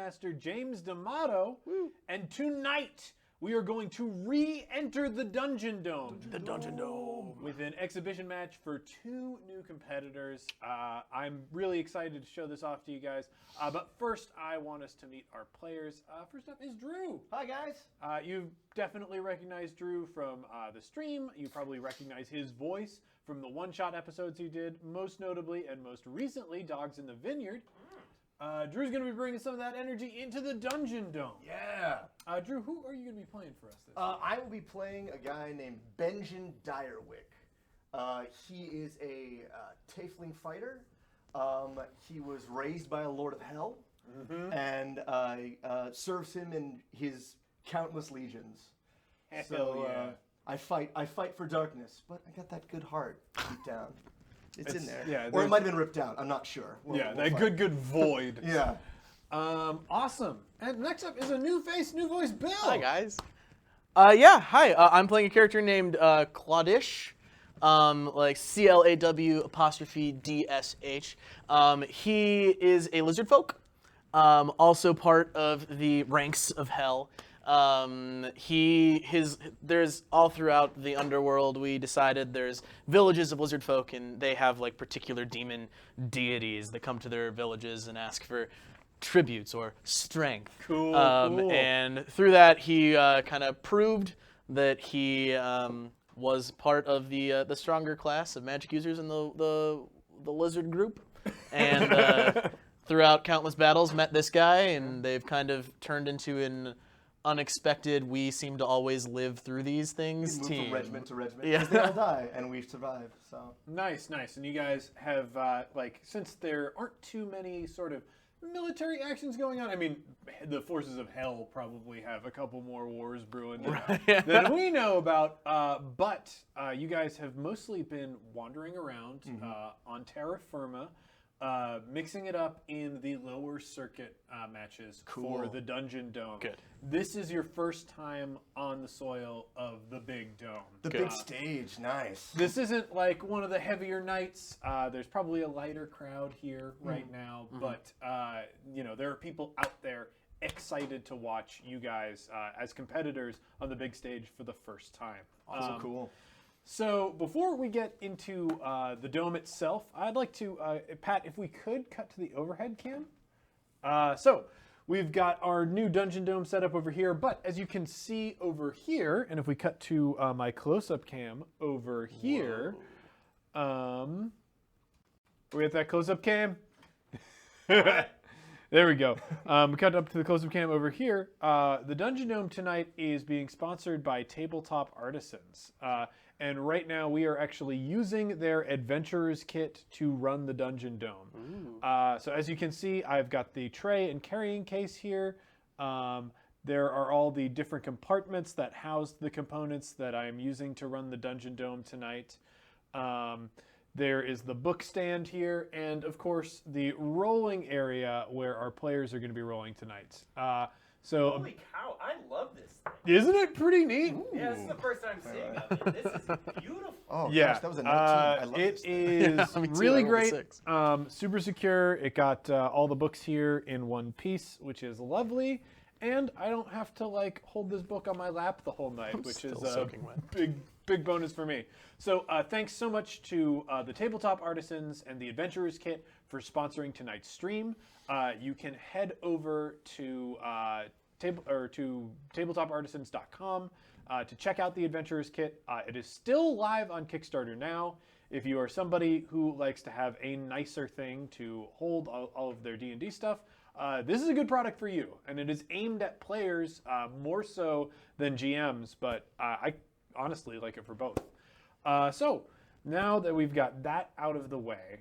Master James D'Amato. And tonight, we are going to re-enter the Dungeon Dome. The Dungeon Dome. With an exhibition match for 2 new competitors. I'm really excited to show this off to you guys. But first, I want us to meet our players. First up is Drew. Hi, guys. You've definitely recognized Drew from the stream. You probably recognize his voice from the one-shot episodes he did, most notably and most recently, Dogs in the Vineyard. Drew's going to be bringing some of that energy into the Dungeon Dome. Yeah. Drew, who are you going to be playing for us this I will be playing a guy named Benjen Direwick. He is a Tiefling fighter. He was raised by a Lord of Hell and serves him in his countless legions. Hell yeah. I fight for darkness, but I got that good heart deep down. It's in there. Yeah, or it might have been ripped out. I'm not sure. We'll that find. good void. Yeah. Awesome. And next up is a new face, new voice, Bill. Hi, guys. Hi. I'm playing a character named Claudish, like CLAW''DSH. He is a lizard folk, also part of the ranks of hell. There's all throughout the underworld, we decided there's villages of lizard folk, and they have like particular demon deities that come to their villages and ask for tributes or strength. Cool. And through that, he kind of proved that he was part of the stronger class of magic users in the lizard group, and throughout countless battles, met this guy, and they've kind of turned into an unexpected, we seem to always live through these things. We move from regiment to regiment. Yeah. 'Cause they all die, and we've survived. So Nice. And you guys have, since there aren't too many sort of military actions going on, I mean, the forces of hell probably have a couple more wars brewing than we know about, but you guys have mostly been wandering around on terra firma, mixing it up in the lower circuit matches for the Dungeon Dome. Good. This is your first time on the soil of the big dome. the big stage, nice. This isn't like one of the heavier nights. There's probably a lighter crowd here right now, but there are people out there excited to watch you guys as competitors on the big stage for the first time. So cool. So before we get into the dome itself, I'd like to, Pat, if we could cut to the overhead cam. So we've got our new Dungeon Dome set up over here, but as you can see over here, and if we cut to my close-up cam over here, we have that close-up cam. There we go. We cut up to the close-up cam over here. The Dungeon Dome tonight is being sponsored by Tabletop Artisans. And right now we are actually using their Adventurer's Kit to run the Dungeon Dome. So as you can see, I've got the tray and carrying case here. There are all the different compartments that house the components that I'm using to run the Dungeon Dome tonight. There is the book stand here, and of course the rolling area where our players are going to be rolling tonight. Holy cow, I love this thing. Isn't it pretty neat? Yeah, this is the first time seeing of it. This is beautiful. Oh, Yeah, gosh, that was a 19. I love it this thing. is me too. really I rolled a great. 6. Super secure. It got all the books here in one piece, which is lovely. And I don't have to hold this book on my lap the whole night, which is still a soaking wet. big bonus for me. So thanks so much to the Tabletop Artisans and the Adventurers Kit for sponsoring tonight's stream. You can head over to tabletop-artisans.com to check out the Adventurers Kit. It is still live on Kickstarter now. If you are somebody who likes to have a nicer thing to hold all of their D&D stuff, this is a good product for you. And it is aimed at players more so than GMs, but I honestly like it for both. So now that we've got that out of the way,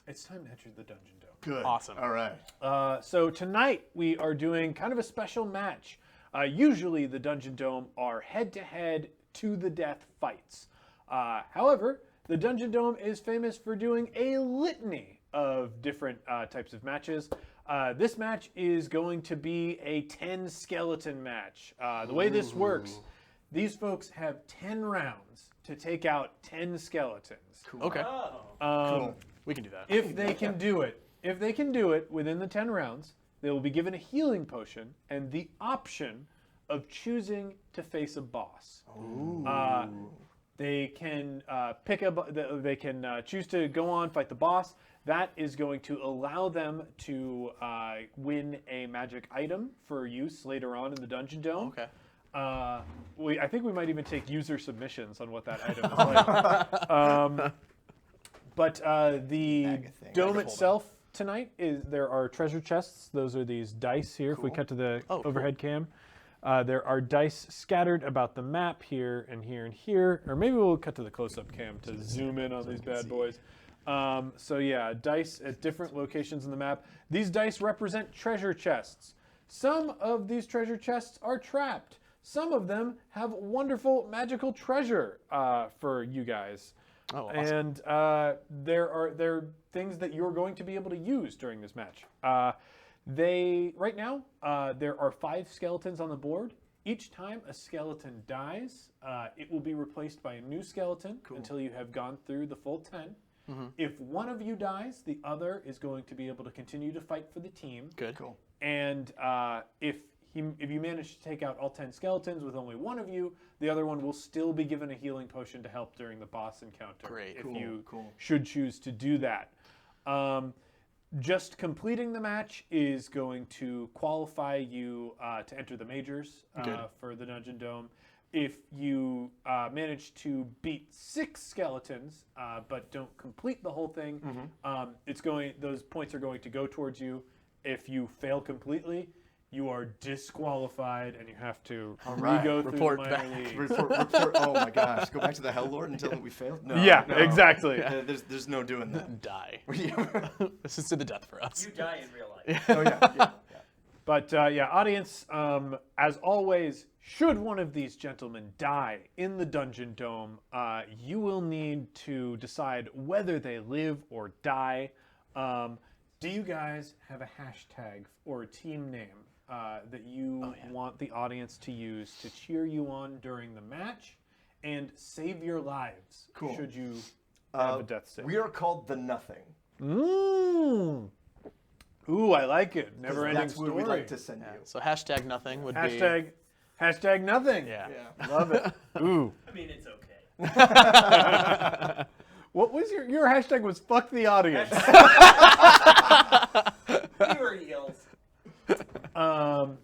it's time to enter the Dungeon Dome. Good. Awesome. All right. So tonight we are doing kind of a special match. Usually the Dungeon Dome are head-to-head to-the-death fights. However, the Dungeon Dome is famous for doing a litany of different types of matches. This match is going to be a 10 skeleton match. The way this works, these folks have 10 rounds to take out 10 skeletons. Cool. Okay. Oh. Cool. We can do that. If they can do it within the 10 rounds, they will be given a healing potion and the option of choosing to face a boss. They can they can choose to go on, fight the boss. That is going to allow them to win a magic item for use later on in the Dungeon Dome. Okay. I think we might even take user submissions on what that item is like. But the Bag of things. dome itself tonight there are treasure chests. Those are these dice here. If we cut to the overhead cam, there are dice scattered about the map here and here and here. Or maybe we'll cut to the close-up cam to zoom in on these bad boys. So yeah, dice at different locations in the map. These dice represent treasure chests. Some of these treasure chests are trapped. Some of them have wonderful magical treasure for you guys. Oh, awesome. And there are things that you're going to be able to use during this match. Right now, there are 5 skeletons on the board. Each time a skeleton dies, it will be replaced by a new skeleton until you have gone through the full 10. If one of you dies, the other is going to be able to continue to fight for the team. Good. Cool. And if you manage to take out all 10 skeletons with only one of you, the other one will still be given a healing potion to help during the boss encounter. Great. If Cool, you cool. should choose to do that. Just completing the match is going to qualify you to enter the majors for the Dungeon Dome. If you manage to beat 6 skeletons but don't complete the whole thing, those points are going to go towards you. If you fail completely, you are disqualified and you have to right. re-go Report through the minor back. league. Report. Oh my gosh! Go back to the Hell Lord and tell them we failed. No, Yeah, no. exactly. There's no doing that. Die. Yeah. This is to the death for us. You die in real life. Oh yeah. But audience, as always, should one of these gentlemen die in the Dungeon Dome, you will need to decide whether they live or die. Do you guys have a hashtag or a team name that you want the audience to use to cheer you on during the match and save your lives Cool. should you have a death save? We are called the Nothing. Ooh, I like it. Never ending That's story. where we'd like to send you. So hashtag nothing would be. Hashtag nothing. Yeah. Love it. Ooh. I mean, it's okay. What was your hashtag was fuck the audience. Fewer heels. So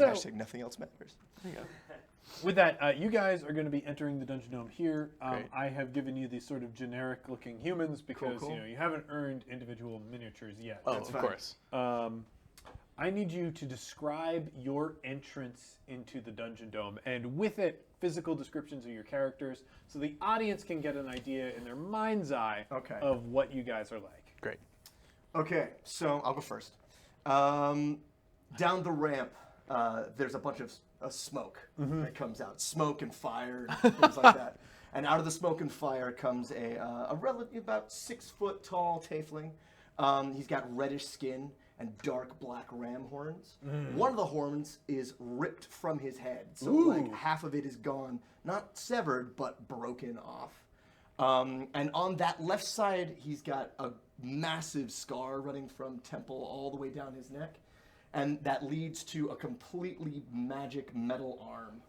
Hashtag nothing else matters. with that, you guys are going to be entering the Dungeon Dome here. Great. I have given you these sort of generic looking humans because Cool. you haven't earned individual miniatures yet. Oh, That's of fine. course. I need you to describe your entrance into the Dungeon Dome, and with it, physical descriptions of your characters, so the audience can get an idea in their mind's eye Okay. of what you guys are like. Great. Okay, so I'll go first. Down the ramp, there's a bunch of smoke that comes out. Smoke and fire and things like that. And out of the smoke and fire comes a relative, about 6 foot tall tiefling. He's got reddish skin and dark black ram horns. One of the horns is ripped from his head, so like half of it is gone, not severed, but broken off. And on that left side, he's got a massive scar running from temple all the way down his neck, and that leads to a completely magic metal arm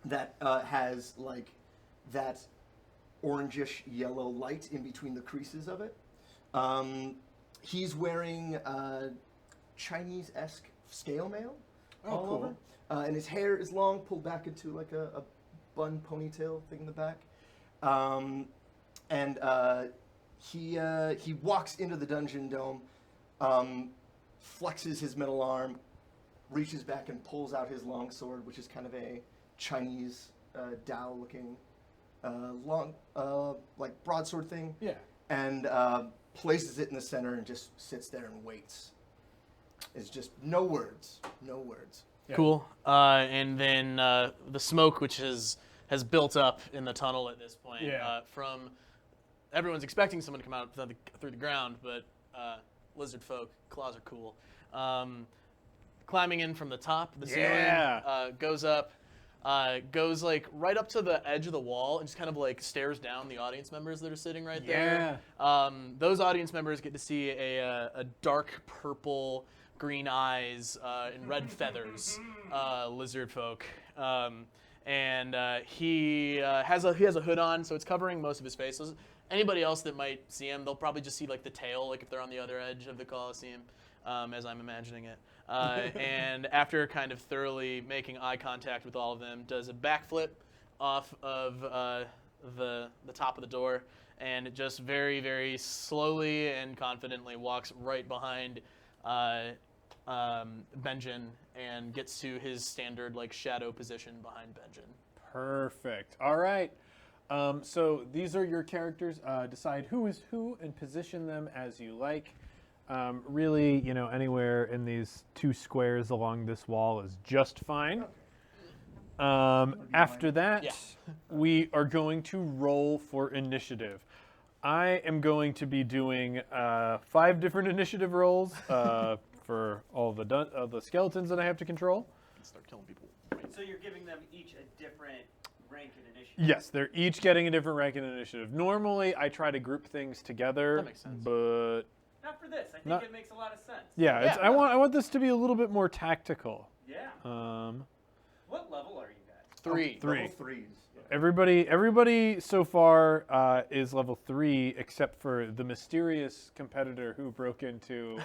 that has like that orangish yellow light in between the creases of it. He's wearing Chinese-esque scale mail all over, and his hair is long, pulled back into like a bun ponytail thing in the back. He walks into the Dungeon Dome, flexes his middle arm, reaches back and pulls out his long sword, which is kind of a Chinese Dao-looking long, like broadsword thing. Yeah. And places it in the center and just sits there and waits. It's just no words. Yeah. Cool. And then the smoke, which has built up in the tunnel at this point. Yeah. From everyone's expecting someone to come out through the ground, but lizard folk, claws are cool. Climbing in from the top of the ceiling, Yeah. goes up. goes like right up to the edge of the wall and just kind of like stares down the audience members that are sitting right there. Those audience members get to see a dark purple, green eyes, and red feathers lizard folk. And he has a hood on, so it's covering most of his face. So anybody else that might see him, they'll probably just see like the tail, like if they're on the other edge of the Colosseum, as I'm imagining it. And after kind of thoroughly making eye contact with all of them, does a backflip off of the top of the door, and just very, very slowly and confidently walks right behind Benjen and gets to his standard like shadow position behind Benjen. Perfect. All right. So these are your characters. Decide who is who and position them as you like. Really, anywhere in these 2 squares along this wall is just fine. After that, Yeah. we are going to roll for initiative. I am going to be doing 5 different initiative rolls for all the skeletons that I have to control. Start killing people. So you're giving them each a different rank in initiative. Yes, they're each getting a different rank in initiative. Normally, I try to group things together, That makes sense. but Not for this. I think Not- it makes a lot of sense. yeah, Yeah, I want this to be a little bit more tactical. Yeah. What level are you guys? 3. Level 3s. Everybody so far is level 3, except for the mysterious competitor who broke into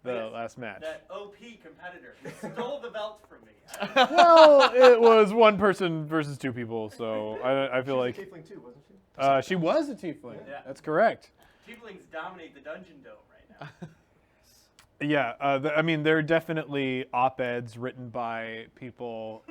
the Yes, last match. That OP competitor who stole the belt from me. Well, it was 1 person versus 2 people, so I feel like She was a tiefling too, wasn't she? she was a tiefling. Yeah. That's correct. Tieflings dominate the dungeon dome right now. Yeah, I mean, there are definitely op-eds written by people,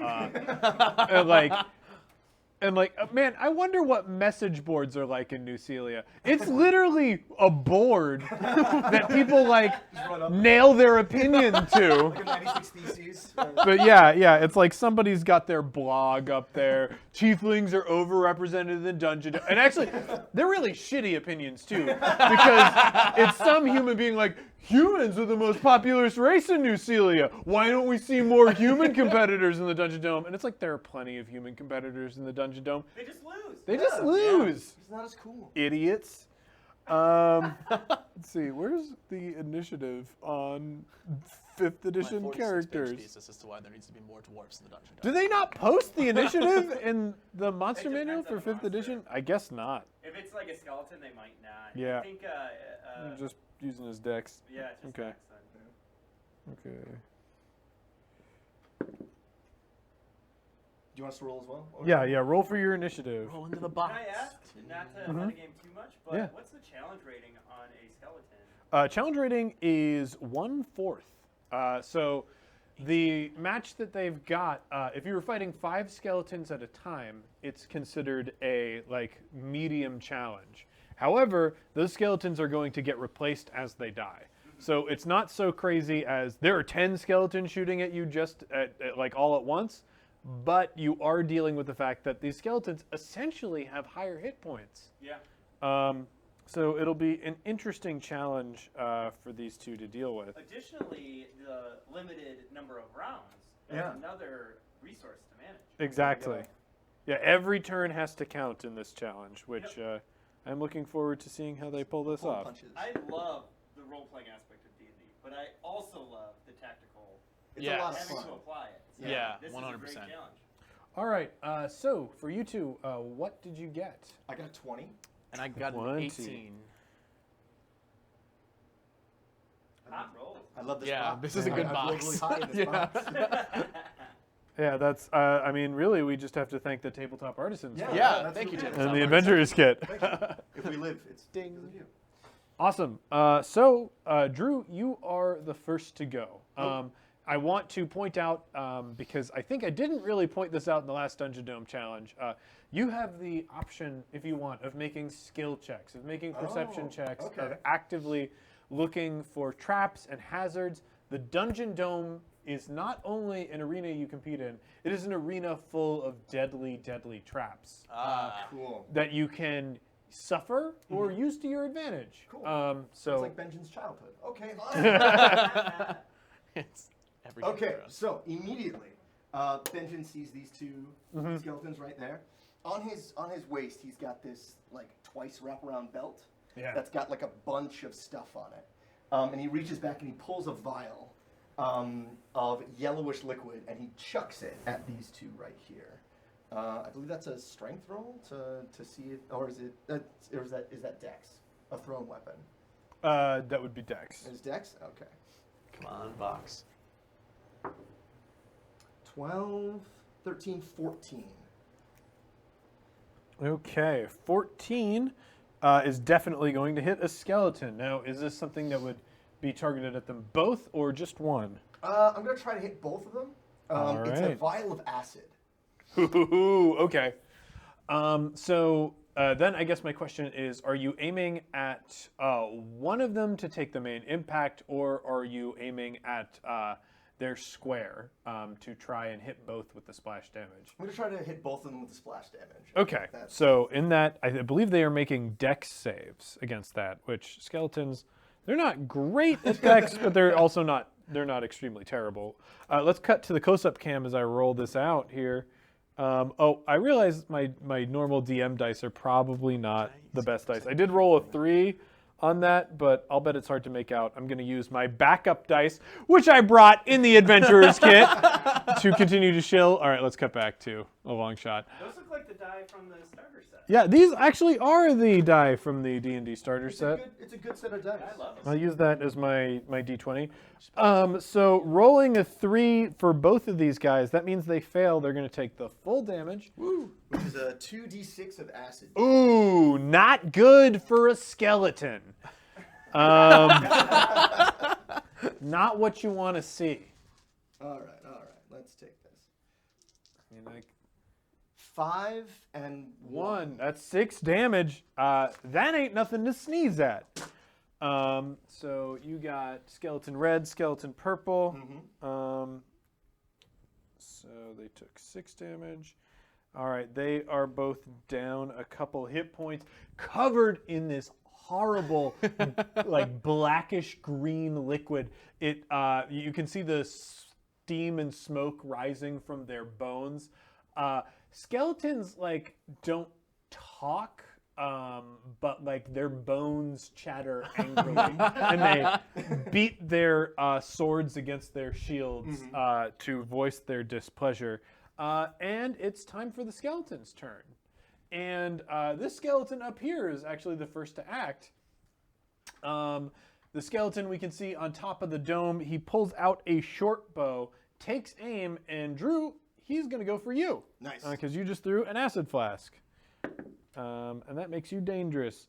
man, I wonder what message boards are like in New Celia. It's literally a board that people Just run up nail their opinion to. like a 96 Theses. But yeah, it's like somebody's got their blog up there. Tieflings are overrepresented in Dungeon. And actually, they're really shitty opinions too, because it's some human being like, humans are the most populous race in New Celia. Why don't we see more human competitors in the Dungeon Dome? And it's like, there are plenty of human competitors in the Dungeon Dome. They just lose. They just Yeah. lose. He's not as cool. Idiots. Let's see, where's the initiative on 5th edition My 46-page characters? thesis as to why there needs to be more dwarfs in the dungeon. Do they not post the initiative in the monster It manual depends for on the 5th edition? I guess not. If it's like a skeleton, they might not. Yeah. I think, I'm just using his dex. yeah, it's just okay. accent. Okay. Do you want us to roll as well? Or- Yeah, roll for your initiative. Roll into the box. Can I ask, not to metagame too much, but Yeah. what's the challenge rating on a skeleton? Challenge rating is 1/4. So the match that they've got, if you were fighting 5 skeletons at a time, it's considered a medium challenge. However, those skeletons are going to get replaced as they die. So it's not so crazy as there are 10 skeletons shooting at you just at all at once, but you are dealing with the fact that these skeletons essentially have higher hit points. Yeah. So it'll be an interesting challenge for these 2 to deal with. Additionally, the limited number of rounds is Yeah. another resource to manage. Exactly. Yeah, every turn has to count in this challenge, which I'm looking forward to seeing how they pull this Pull off. punches. I love the role-playing aspect of D&D, but I also love the tactical It's Yeah. a lot of having fun. to apply it. So Yeah, this is a 100%. great challenge. All right, so for you 2, what did you get? I got a 20. And I got an 20. 18. Hot rolls. I love this Yeah, box. this is a good I rolled box. really high in this Yeah. box. Yeah, that's, I mean, really, we just have to thank the Tabletop Artisans Yeah. for Yeah, that's thank what you, it is. Tim. and the Adventurers Kit. Thank you. If we live, it's Ding. because of you. Awesome. So, Drew, you are the first to go. I want to point out, because I think I didn't really point this out in the last Dungeon Dome challenge, you have the option, if you want, of making skill checks, of making perception Oh, checks, okay. of actively looking for traps and hazards. The Dungeon Dome is not only an arena you compete in, it is an arena full of deadly, deadly traps Cool. that you can suffer or use to your advantage. Cool. It's So like Benjamin's childhood. Okay. Awesome. It's everything Okay, for us. so immediately, Benjamin sees these two skeletons right there. On his waist, he's got this like twice wraparound belt that's got like a bunch of stuff on it. And he reaches back and he pulls a vial of yellowish liquid and he chucks it at these two right here. I believe that's a strength roll to see it, or is that Dex, a thrown weapon? That would be Dex. Is Dex? Okay. Come on, Vox. 12, 13, 14. Okay, 14 is definitely going to hit a skeleton. Now, is this something that would be targeted at them both or just one? I'm going to try to hit both of them. It's a right. vial of acid. Okay. So then I guess my question is, are you aiming at one of them to take the main impact, or are you aiming at their square to try and hit both with the splash damage? I'm going to try to hit both of them with the splash damage. Okay, so in that, I believe they are making dex saves against that, which skeletons, they're not great at dex, but they're also not, they're not extremely terrible. Let's cut to the close-up cam as I roll this out here. Oh, I realize my normal DM dice are probably not the best dice. I did roll a 3 on that, but I'll bet it's hard to make out. I'm going to use my backup dice, which I brought in the Adventurer's Kit, to continue to shill. All right, let's cut back to a long shot. Those look like the die from the starter set. Yeah, these actually are the die from the D&D starter set. It's a good set of dice. I love I'll them. use that as my D20. So rolling a 3 for both of these guys, that means they fail. They're going to take the full damage. Which is a 2d6 of acid. Ooh, not good for a skeleton. Not what you want to see. All right. Let's take this. I mean, like 5 and 1. that's 6 damage. That ain't nothing to sneeze at. So you got skeleton red, skeleton purple. So they took 6 damage. All right, they are both down a couple hit points, covered in this horrible, like blackish green liquid. It you can see the steam and smoke rising from their bones. Skeletons like don't talk, but like their bones chatter angrily, and they beat their swords against their shields to voice their displeasure. And it's time for the skeleton's turn. And this skeleton up here is actually the first to act. The skeleton we can see on top of the dome, he pulls out a short bow, takes aim, and Drew, he's going to go for you. Nice. Because you just threw an acid flask. And that makes you dangerous.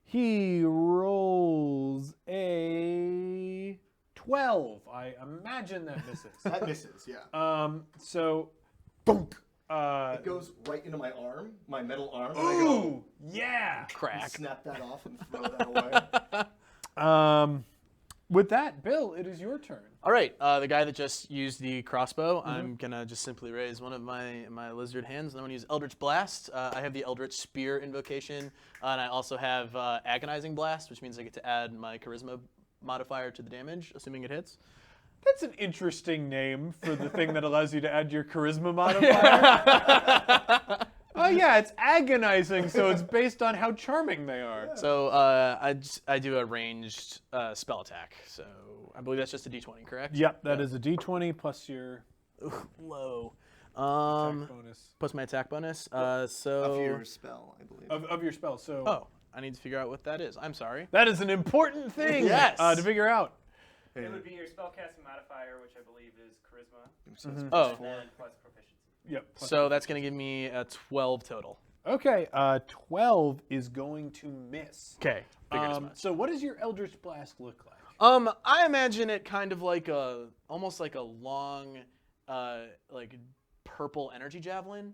He rolls a 12. I imagine that misses. That misses, yeah. So, thunk. It goes right into my arm, my metal arm. And I go, Ooh, yeah. Crack. snap that off and throw that away. With that, Bill, it is your turn. All right, the guy that just used the crossbow, I'm gonna just simply raise one of my lizard hands, and I'm gonna use Eldritch Blast. I have the Eldritch Spear invocation, and I also have Agonizing Blast, which means I get to add my Charisma modifier to the damage, assuming it hits. That's an interesting name for the thing that allows you to add your charisma modifier. Oh yeah, it's agonizing, so it's based on how charming they are. So I do a ranged spell attack. So I believe that's just a D20, correct? Yep, that is a D20 plus your Low. attack bonus. Plus my attack bonus. Of So. your spell, I believe. Of your spell, so... Oh, I need to figure out what that is. I'm sorry. That is an important thing Yes. to figure out. It would be your spellcasting modifier, which I believe is charisma, So it's Oh. plus and 4. then plus proficiency. Yep. So that's gonna give me a 12 total. Okay, 12 is going to miss. Okay. Figured as much. So what does your Eldritch Blast look like? I imagine it kind of like almost like a long, like purple energy javelin.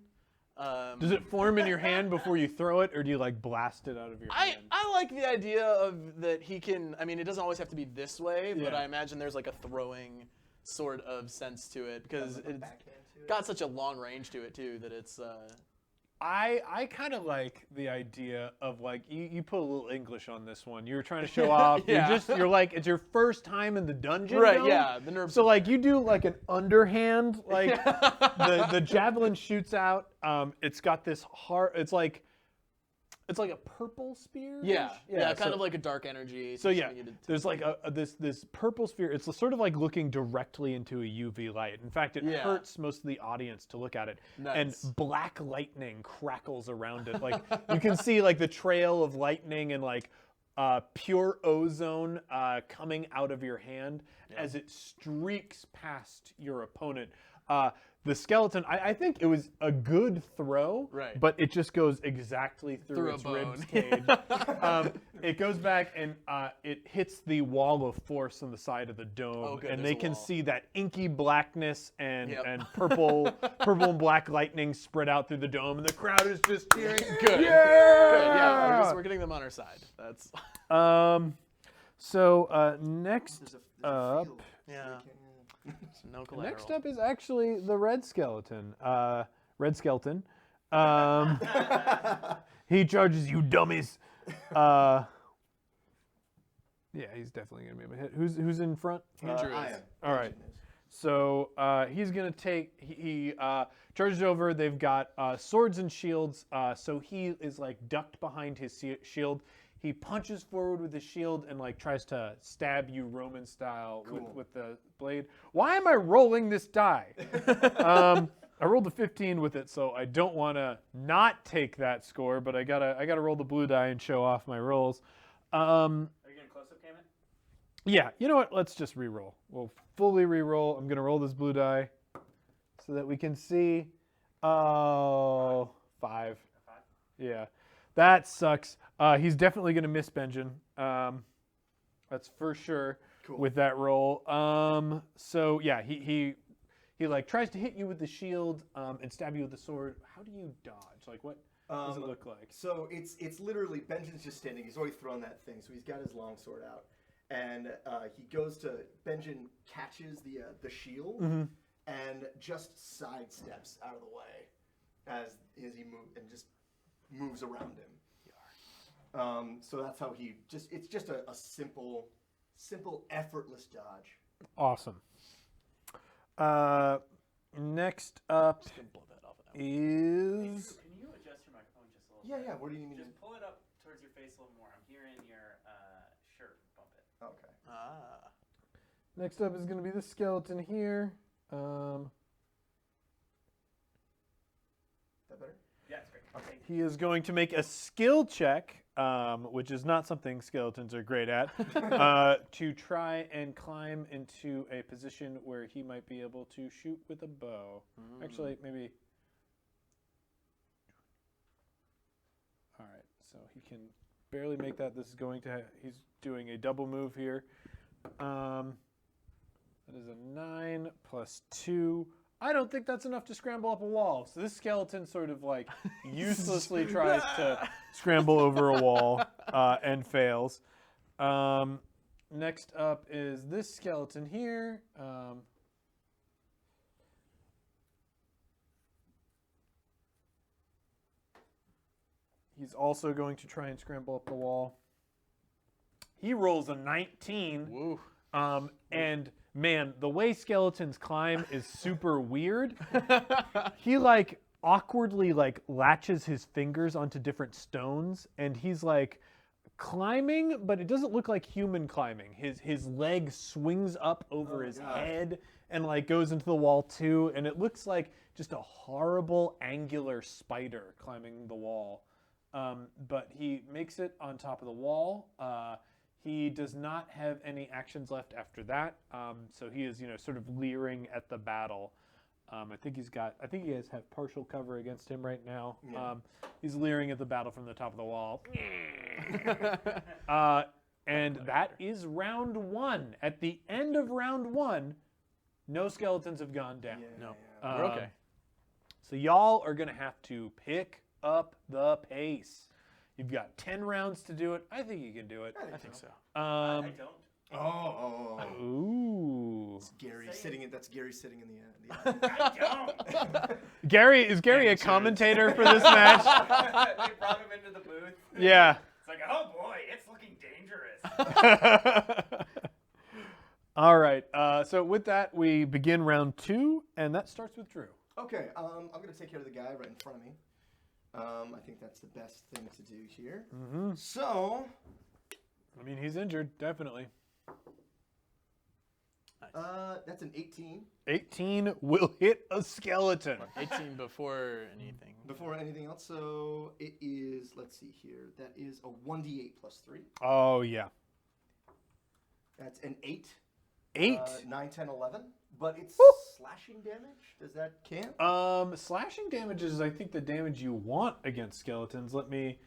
Does it form in your hand before you throw it, or do you like blast it out of your hand? I like the idea of that he can. I mean, it doesn't always have to be this way, but Yeah. I imagine there's like a throwing sort of sense to it because Like a it's backhand to it. got such a long range to it too that it's I kind of like the idea of like you put a little English on this one. You're trying to show off. Yeah. You're like it's your first time in the dungeon. Right, dome. yeah, the nerves So are like you do like an underhand, like the javelin shoots out. It's got this hard. It's like a purple spear. Yeah, kind so- of like a dark energy. So yeah, something you did- there's like this purple sphere. It's sort of like looking directly into a UV light. In fact, it Yeah. hurts most of the audience to look at it. Nice. And black lightning crackles around it. Like you can see like the trail of lightning and like pure ozone coming out of your hand as it streaks past your opponent. The skeleton, I think it was a good throw, Right. but it just goes exactly through Through a its bone. ribs cage. It goes back and it hits the wall of force on the side of the dome, Oh, good, and there's they a can wall. see that inky blackness and Yep. and purple and black lightning spread out through the dome, and the crowd is just cheering. Good. Yeah! Good, yeah, we're getting them on our side. That's So next There's a up. field. yeah. No collateral. Next up is actually the red skeleton. Red skeleton. He charges you, dummies. Yeah, he's definitely gonna be a hit. Who's in front? Andrew I is. am. All right. Benjamin is. So he's gonna take. He charges over. They've got swords and shields. So he is like ducked behind his shield. He punches forward with his shield and like tries to stab you Roman style Cool. with the blade. Why am I rolling this die? I rolled a 15 with it, so I don't want to not take that score, but I gotta roll the blue die and show off my rolls. Are you going to close up, Kamen? Yeah, you know what? Let's just re-roll. We'll fully re-roll. I'm gonna roll this blue die so that we can see. Oh, 5. Yeah, that sucks. He's definitely gonna miss Benjen. That's for sure. Cool. With that roll. So yeah, he like tries to hit you with the shield and stab you with the sword. How do you dodge? Like what does it look like? So it's literally Benjamin's just standing. He's already thrown that thing, so he's got his long sword out, and he goes to Benjamin catches the shield and just sidesteps out of the way as he moves and just moves around him. So that's how it's just a simple, effortless dodge. Awesome. Next up Just gonna blow that off now. is Can you adjust your microphone just a little Yeah, bit? yeah. What do you need? Just pull it up towards your face a little more. I'm hearing your shirt bump it. Okay. next up is gonna be the skeleton here. Is that better? Yeah, it's great. Okay. He is going to make a skill check, which is not something skeletons are great at, to try and climb into a position where he might be able to shoot with a bow. Actually, maybe. All right, so he can barely make that. This is going to. He's doing a double move here. That is a 9 plus 2. I don't think that's enough to scramble up a wall. So this skeleton sort of like uselessly tries to scramble over a wall and fails. Next up is this skeleton here. He's also going to try and scramble up the wall. He rolls a 19. Woo. And man, the way skeletons climb is super weird. He like awkwardly like latches his fingers onto different stones, and he's like climbing, but it doesn't look like human climbing. His leg swings up over his head and like goes into the wall too, and it looks like just a horrible angular spider climbing the wall. But he makes it on top of the wall. He does not have any actions left after that, so he is, sort of leering at the battle. I think he has partial cover against him right now. Yeah. He's leering at the battle from the top of the wall. And that is round 1. At the end of round 1, no skeletons have gone down. No. Yeah. We're okay. So y'all are gonna have to pick up the pace. You've got 10 rounds to do it. I think you can do it. I think so. I don't. Oh. Ooh. Scary. That's Gary sitting in the I don't. Gary is Gary a commentator for this match? They brought him into the booth. Yeah. It's like, oh boy, it's looking dangerous. All right. So with that, we begin round 2, and that starts with Drew. Okay, I'm gonna take care of the guy right in front of me. I think that's the best thing to do here. Mm-hmm. So, I mean, he's injured, definitely. that's an 18. 18 will hit a skeleton. 18 before anything. Before anything else, so it is. Let's see here. That is a 1d8 plus 3. Oh yeah. That's an 8. 8. 9, 10, 11. But it's slashing damage. Does that count? Slashing damage is, I think, the damage you want against skeletons. Let me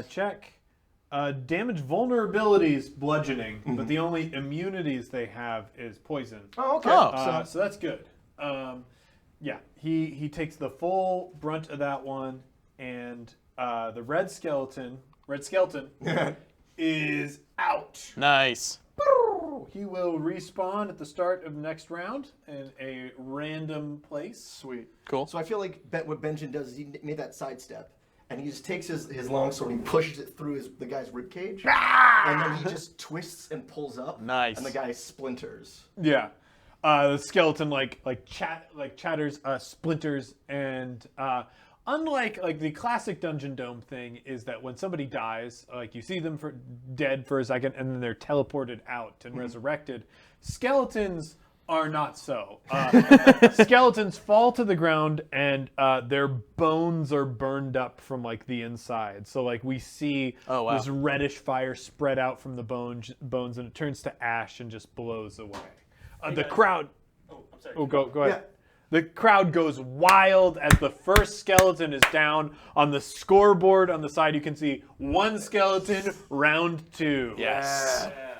check. Damage vulnerabilities, bludgeoning, but the only immunities they have is poison. Oh, okay. Oh. So that's good. Yeah, he takes the full brunt of that one, and the red skeleton is out. Nice. He will respawn at the start of next round in a random place. Sweet. Cool. So I feel like what Benjamin does is he made that sidestep, and he just takes his longsword and he pushes it through the guy's ribcage, and then he just twists and pulls up. Nice. And the guy splinters. Yeah, the skeleton chatters, splinters, and unlike the classic Dungeon Dome thing is that when somebody dies, you see them dead for a second, and then they're teleported out and resurrected. Skeletons are not so. Skeletons fall to the ground, and their bones are burned up from the inside. So we see Oh, wow. this reddish fire spread out from the bones, and it turns to ash and just blows away. The guys. crowd. Oh, I'm sorry. Oh, go ahead. Yeah. The crowd goes wild as the first skeleton is down. On the scoreboard on the side, you can see one skeleton, round 2. Yes. Yeah.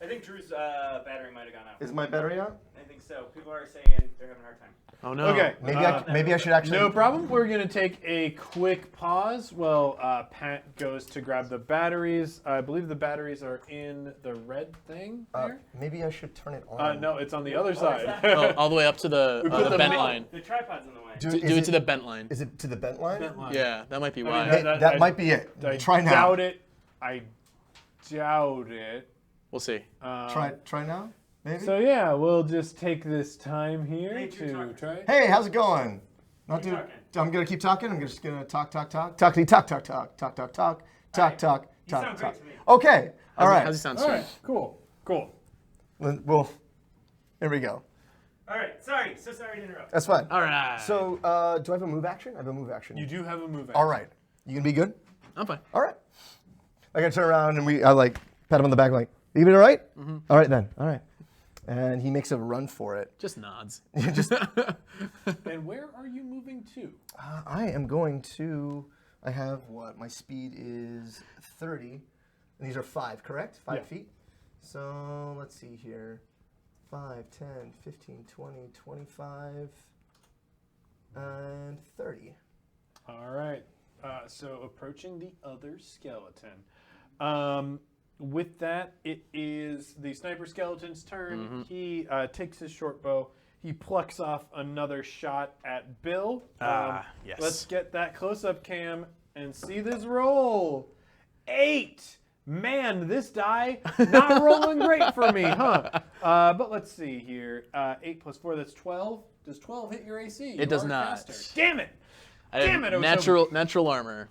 I think Drew's battery might have gone out. Is my battery out? I think so. People are saying they're having a hard time. Oh no. Okay. Maybe I should actually. No problem. We're going to take a quick pause while Pat goes to grab the batteries. I believe the batteries are in the red thing there. Maybe I should turn it on. No, it's on the other side. Oh, all the way up to the, We put the bent middle- line. The tripod's in the way. Do it to the bent line. Is it to the bent line? Bent line. Yeah, that might be mean, why. Hey, that might be it. I Try now. doubt it. I doubt it. We'll see. Try now. Maybe. So yeah, we'll just take this time here Hey, Drew, to talk. try. Hey, how's it going? Not Keep do. talking. I'm gonna keep talking. I'm just gonna talk, talkity, talk, talk. You sound great to me. Okay. All right. How's it sound All straight? right, cool. Well, here we go. All right. Sorry. So sorry to interrupt. That's fine. All right. So, do I have a move action? I have a move action. You do have a move. All right. You gonna be good? I'm fine. All right. I gotta turn around and I pat him on the back like, you gonna be all right? All right then. All right. And he makes a run for it. Just nods. Just. And where are you moving to? I am going to. I have what? My speed is 30. And these are 5, correct? 5 Yeah. feet. So let's see here. 5, 10, 15, 20, 25, and 30. All right. So approaching the other skeleton. With that, it is the sniper skeleton's turn. He takes his short bow. He plucks off another shot at Bill. Yes. Let's get that close-up cam and see this roll. 8. Man, this die not rolling great for me, huh? But let's see here. 8 plus 4, that's 12. Does 12 hit your AC? It does You are a not. caster. Damn it! I have Damn it, I was natural armor.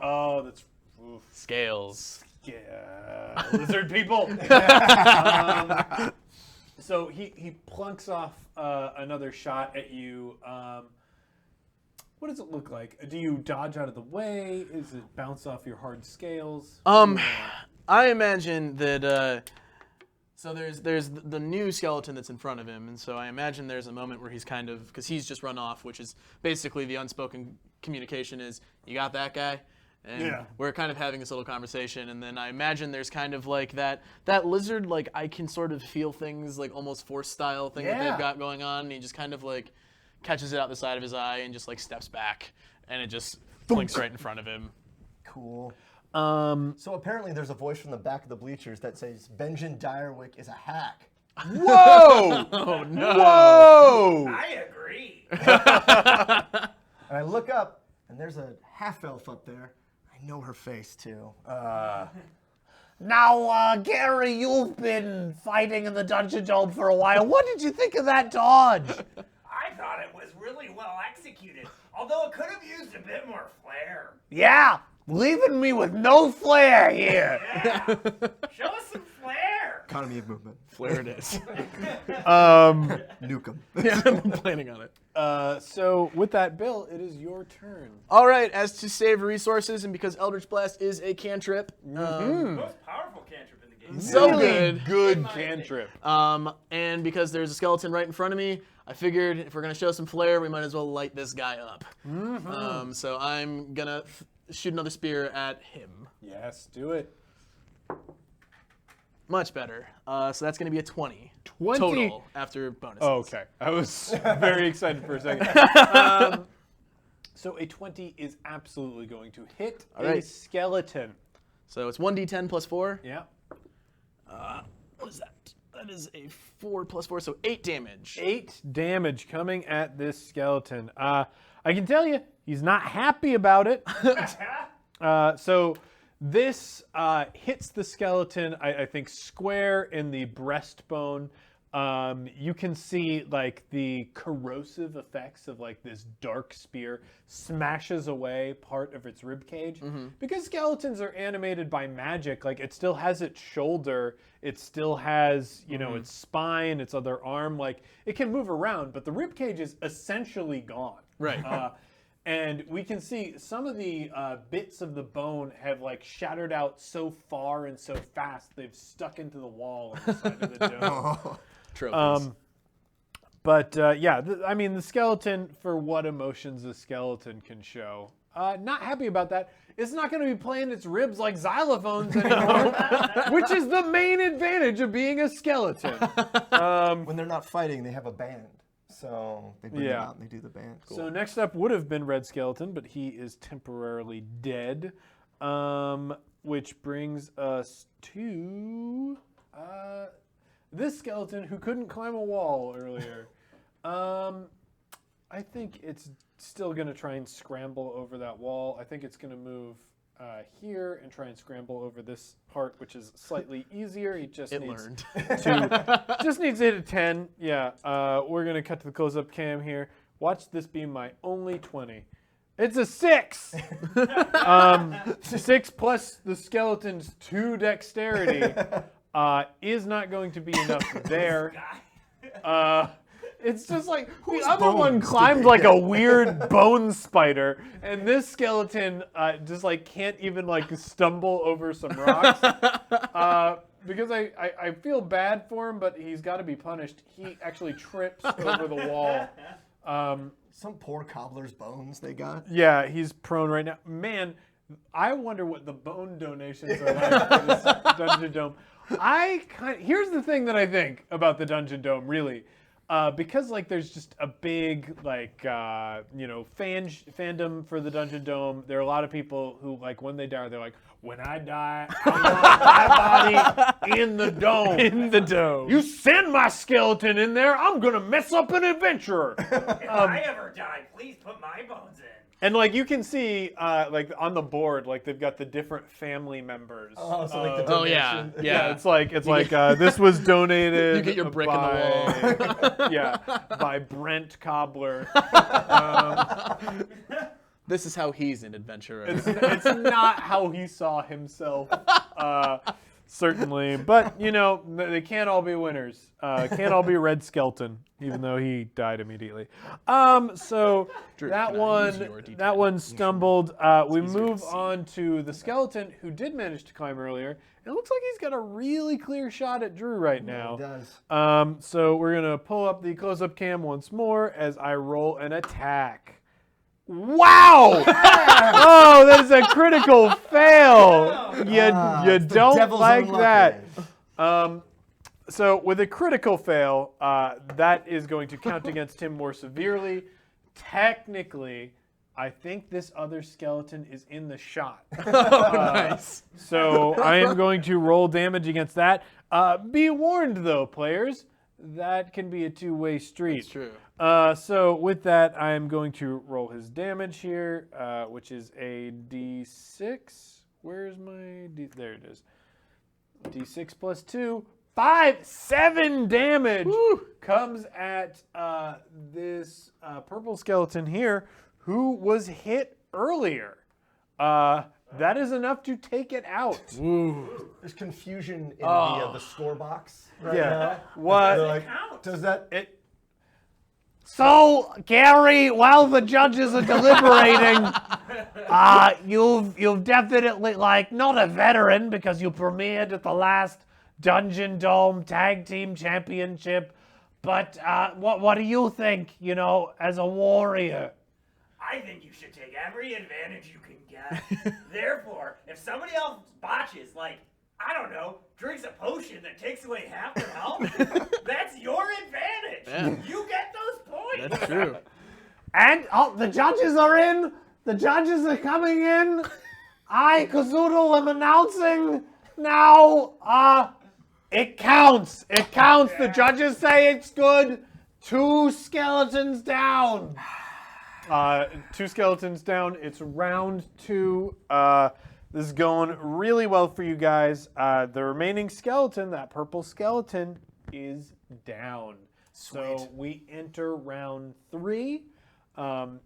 Oh, that's... Oof. Scales. Yeah, lizard people. So he plunks off another shot at you. What does it look like? Do you dodge out of the way? Is it bounce off your hard scales? I imagine that. So there's the new skeleton that's in front of him, and so I imagine there's a moment where he's kind of, because he's just run off, which is basically the unspoken communication is, you got that guy? And Yeah. we're kind of having this little conversation, and then I imagine there's kind of like that lizard, I can sort of feel things, almost Force style thing that Yeah. they've got going on, and he just kind of catches it out the side of his eye and just steps back, and it just blinks right in front of him. Cool. So apparently there's a voice from the back of the bleachers that says Benjamin Direwick is a hack. Whoa! Oh no! Whoa! I agree. And I look up, and there's a half elf up there. I know her face too. Now, Gary, you've been fighting in the Dungeon Dome for a while. What did you think of that dodge? I thought it was really well executed, although it could have used a bit more flair. Yeah, leaving me with no flair here. Yeah. Show us some flair. Economy of movement. Flare it is. Nuke 'em. Yeah, I'm planning on it. So with that, Bill, it is your turn. All right, as to save resources, and because Eldritch Blast is a cantrip, Most powerful cantrip in the game. so Really good. good cantrip. And because there's a skeleton right in front of me, I figured if we're gonna show some flair, we might as well light this guy up. So I'm gonna shoot another spear at him. Yes, do it. Much better. So that's gonna be a 20. 20? Total after bonuses. Oh, okay. I was very excited for a second. So a 20 is absolutely going to hit a right. skeleton. So it's 1d10 plus 4. Yeah. What is that? That is a 4 plus 4, so 8 damage. 8 damage coming at this skeleton. I can tell you, he's not happy about it. So this hits the skeleton, I think, square in the breastbone. You can see like the corrosive effects of like this dark spear smashes away part of its rib cage. Because skeletons are animated by magic, like it still has its shoulder, it still has, you know, its spine, its other arm, like it can move around, but the rib cage is essentially gone. Right. And we can see some of the bits of the bone have like shattered out so far and so fast they've stuck into the wall on the side of the dome. Trophies. But yeah, I mean, the skeleton, for what emotions a skeleton can show, not happy about that. It's not going to be playing its ribs like xylophones anymore, which is the main advantage of being a skeleton. When they're not fighting, they have a band. So they bring them Yeah. out and they do the band. So next up would have been Red Skeleton, but he is temporarily dead, which brings us to this skeleton who couldn't climb a wall earlier. I think it's still going to try and scramble over that wall. I think it's going to move here and try and scramble over this part, which is slightly easier. He just needs just needs to hit a 10. Yeah, we're going to cut to the close-up cam here. Watch this be my only 20. It's a 6! 6 plus the skeleton's 2 dexterity is not going to be enough there. It's just like the other one climbed like a weird bone spider, and this skeleton just like can't even like stumble over some rocks. Because I feel bad for him, but he's got to be punished. He actually trips over the wall. Some poor cobbler's bones they got. Yeah, he's prone right now. Man, I wonder what the bone donations are like for this Dungeon Dome. Here's the thing that I think about the Dungeon Dome, really. Because like there's just a big like fandom for the Dungeon Dome. There are a lot of people who like when they die, they're like, when I die, I want my body in the dome. In the dome. You send my skeleton in there, I'm gonna mess up an adventurer. If I ever die, please put my bones in. And like you can see, like on the board, like they've got the different family members. Oh, so like the Oh yeah, donation. yeah. It's like this was donated. You get your brick in the wall. Yeah, by Brent Cobbler. This is how he's an adventurer. It's not how he saw himself, certainly. But you know, they can't all be winners. Can't all be Red Skeleton, even though he died immediately. So Drew, that can I use your one, D10? that one stumbled. We easier to move see. on to the skeleton who did manage to climb earlier. It looks like he's got a really clear shot at Drew right now. It does. So we're gonna pull up the close-up cam once more as I roll an attack. Wow! Oh, that is a critical fail. You It's the don't devil's like own that. luck. So with a critical fail, that is going to count against him more severely. Technically, I think this other skeleton is in the shot. Nice. So I am going to roll damage against that. Be warned, though, players, that can be a two-way street. It's true. So with that, I'm going to roll his damage here, which is a D6. Where's my D? There it is. D6 plus 2. 7 damage comes at this purple skeleton here, who was hit earlier. That is enough to take it out. There's confusion in the score box right now. They're What? like, does that? So, Gary, while the judges are deliberating, you've definitely, like, not a veteran because you premiered at the last Dungeon Dome Tag Team Championship, but what do you think, you know, as a warrior? I think you should take every advantage you can get. Therefore, if somebody else botches, like, I don't know, drinks a potion that takes away half their health, that's your advantage. Yeah. You get those points. That's true. And, the judges are in. The judges are coming in. I, Kazoodle, am announcing now, it counts. It counts. The judges say it's good. 2 skeletons down. 2 skeletons down. It's round 2. This is going really well for you guys. The remaining skeleton, that purple skeleton, is down. So we enter round 3.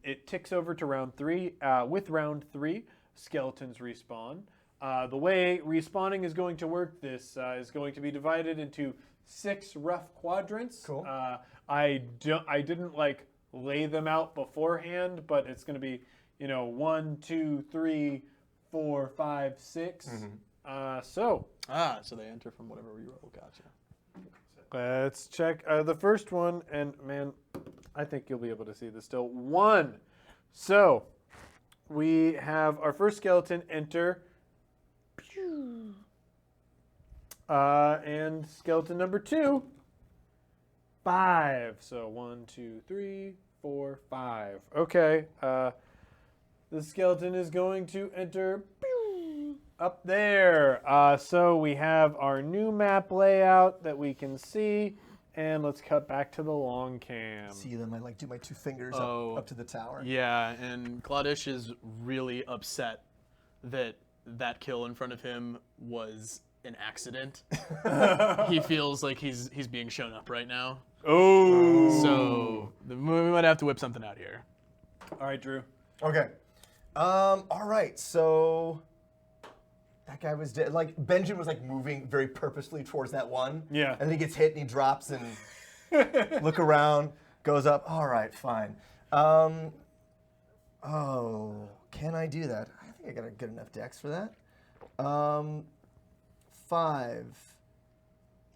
It ticks over to round 3. With round 3, skeletons respawn. The way respawning is going to work, this is going to be divided into 6 rough quadrants. Cool. I didn't like lay them out beforehand, but it's going to be, 1, 2, 3, 4, 5, 6. So So they enter from whatever you roll. Gotcha. let's check the first one, and man, I think you'll be able to see this still. 1. So we have our first skeleton enter. And skeleton number 2, 5. So 1, 2, 3, 4, 5. Okay. The skeleton is going to enter up there. So we have our new map layout that we can see. And let's cut back to the long cam. See them? I like do my 2 fingers up to the tower. Yeah, and Claudish is really upset that that kill in front of him was an accident. He feels like he's being shown up right now. Oh. So we might have to whip something out here. All right, Drew. Okay. All right. So that guy was dead. Like Benjamin was like moving very purposefully towards that one. Yeah. And then he gets hit and he drops and look around, goes up. All right, fine. Can I do that? I think I got a good enough dex for that. 5,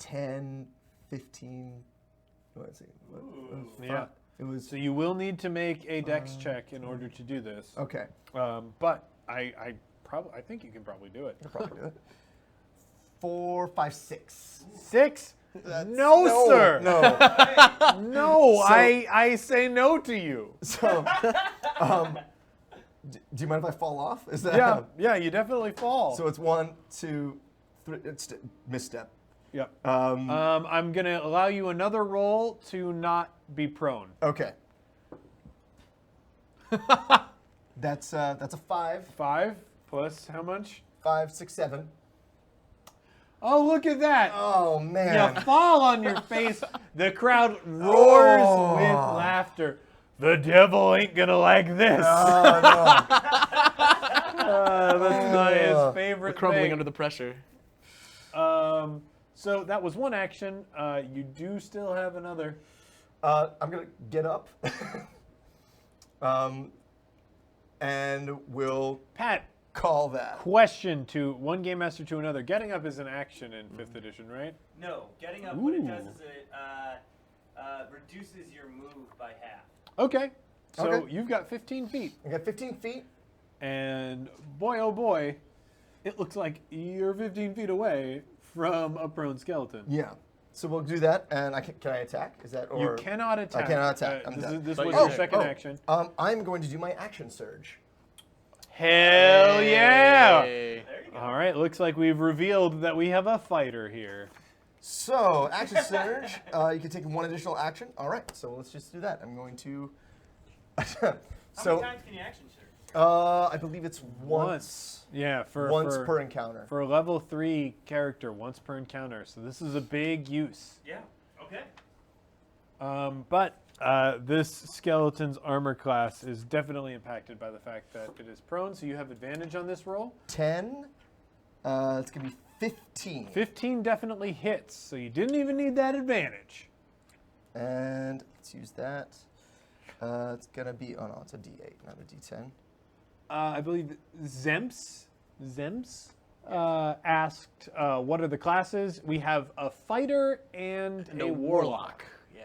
10, 15. Let's see. Yeah. It was So you will need to make a dex check in order to do this. okay. But I think you can probably do it. I'll probably do it. 4, 5, 6. 6? No, sir. No. No, I say no to you. So, do you mind if I fall off? Is that Yeah, you definitely fall. So it's 1, 2, 3. It's misstep. yeah. I'm gonna allow you another roll to not be prone. Okay. That's a 5, 5 plus how much? 5, 6, 7. Oh, look at that! Oh You man. fall on your face. The crowd roars Oh. with laughter. The devil ain't gonna like this. Oh That's not his favorite Crumbling thing. under the pressure. So that was one action. You do still have another. no. I'm gonna get up. And we'll Pat, call that. question to one game master to another. Getting up is an action in 5th edition, right? No, getting up, what it does Ooh. is it reduces your move by half. Okay. So Okay. you've got 15 feet. I got 15 feet. And boy, oh boy, it looks like you're 15 feet away from a prone skeleton. Yeah. So we'll do that, and can I attack? Is that or You cannot attack. I cannot attack. I'm this done. this But was you're your dead. second action. I'm going to do my action surge. Hell yeah! Hey. There you go. All right, looks like we've revealed that we have a fighter here. So, action surge. You can take one additional action. All right, so let's just do that. I'm going to. How many times can you action surge? I believe it's once. Yeah, Once per encounter. For a level 3 character, once per encounter. So this is a big use. Yeah. Okay. But this skeleton's armor class is definitely impacted by the fact that it is prone, so you have advantage on this roll. 10. It's going to be 15. 15 definitely hits, so you didn't even need that advantage. And let's use that. It's going to be, oh no, it's a D8, not a D10. I believe Zemps asked, what are the classes? We have a fighter and a warlock. Yeah.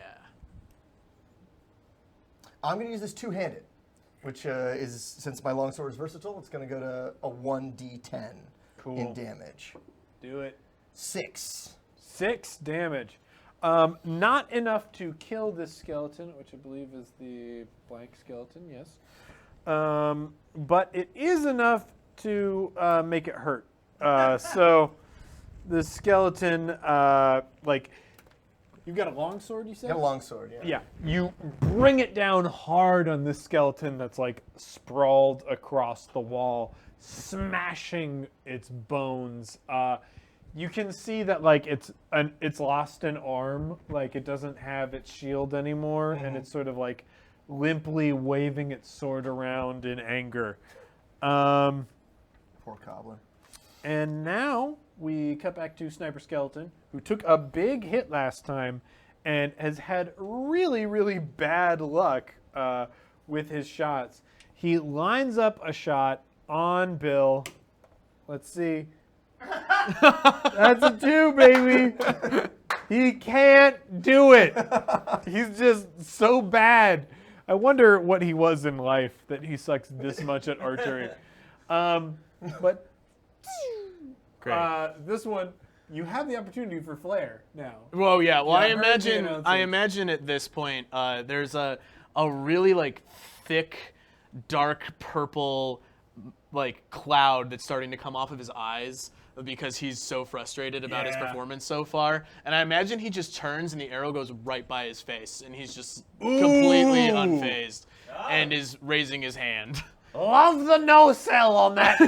I'm going to use this two-handed, which is, since my longsword is versatile, it's going to go to a 1d10 Cool. in damage. Do it. 6. 6 damage. Not enough to kill this skeleton, which I believe is the blank skeleton, yes. But it is enough to make it hurt. So the skeleton, you've got a longsword, you said? Got a longsword, yeah. Yeah, you bring it down hard on this skeleton that's like sprawled across the wall, smashing its bones. You can see that like it's lost an arm, like it doesn't have its shield anymore, and it's sort of like limply waving its sword around in anger. Poor cobbler. And now we cut back to Sniper Skeleton, who took a big hit last time and has had really, really bad luck with his shots. He lines up a shot on Bill. Let's see. That's a 2, baby. He can't do it. He's just so bad. I wonder what he was in life that he sucks this much at archery. But Great. this one, you have the opportunity for flare now. Well, yeah. Well, Yeah, I I heard the imagine. announcement. I imagine at this point, there's a really like thick, dark purple, like cloud that's starting to come off of his eyes because he's so frustrated about his Yeah. performance so far. And I imagine he just turns and the arrow goes right by his face, and he's just completely unfazed and is raising his hand. Love the no sell on that.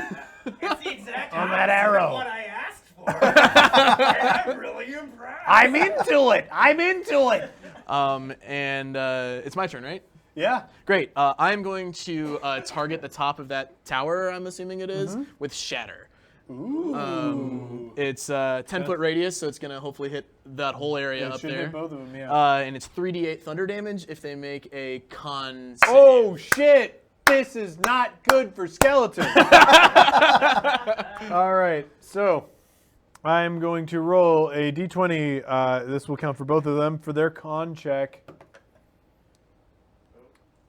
It's the exact On that opposite of arrow. what I asked for. And I'm really impressed. I'm into it. I'm into it. And it's my turn, right? Yeah. Great. I'm going to target the top of that tower, I'm assuming it is, with Shatter. Ooh. It's 10-foot radius, so it's going to hopefully hit that whole area It up should there. hit both of them, yeah. And it's 3d8 thunder damage if they make a con save. Oh, shit. This is not good for skeletons. All right, so I'm going to roll a d20. This will count for both of them for their con check.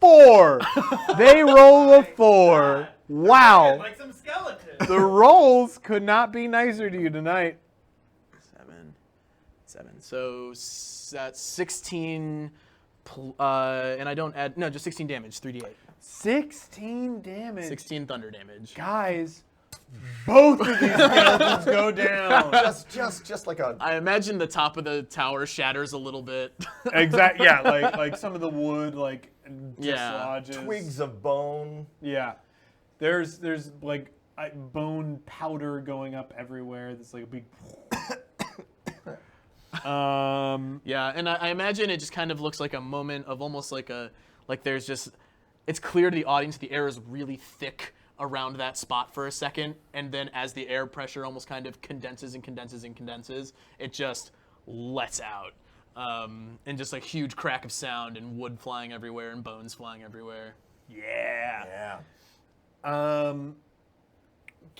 4. They roll a 4. Wow. Like some skeletons. The rolls could not be nicer to you tonight. 7. So that's 16, and I don't add, no, just 16 damage, 3d8. 16 damage. 16 thunder damage. Guys, both of these skeletons go down. Just like a. I imagine the top of the tower shatters a little bit. Exactly. Yeah, like some of the wood like Yeah. dislodges. Twigs of bone. Yeah. There's like bone powder going up everywhere. There's like a big. Yeah, and I imagine it just kind of looks like a moment of almost like there's just, it's clear to the audience the air is really thick around that spot for a second, and then as the air pressure almost kind of condenses and condenses and condenses, it just lets out. And just like huge crack of sound and wood flying everywhere and bones flying everywhere. Yeah.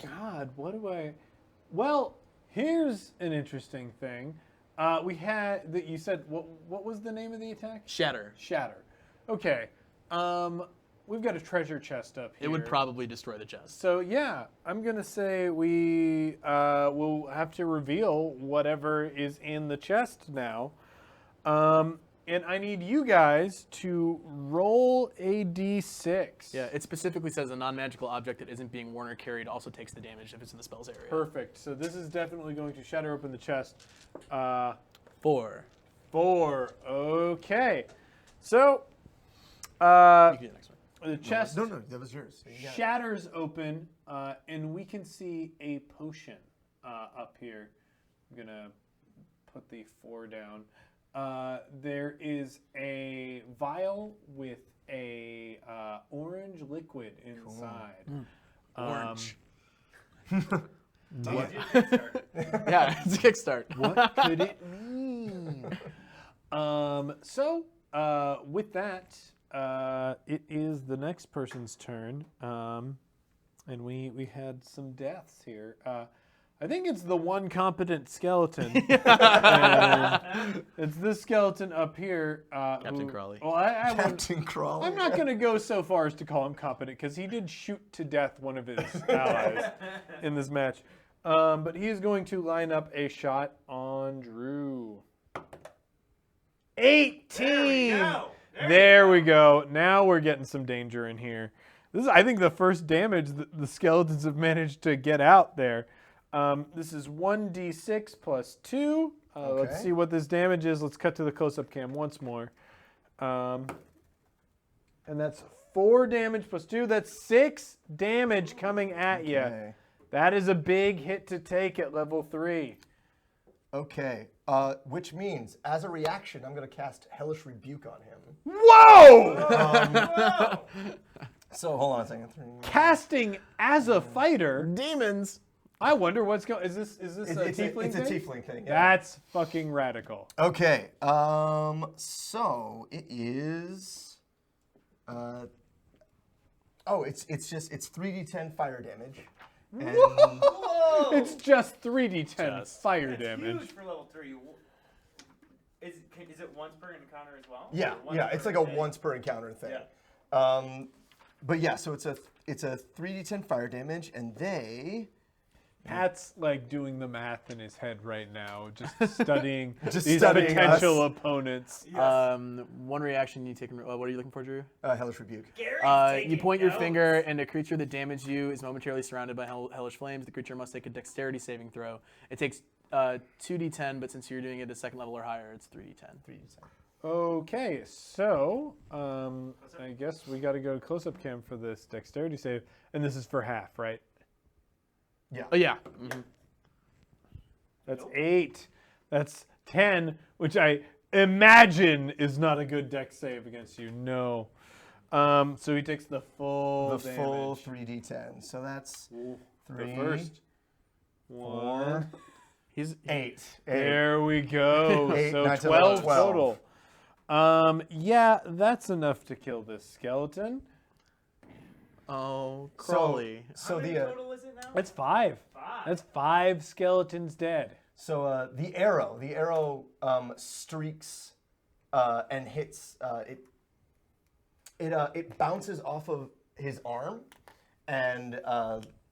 God, what do I? Well, here's an interesting thing. We had that you said. What was the name of the attack? Shatter. Shatter. Okay. We've got a treasure chest up here. It would probably destroy the chest. So yeah, I'm gonna say we will have to reveal whatever is in the chest now. and I need you guys to roll a d6. Yeah, it specifically says a non-magical object that isn't being worn or carried also takes the damage if it's in the spell's area. Perfect. So this is definitely going to shatter open the chest. 4. 4. Okay. So You can do the next one. the chest No, that was yours. You got it. shatters open, and we can see a potion up here. I'm gonna put the 4 down. There is a vial with a orange liquid inside. Orange. Kickstarter. Yeah, it's a kickstart. What could it mean? With that, it is the next person's turn, and we had some deaths here. I think it's the one competent skeleton. And it's this skeleton up here. Captain Crawley. Well, I wouldn't- Captain Crawley. I'm not going to go so far as to call him competent because he did shoot to death one of his allies in this match. But he is going to line up a shot on Drew. 18! There we go. Now we're getting some danger in here. This is, I think, the first damage that the skeletons have managed to get out there. This is 1d6 plus 2. Let's Okay. see what this damage is. Let's cut to the close-up cam once more. And that's 4 damage plus 2. That's 6 damage coming at you. Okay. That is a big hit to take at level 3. Okay. Which means, as a reaction, I'm going to cast Hellish Rebuke on him. Whoa! So, hold on a second. Casting as a fighter. Demons. I wonder what's going. Is this a It's tiefling a thing? tiefling thing. Yeah. That's fucking radical. Okay. So it is. It's 3d10 fire damage. And Whoa! It's just 3d10 Just. fire That's damage. huge for level 3. Is it once per encounter as well? yeah, Or once yeah, per it's like a day? once per encounter thing. Yeah. But yeah, so it's a 3d10 fire damage, and they. Pat's like doing the math in his head right now, just studying Just these studying potential us. opponents. One reaction you take. What are you looking for, Drew? Hellish Rebuke. Gary's You taking point your notes. finger, and a creature that damaged you is momentarily surrounded by hellish flames. The creature must take a dexterity saving throw. It takes 2d10, but since you're doing it at second level or higher, it's 3d10. 3d10. Okay, so I guess we got to go to close-up cam for this dexterity save, and this is for half, right? Yeah. Oh yeah. Mhm. That's 8. That's 10, which I imagine is not a good dex save against you. No. So he takes the full The full damage. 3d10. So that's The 3, first 4, one. He's 8. There we go. 8, So 9, 10, 12 12. total. Yeah, that's enough to kill this skeleton. Oh, Crawley. So How many the total is it now? That's 5. 5. That's 5 skeletons dead. the arrow streaks and hits it bounces off of his arm and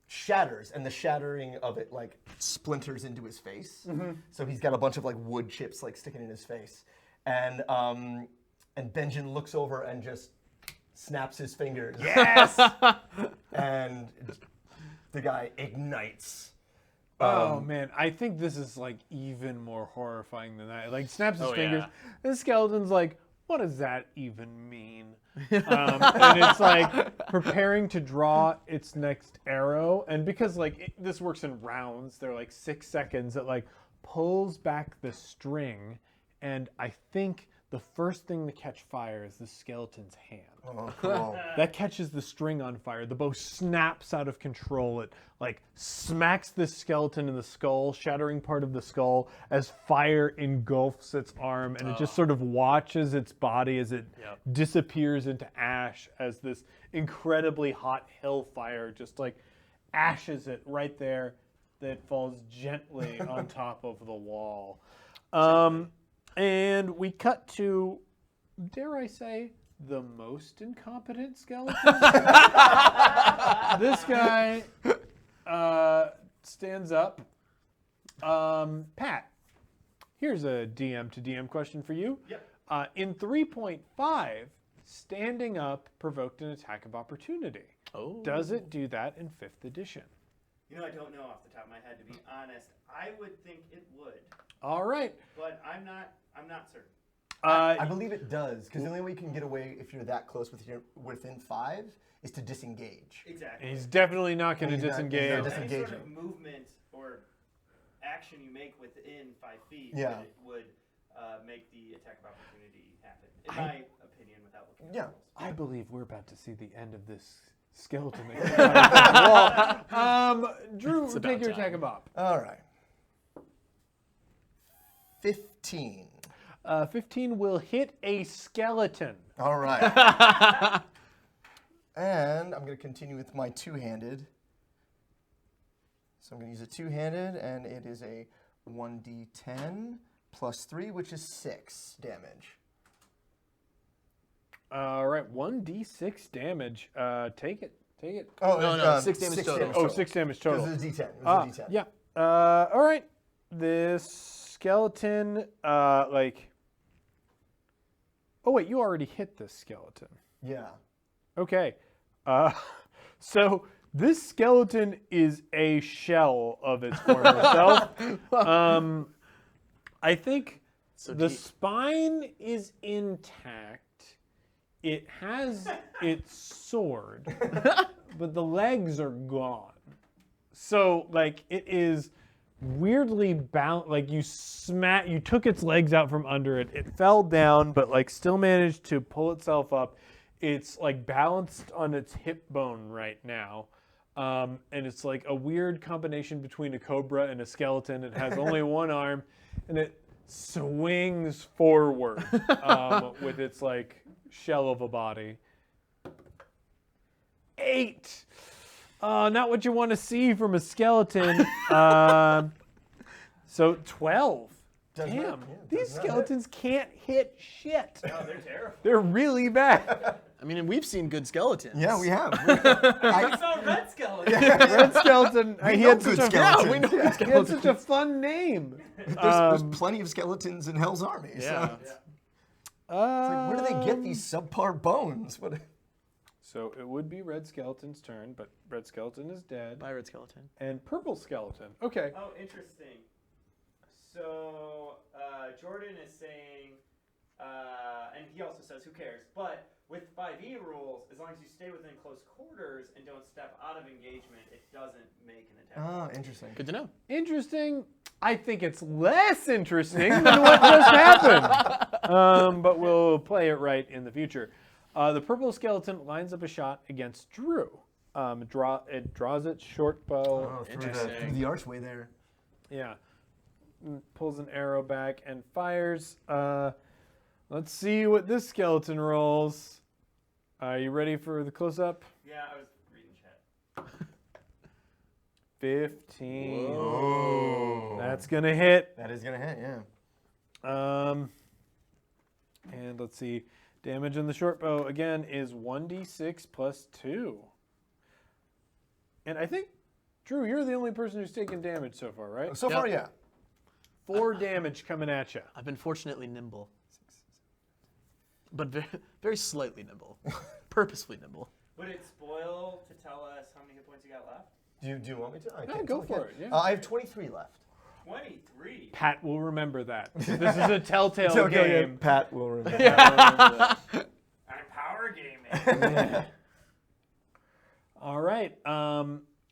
shatters, and the shattering of it like splinters into his face. So he's got a bunch of like wood chips like sticking in his face, and Benjen looks over and just snaps his fingers. Yes! And the guy ignites. Oh man, I think this is like even more horrifying than that. Like snaps his Oh, fingers. yeah. The skeleton's like, what does that even mean? And it's like preparing to draw its next arrow. And because like this works in rounds, they're like 6 seconds. It like pulls back the string, and I think the first thing to catch fire is the skeleton's hand. Oh, cool. That catches the string on fire. The bow snaps out of control. It like smacks this skeleton in the skull, shattering part of the skull as fire engulfs its arm, and it just sort of watches its body as it Yep. disappears into ash as this incredibly hot hellfire just like ashes it right there. That falls gently on top of the wall. And we cut to, dare I say, the most incompetent skeleton. This guy stands up. Pat, here's a DM to DM question for you. Yep. In 3.5, standing up provoked an attack of opportunity. Oh. Does it do that in 5th edition? You know, I don't know off the top of my head, to be honest. I would think it would, All right. but I'm not certain. I believe it does, because the only way you can get away if you're that close within 5 is to disengage. Exactly. He's definitely not going to He's not- disengage. he's not Any sort disengaging. of movement or action you make within 5 feet Yeah. would make the attack of opportunity happen, in my opinion, without looking at Yeah. the rules. I believe we're about to see the end of this skeleton. Drew, It's about take your time. attack of op. All right. 15. 15 will hit a skeleton. All right. And I'm going to continue with my two-handed. So I'm going to use a two-handed, and it is a 1d10 plus 3, which is 6 damage. All right, 1d6 damage. Take it. Take it. Oh, No, 6 damage total. Oh, 6 damage total. This is a d10. This is a d10. Yeah. All right. This skeleton, like. Oh wait, you already hit this skeleton. Yeah. Okay. So this skeleton is a shell of its former self. I think So the deep. spine is intact. It has its sword, but the legs are gone. So like it is weirdly bound. Like you took its legs out from under it. It fell down, but like still managed to pull itself up. It's like balanced on its hip bone right now. And it's like a weird combination between a cobra and a skeleton. It has only one arm, and it swings forward with its like shell of a body. 8. Not what you want to see from a skeleton. So 12. Does Damn, not- yeah, these does not hit. skeletons can't hit shit. Oh, they're terrible. They're really bad. I mean, we've seen good skeletons. Yeah, we have. I saw red skeleton. Red skeleton. He know had good such a skeletons. Yeah, we know good He had such a fun name. There's plenty of skeletons in Hell's Army. Yeah. So it's like, where do they get these subpar bones? What? So it would be Red Skeleton's turn, but Red Skeleton is dead. Bye, red skeleton. And Purple Skeleton. Okay. Oh, interesting. So Jordan is saying, and he also says, who cares? But with 5e rules, as long as you stay within close quarters and don't step out of engagement, it doesn't make an attack. Oh, interesting. Good to know. Interesting. I think it's less interesting than what just happened. But we'll play it right in the future. The Purple Skeleton lines up a shot against Drew. It draws its short bow. Oh, through Interesting. the archway there. Yeah. Pulls an arrow back and fires. Let's see what this skeleton rolls. Are you ready for the close-up? Yeah, I was reading chat. 15. Oh. That's going to hit. That is gonna hit, yeah. And let's see. Damage on the short bow, again, is 1d6 plus 2. And I think, Drew, you're the only person who's taken damage so far, right? So far, yeah. 4 damage coming at you. I've been fortunately nimble. But very, very slightly nimble. Purposefully nimble. Would it spoil to tell us how many hit points you got left? Do you want me to? I Yeah, can go look for at it, yeah. I have 23 left. 23. Pat will remember that. This is a telltale Okay, game. Pat will remember. I'm power gaming. All right.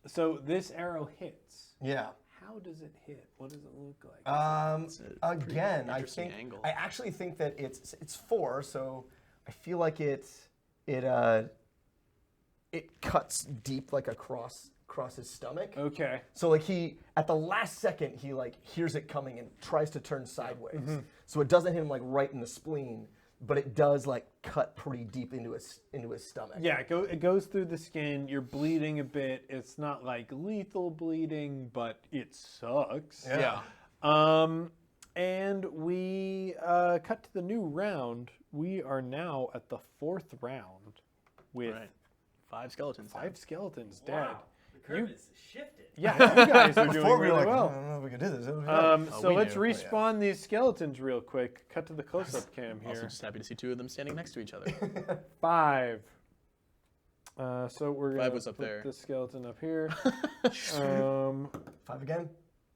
So this arrow hits. Yeah. How does it hit? What does it look like? a pretty Again, I interesting think angle. I actually think that it's 4, so I feel like it cuts deep like across his stomach. Okay. So like he at the last second he like hears it coming and tries to turn sideways. So it doesn't hit him like right in the spleen, but it does like cut pretty deep into his stomach. Yeah, it goes through the skin. You're bleeding a bit. It's not like lethal bleeding, but it sucks. Yeah. And we cut to the new round. We are now at the 4th round with Right. 5 skeletons. 5 skeletons dead. Wow. curve is shifted. Yeah, you guys are doing Before we were really like, I well. don't know if we can do this. So we let's knew. respawn these skeletons real quick. Cut to the close-up cam Also, here. just happy to see 2 of them standing next to each other. 5. So we're gonna 5 was up put there. the skeleton up here. um, 5 again.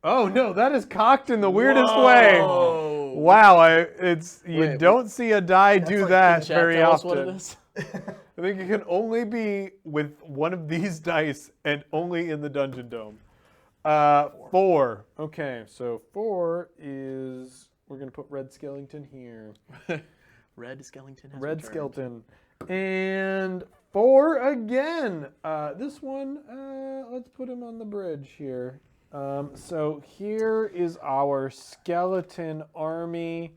oh no, that is cocked in the weirdest way. Whoa. Wow, you Wait, don't see a die do like- that Chat, very tell us often. what it is. I think it can only be with one of these dice and only in the Dungeon Dome. 4. Okay, so 4 is we're gonna put Red Skellington here. Red Skellington has Red returned. Skeleton. And 4 again. This one, let's put him on the bridge here. So here is our skeleton army.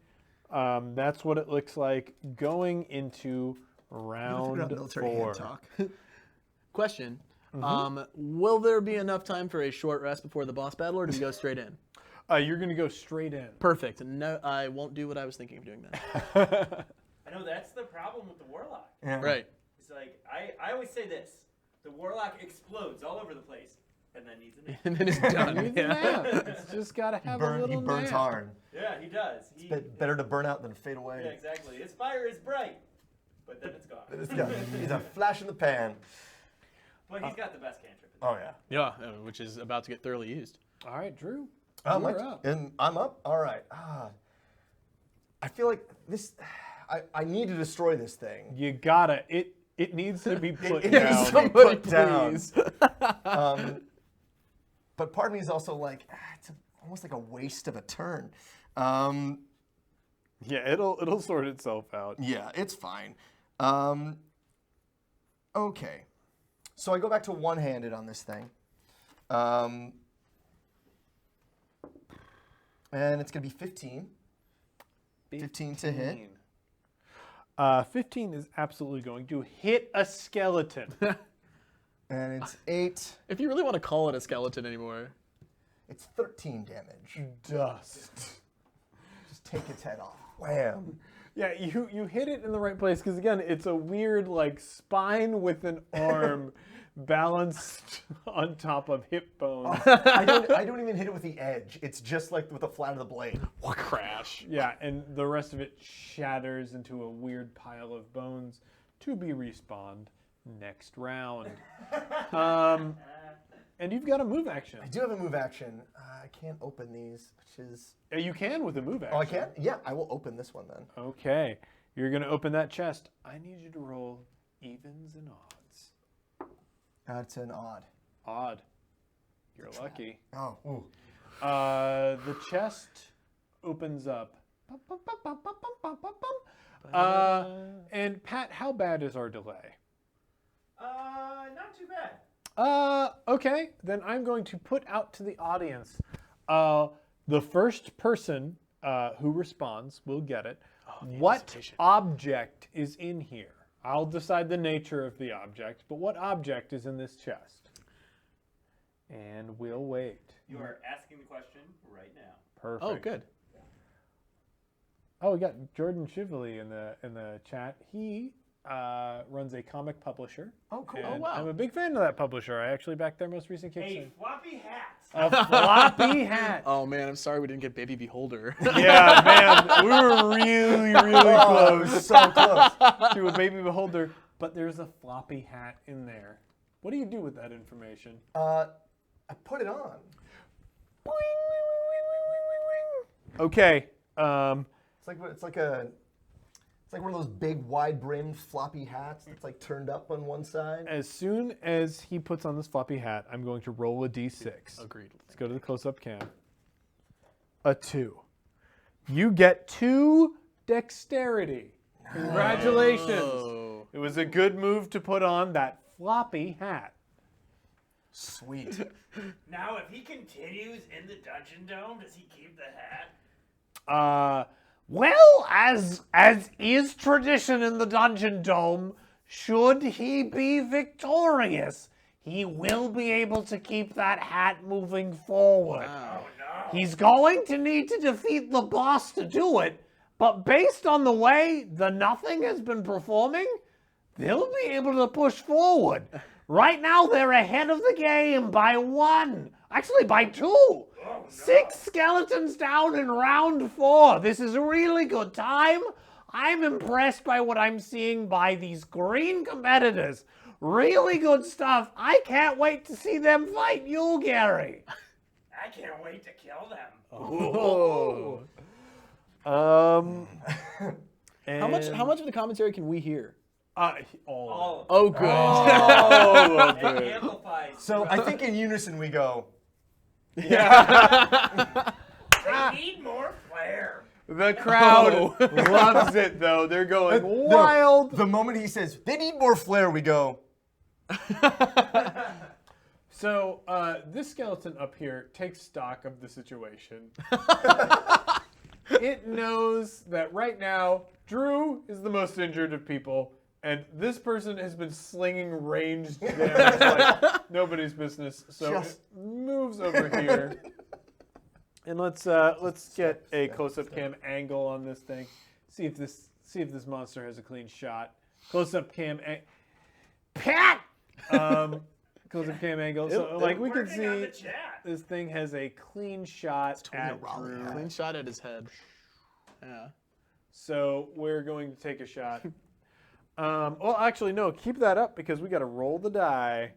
That's what it looks like going into round 4. Question. Mm-hmm. Will there be enough time for a short rest before the boss battle, or do we go straight in? You're gonna go straight in. Perfect. No, I won't do what I was thinking of doing then. I know that's the problem with the warlock. Yeah. Right. It's like I always say this: the warlock explodes all over the place, and then needs a nap. And then it's done. Needs a nap. It's just gotta have a He little burns nap. hard. Yeah, he does. He, Better to burn out than fade away. yeah, exactly. His fire is bright, but then it's gone. This guy, he's a flash in the pan. But he's got the best cantrip. Oh yeah. Yeah, which is about to get thoroughly used. All right, Drew. I'm You're up. And I'm up. All right. I feel like this. I need to destroy this thing. You gotta. It needs to be put it down. needs to be Somebody put down. please. But part of me is also like, it's almost like a waste of a turn. Yeah, it'll sort itself out. Yeah, it's fine. Okay. So I go back to one-handed on this thing. And it's going to be 15. 15 to hit. 15 is absolutely going to hit a skeleton. And it's 8. If you really want to call it a skeleton anymore. It's 13 damage. Dust. Just take its head off. Wham. Yeah, you hit it in the right place because again, it's a weird like spine with an arm balanced on top of hip bones. I don't even hit it with the edge. It's just like with the flat of the blade. Crash. Yeah, and the rest of it shatters into a weird pile of bones to be respawned next round. And you've got a move action. I do have a move action. I can't open these, which is... You can with a move action. Oh, I can? Yeah, I will open this one then. Okay, you're gonna open that chest. I need you to roll evens and odds. That's an odd. Odd. You're lucky. Oh, ooh. The chest opens up. And Pat, how bad is our delay? Not too bad. Okay, then I'm going to put out to the audience. The first person who responds will get it. What anticipation. object is in here? I'll decide the nature of the object, but what object is in this chest? And we'll wait. You are asking the question right now. Perfect. Oh, good. Oh, we got Jordan Shively in the chat. He runs a comic publisher. Oh, cool. and wow. I'm a big fan of that publisher. I actually backed their most recent A Kickstarter. floppy hat. A floppy hat. Oh man, I'm sorry we didn't get Baby Beholder. Yeah, man, we were really Oh, it was close so close. to a baby beholder, but there's a floppy hat in there. What do you do with that information? I put it on. Okay. It's like one of those big, wide-brimmed floppy hats that's like turned up on one side. As soon as he puts on this floppy hat, I'm going to roll a d6. Agreed. Let's go to the close-up cam. A 2. You get 2 dexterity. Congratulations. Oh. It was a good move to put on that floppy hat. Sweet. Now, if he continues in the Dungeon Dome, does he keep the hat? Well, as is tradition in the Dungeon Dome, should he be victorious, he will be able to keep that hat moving forward. Wow. Oh no. He's going to need to defeat the boss to do it, but based on the way the Nothing has been performing, they'll be able to push forward. Right now, they're ahead of the game by 1. Actually, by 2. 6 skeletons down in round 4. This is a really good time. I'm impressed by what I'm seeing by these green competitors. Really good stuff. I can't wait to see them fight you, Gary. I can't wait to kill them. How much of the commentary can we hear? All All of Oh, good. of them. it. Amplified. So I think in unison we go. They need more flair. The crowd loves it, though. They're going wild. The moment he says they need more flair, we go. So this skeleton up here takes stock of the situation. It knows that right now Drew is the most injured of people, and this person has been slinging ranged damage like nobody's business. So it moves over here, and let's get a close-up cam angle on this thing. See if this monster has a clean shot. Close-up cam. Pat. Close-up cam angle. So like we can Working on the see, chat. this thing has a clean shot at Drew. Clean shot at his head. Yeah. So we're going to take a shot. Well, actually, no. Keep that up because we got to roll the die.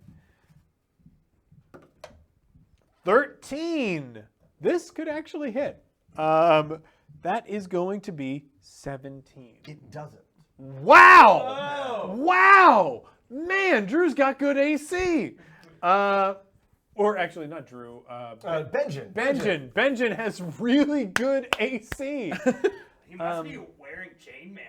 13. This could actually hit. That is going to be 17. It doesn't. Wow! Wow! Man, Drew's got good AC. Or actually, not Drew. Benjen. Benjen has really good AC. He must be wearing chainmail.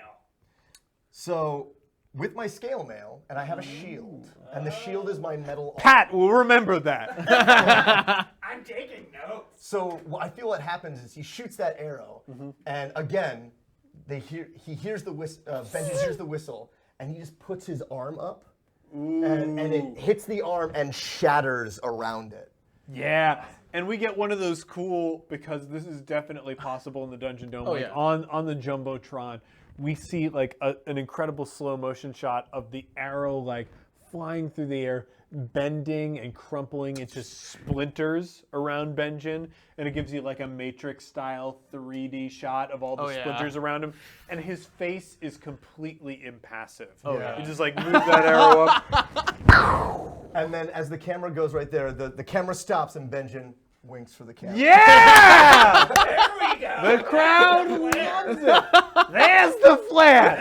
So with my scale mail, and I have a shield, and the shield is my metal. Pat will remember that. I'm taking notes. So I feel what happens is he shoots that arrow, and again, he hears the Benjen hears the whistle, and he just puts his arm up, and it hits the arm and shatters around it. Yeah, and we get one of those cool, because this is definitely possible in the Dungeon Dome. Oh, like yeah. on the Jumbotron, we see like an incredible slow motion shot of the arrow like flying through the air, bending and crumpling. It's just splinters around Benjen, and it gives you like a Matrix style 3D shot of all the Oh, yeah. splinters around him, and his face is completely impassive. Oh, yeah. You just like move that arrow up. And then as the camera goes right there, the camera stops and Benjen winks for the camera. Yeah! There we go. The crowd loves it. There's the flare.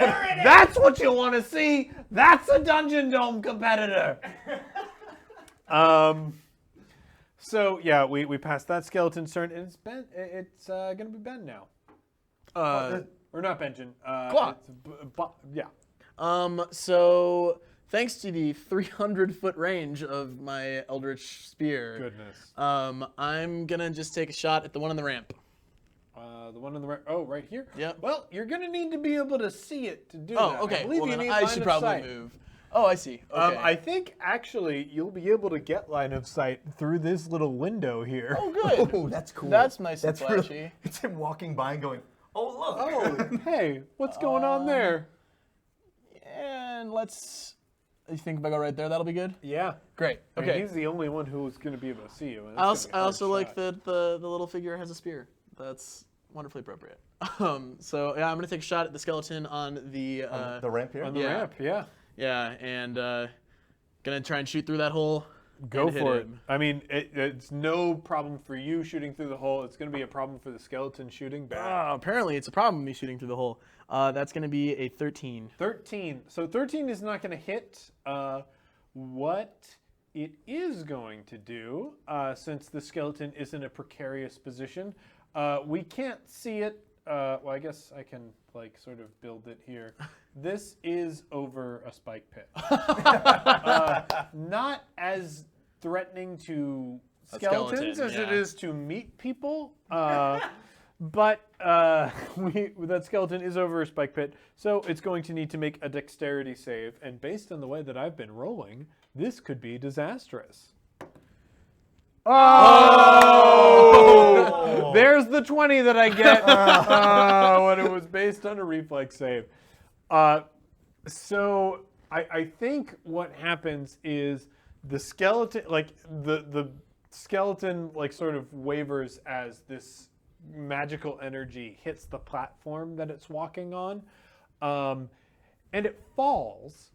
That's what you want to see. That's a Dungeon Dome competitor. So yeah, we passed that skeleton's turn, and it's Ben. It's gonna be Ben now, or not Benjen. Claw. Yeah. So thanks to the 300-foot range of my Eldritch Spear, Goodness. I'm gonna just take a shot at the one on the ramp. The one on the right. Oh, right here. Yep. Well, you're gonna need to be able to see it to do Oh, that. okay. I believe Well, you then need I line should of probably sight. move. Oh, I see. Okay. I think actually you'll be able to get line of sight through this little window here. Oh, good. Oh, that's cool. That's nice and That's really- flashy. it's him walking by and going, "Oh look." Oh, hey, what's going on there? And you think if I go right there, that'll be good? Yeah. Great. I mean, Okay. he's the only one who's going to be able to see you. And I that's also, gonna be a hard like shot. that the little figure has a spear. That's wonderfully appropriate. So yeah, I'm gonna take a shot at the skeleton on the the ramp here. on the yeah. ramp. Yeah. yeah, and gonna try and shoot through that hole. Go and hit for it. him. I mean, it's no problem for you shooting through the hole. It's going to be a problem for the skeleton shooting back. Apparently, it's a problem me shooting through the hole. That's gonna be a 13. 13. So 13 is not going to hit. What it is going to do, since the skeleton is in a precarious position, we can't see it. Well, I guess I can like sort of build it here. This is over a spike pit. Not as threatening to skeletons skeleton, as it yeah. is to meat people. But that skeleton is over a spike pit, so it's going to need to make a dexterity save. And based on the way that I've been rolling, this could be disastrous. Oh! There's the 20 that I get when it was based on a reflex save. So I think what happens is the skeleton, like the skeleton, like sort of wavers as this magical energy hits the platform that it's walking on, and it falls,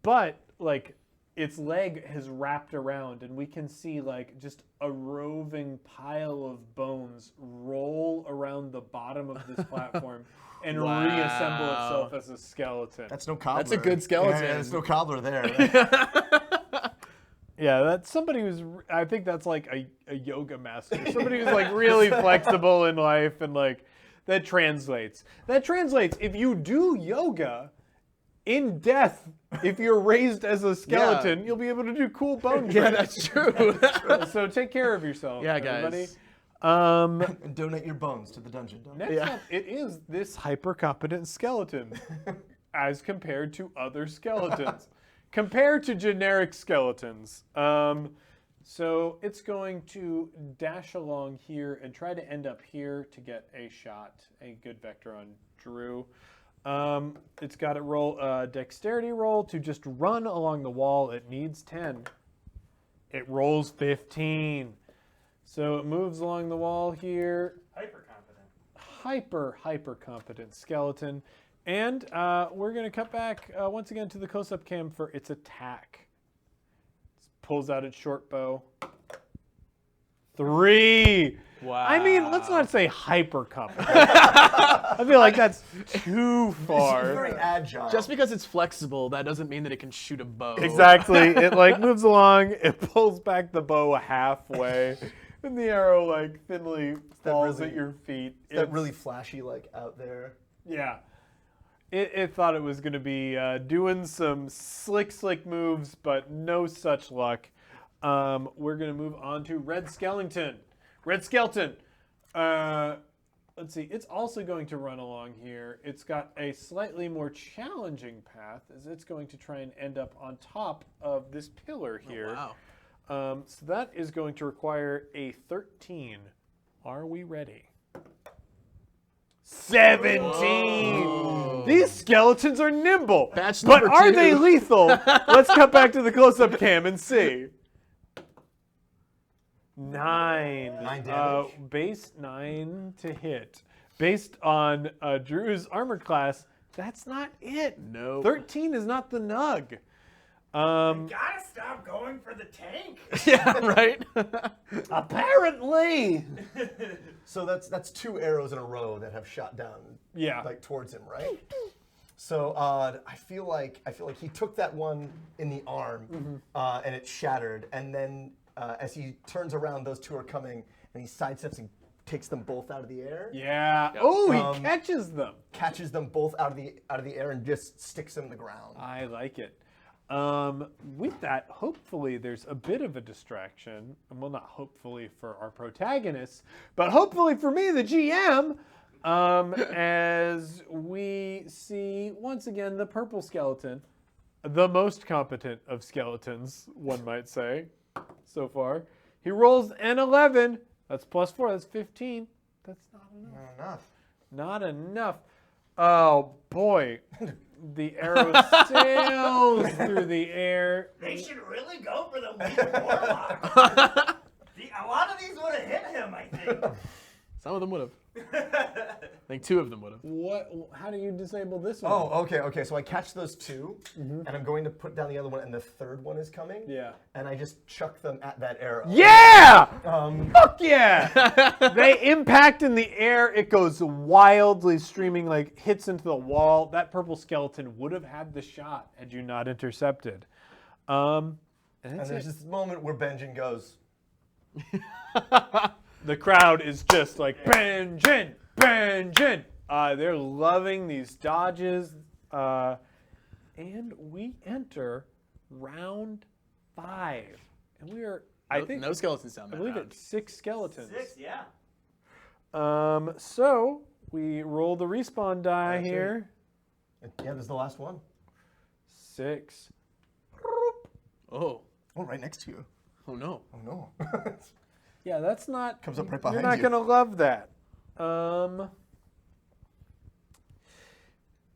but like its leg has wrapped around, and we can see like just a roving pile of bones roll around the bottom of this platform and Wow. reassemble itself as a skeleton. That's no cobbler. That's a good skeleton. Yeah, there's no cobbler there. Yeah, that's somebody who's. I think that's like a yoga master. Somebody who's like really flexible in life, and like that translates. That translates. If you do yoga, in death, if you're raised as a skeleton, you'll be able to do cool bone tricks. Yeah, that's true. So take care of yourself, Yeah, everybody. guys. And donate your bones to the dungeon. Next up, it is this hyper competent skeleton, as compared to other skeletons. Compared to generic skeletons. So it's going to dash along here and try to end up here to get a shot, a good vector on Drew. It's got to roll a dexterity roll to just run along the wall. It needs 10. It rolls 15. So it moves along the wall here. Hyper confident. Hyper competent skeleton. And we're going to cut back once again to the close-up cam for its attack. It pulls out its short bow. 3. Wow. I mean, let's not say hyper competent. I feel like that's too It's far. very agile. Just because it's flexible, that doesn't mean that it can shoot a bow. Exactly. It like moves along. It pulls back the bow halfway, and the arrow like thinly falls really- at your feet. that It's- really flashy, like out there. Yeah. It thought it was going to be doing some slick moves, but no such luck. We're going to move on to Red Skeleton. Red Skeleton. Let's see. It's also going to run along here. It's got a slightly more challenging path, as it's going to try and end up on top of this pillar here. Wow. So that is going to require a 13. Are we ready? 17. These skeletons are nimble. Batch but number are 2. they lethal? Let's cut back to the close-up cam and see. 9. 9 damage. Base 9 to hit. Based on Drew's armor class, that's not it. No. 13 is not the nug. Gotta stop going for the tank. Yeah, right? Apparently. So that's 2 arrows in a row that have shot down, Yeah. like towards him, right? So I feel like he took that one in the arm, and it shattered. And then as he turns around, those 2 are coming, and he sidesteps and takes them both out of the air. Yeah. Oh, he Um, catches them. Catches them both out of the air and just sticks them to the ground. I like it. With that, hopefully there's a bit of a distraction. Well, not hopefully for our protagonists, but hopefully for me, the GM, as we see once again the purple skeleton, the most competent of skeletons, one might say, so far. He rolls an 11. That's +4. That's 15. That's not enough. Not enough. Not enough. Oh boy. The arrow sails through the air. They should really go for the weak warlock. A lot of these would have hit him, I think. Some of them would have. I think 2 of them would have. What? How do you disable this one? Oh, okay. So I catch those 2, and I'm going to put down the other one, and the third one is coming. Yeah. And I just chuck them at that arrow. Yeah! Um, Fuck yeah! They impact in the air. It goes wildly streaming, like hits into the wall. That purple skeleton would have had the shot had you not intercepted. And and that's there's it. this moment where Benjen goes, The crowd is just like, Benjen! Benjen! They're loving these dodges. And we enter round 5. And we are, I think, no skeletons down I that believe round. it's 6 skeletons. 6, yeah. So we roll the respawn die That's it. here. yeah, this is the last one. 6. Oh. Oh, right next to you. Oh, no. Oh, no. Yeah, that's not. Comes up right You're behind not you. gonna love that.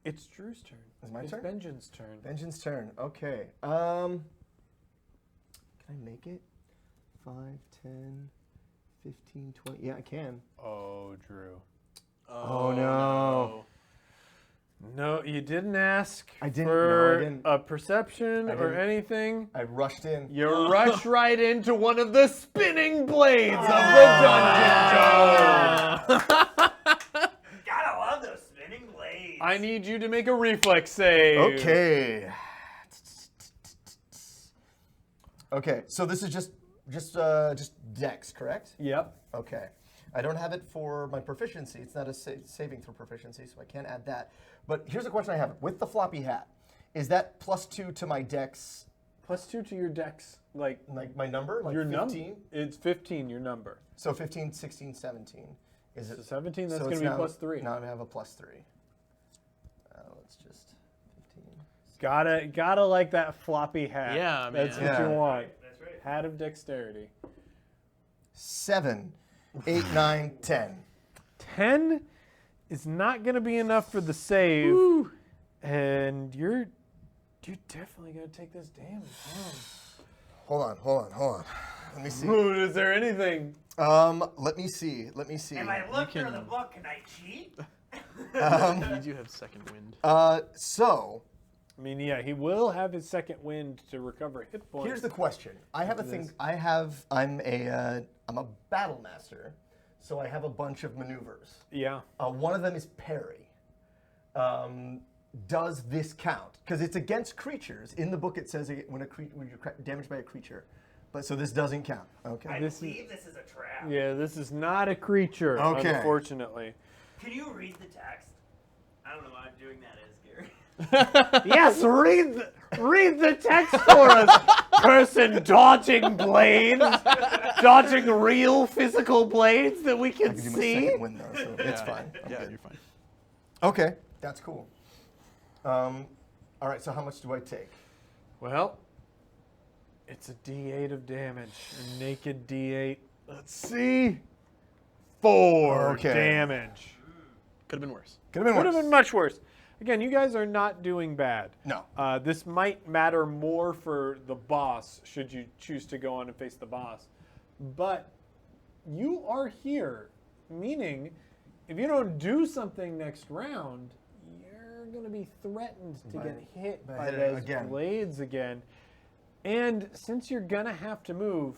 It's Drew's turn. Is my It's turn? Benjamin's turn. Benjamin's turn. Okay. Can I make it? 5, 10, 15, 20. Yeah, I can. Oh, Drew. Oh, no. No, you didn't ask I didn't. for No, I didn't. a perception I or didn't. anything. I rushed in. You rush right into one of the spinning blades of the dungeon dome. Gotta love those spinning blades. I need you to make a reflex save. Okay. Okay, so this is just Dex, correct? Yep. Okay. I don't have it for my proficiency. It's not a saving throw proficiency, so I can't add that. But here's a question I have. With the floppy hat, is that +2 to my Dex, +2 to your dex. Like my number? Like your 15? number. It's 15, your number. So 15, 16, 17. Is it? So 17, that's so going it's to be now- +3. Now I have a +3. Let's just 15. Gotta like that floppy hat. Yeah, That's man. what Yeah. you want. That's right. Hat of dexterity. 7, 8, 9, 10. 10 is not going to be enough for the save. And you're definitely going to take this damage. Hold on. Let me see. Ooh, is there anything? Let me see. Am I looked through the book? Can I cheat? You do have second wind. So I mean, yeah, he will have his second wind to recover hit points. here's the question. I have a thing. I'm a battle master, so I have a bunch of maneuvers. Yeah. One of them is parry. Does this count? Because it's against creatures. In the book, it says when you're damaged by a creature, but so this doesn't count. Okay. I This believe this is a trap. Yeah, this is not a creature, Okay. unfortunately. Can you read the text? I don't know why I'm doing that as Gary. Yes, read the text for us. Person dodging blades, dodging real physical blades that we can I can do my see. second win though, so it's fine. I'm Yeah, good. you're fine. Okay, that's cool. All right, so how much do I take? Well, it's a D8 of damage. A naked D8. Let's see. 4 Okay. damage. Could have been worse. Could have been Could worse. have been much worse. Again, you guys are not doing bad. No. This might matter more for the boss, should you choose to go on and face the boss. But you are here, meaning if you don't do something next round, you're going to be threatened to get hit by by hitting those again. blades again. And since you're going to have to move,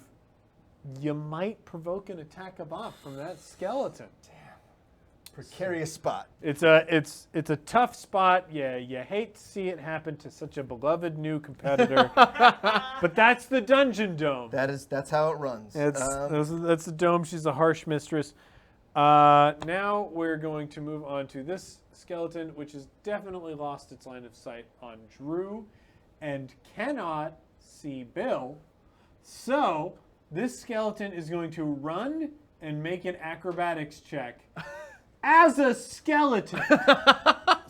you might provoke an attack of op from that skeleton. Precarious spot. It's a tough spot. Yeah, you hate to see it happen to such a beloved new competitor, but that's the Dungeon Dome. That's how it runs. That's the Dome. She's a harsh mistress. Now we're going to move on to this skeleton, which has definitely lost its line of sight on Drew, and cannot see Bill. So this skeleton is going to run and make an acrobatics check. As a skeleton.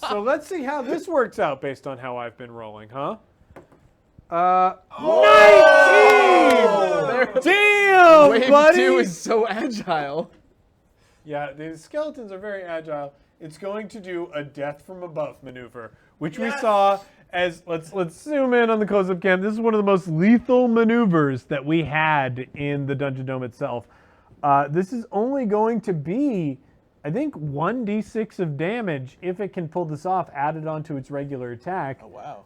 So let's see how this works out based on how I've been rolling, huh? 19! Damn, Wave buddy! 2 is so agile. Yeah, the skeletons are very agile. It's going to do a death from above maneuver, which we saw as let's zoom in on the close-up cam. This is one of the most lethal maneuvers that we had in the Dungeon Dome itself. This is only going to be, I think, 1d6 of damage if it can pull this off, added onto its regular attack. Oh, wow.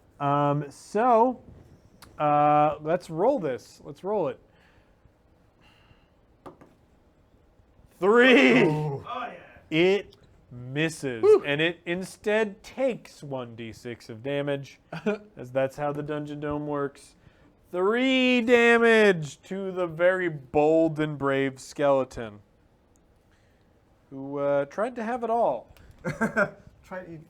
Let's roll this. Let's roll it. 3. Oh yeah. It misses, and it instead takes 1d6 of damage, as that's how the Dungeon Dome works. 3 damage to the very bold and brave skeleton, who tried to have it all.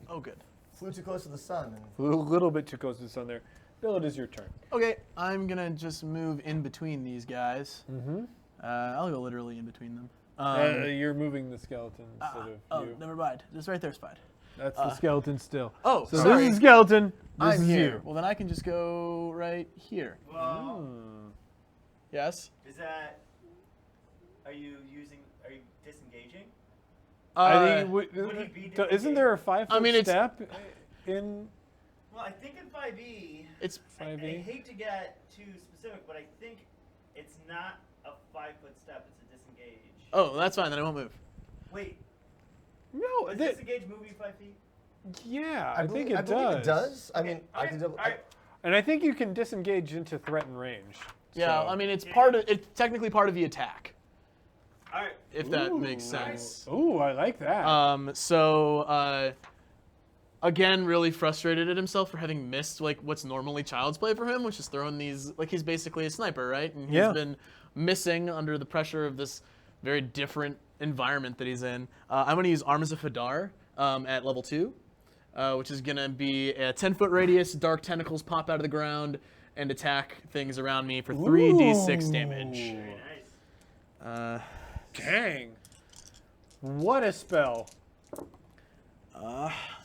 Oh, good. Flew too close to the sun. Flew a little bit too close to the sun there. Bill, it is your turn. Okay, I'm going to just move in between these guys. Mm-hmm. I'll go literally in between them. You're moving the skeleton instead of you. Never mind. Just right there's fine. That's the skeleton still. Oh, So sorry. this is skeleton. This I'm is here. you. Well, then I can just go right here. Well, Yes? is that? Are you disengaging? I think would he be isn't there a 5-foot I mean, it's- step in? Well, I think in 5e, It's I 5e? hate to get too specific, but I think it's not a 5-foot step; it's a disengage. Oh, that's fine. Then I won't move. Wait, No, does that, disengage move you 5 feet? yeah, I think I it believe does. it does. I mean, I can double. Alright. And I think you can disengage into threatened range. Yeah, so- I mean it's part of it's technically part of the attack, All right. if that makes sense. Ooh, I like that. Again, really frustrated at himself for having missed like what's normally child's play for him, which is throwing these like he's basically a sniper, right? And he's Yeah. been missing under the pressure of this very different environment that he's in. I'm going to use Arms of Hadar at level 2, which is going to be a 10-foot radius. Dark tentacles pop out of the ground and attack things around me for 3d6 damage. Very nice. Dang. What a spell.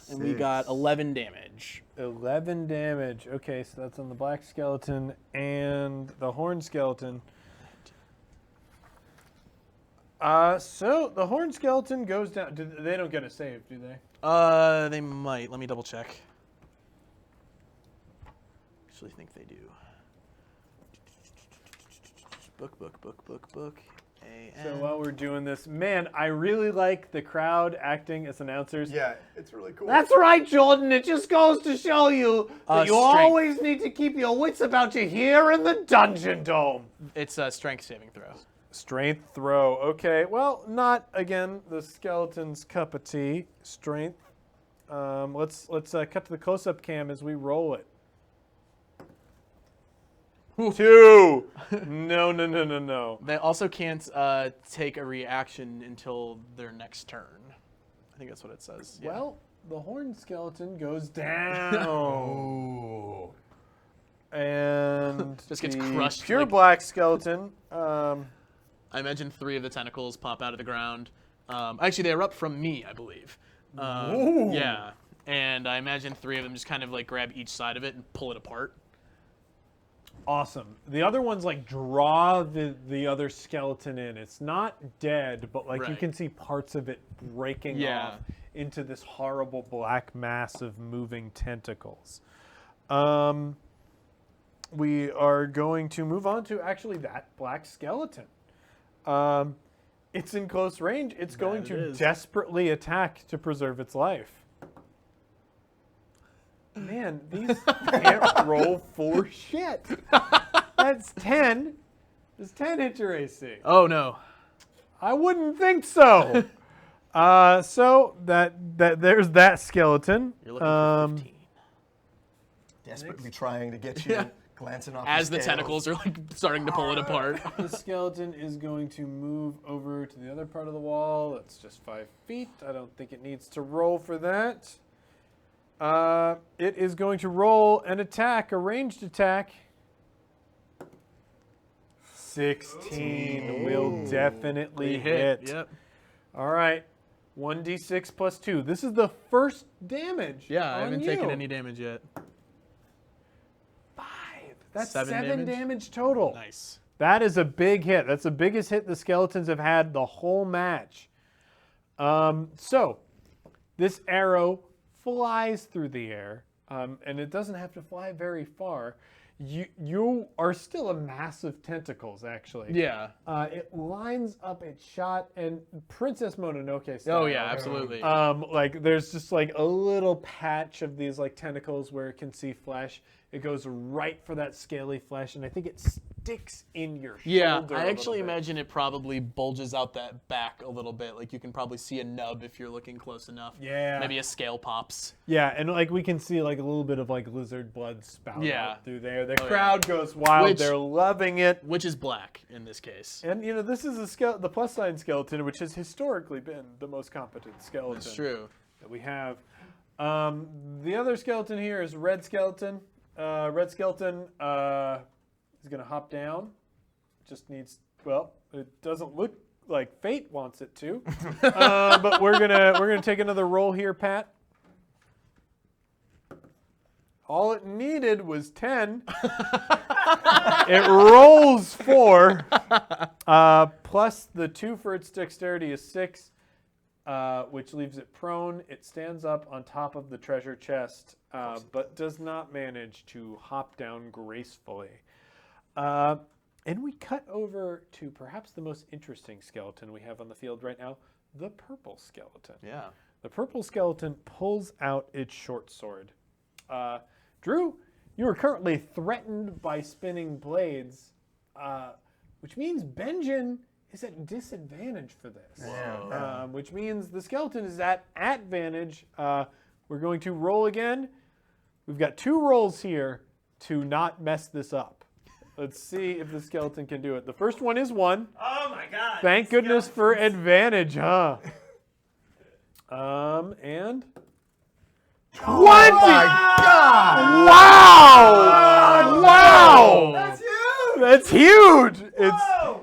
And we got 11 damage. 11 damage. Okay, so that's on the black skeleton and the horn skeleton. So the horn skeleton goes down. They don't get a save, do they? They might. Let me double check. Actually think they do. Book. So while we're doing this, man, I really like the crowd acting as announcers. Yeah, it's really cool. That's right, Jordan. It just goes to show you that you Strength. always need to keep your wits about you here in the Dungeon Dome. It's a strength saving throw. Strength throw. Okay, well, not again the skeleton's cup of tea. Strength. Let's cut to the close-up cam as we roll it. 2. No. They also can't take a reaction until their next turn. I think that's what it says. Yeah. Well, the horn skeleton goes down. And Just gets the crushed, Pure like- black skeleton. I imagine 3 of the tentacles pop out of the ground. Actually, they erupt from me, I believe. Yeah. And I imagine 3 of them just kind of like grab each side of it and pull it apart. Awesome. The other ones like draw the other skeleton in. It's not dead, but like you Right. can see parts of it breaking Yeah. off into this horrible black mass of moving tentacles. We are going to move on to actually that black skeleton. It's in close range. It's going it to is. desperately attack to preserve its life. Man, these can't roll for shit. That's 10. Does 10 hit your AC? Oh no. I wouldn't think so. So that there's that skeleton. You're looking for 15. Desperately trying to get you glancing off As the the scales. tentacles are like starting to pull it apart. The skeleton is going to move over to the other part of the wall. That's just 5 feet. I don't think it needs to roll for that. It is going to roll an attack, a ranged attack. 16 will definitely hit. Yep. All right. 1d6 plus 2. This is the first damage. Yeah, I on haven't taken you. any damage yet. 5. That's 7 7 damage? damage total. Nice. That is a big hit. That's the biggest hit the skeletons have had the whole match. So, this arrow flies through the air, and it doesn't have to fly very far. You are still a mass of tentacles, actually. Yeah. It lines up its shot, and Princess Mononoke style. Oh yeah, absolutely. Like there's just like a little patch of these like tentacles where it can see flesh. It goes right for that scaly flesh, and I think it sticks in your Yeah, shoulder. I a actually little bit. imagine it probably bulges out that back a little bit. Like you can probably see a nub if you're looking close enough. Yeah. Maybe a scale pops. Yeah, and like we can see like a little bit of like lizard blood spout Yeah. out through there. The yeah. crowd goes wild. Which- They're loving it. Which is black in this case. And you know, this is the plus sign skeleton, which has historically been the most competent skeleton. That's true. That we have. The other skeleton here is red skeleton. Red skeleton is gonna hop down. Just needs, well, it doesn't look like fate wants it to. But we're gonna take another roll here, Pat. All it needed was 10. It rolls 4. Plus the 2 for its dexterity is 6. which leaves it prone. It stands up on top of the treasure chest, but does not manage to hop down gracefully. And we cut over to perhaps the most interesting skeleton we have on the field right now, the purple skeleton. Yeah. The purple skeleton pulls out its short sword. Drew, you are currently threatened by spinning blades, which means Benjen is at disadvantage for this. Which means the skeleton is at advantage. We're going to roll again. We've got 2 rolls here to not mess this up. Let's see if the skeleton can do it. The first one is 1. Oh my god. Thank goodness for advantage, huh? And 20! God! Wow! Wow! That's huge! That's huge! It's Whoa!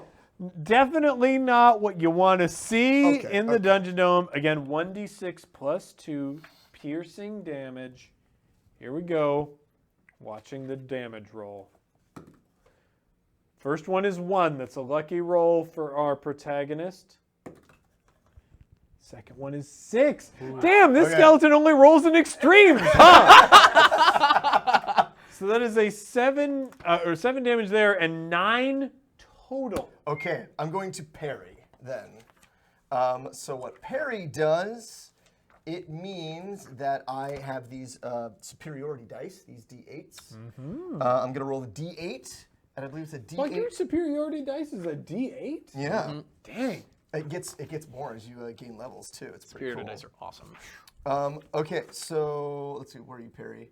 definitely not what you want to see Okay, in the Dungeon Dome. Again, 1d6 plus 2 piercing damage. Here we go. Watching the damage roll. First one is 1. That's a lucky roll for our protagonist. Second one is 6. Damn, this skeleton only rolls in extremes, huh? So that is a 7 damage there and 9 total. Okay, I'm going to parry then. So what parry does, it means that I have these superiority dice, these d8s. I'm going to roll the d8, and I believe it's a d8. Like your superiority dice is a D8? Yeah. Dang. It gets more as you gain levels too. It's pretty Spirited cool. dice are awesome. Okay, so let's see. Where do you parry?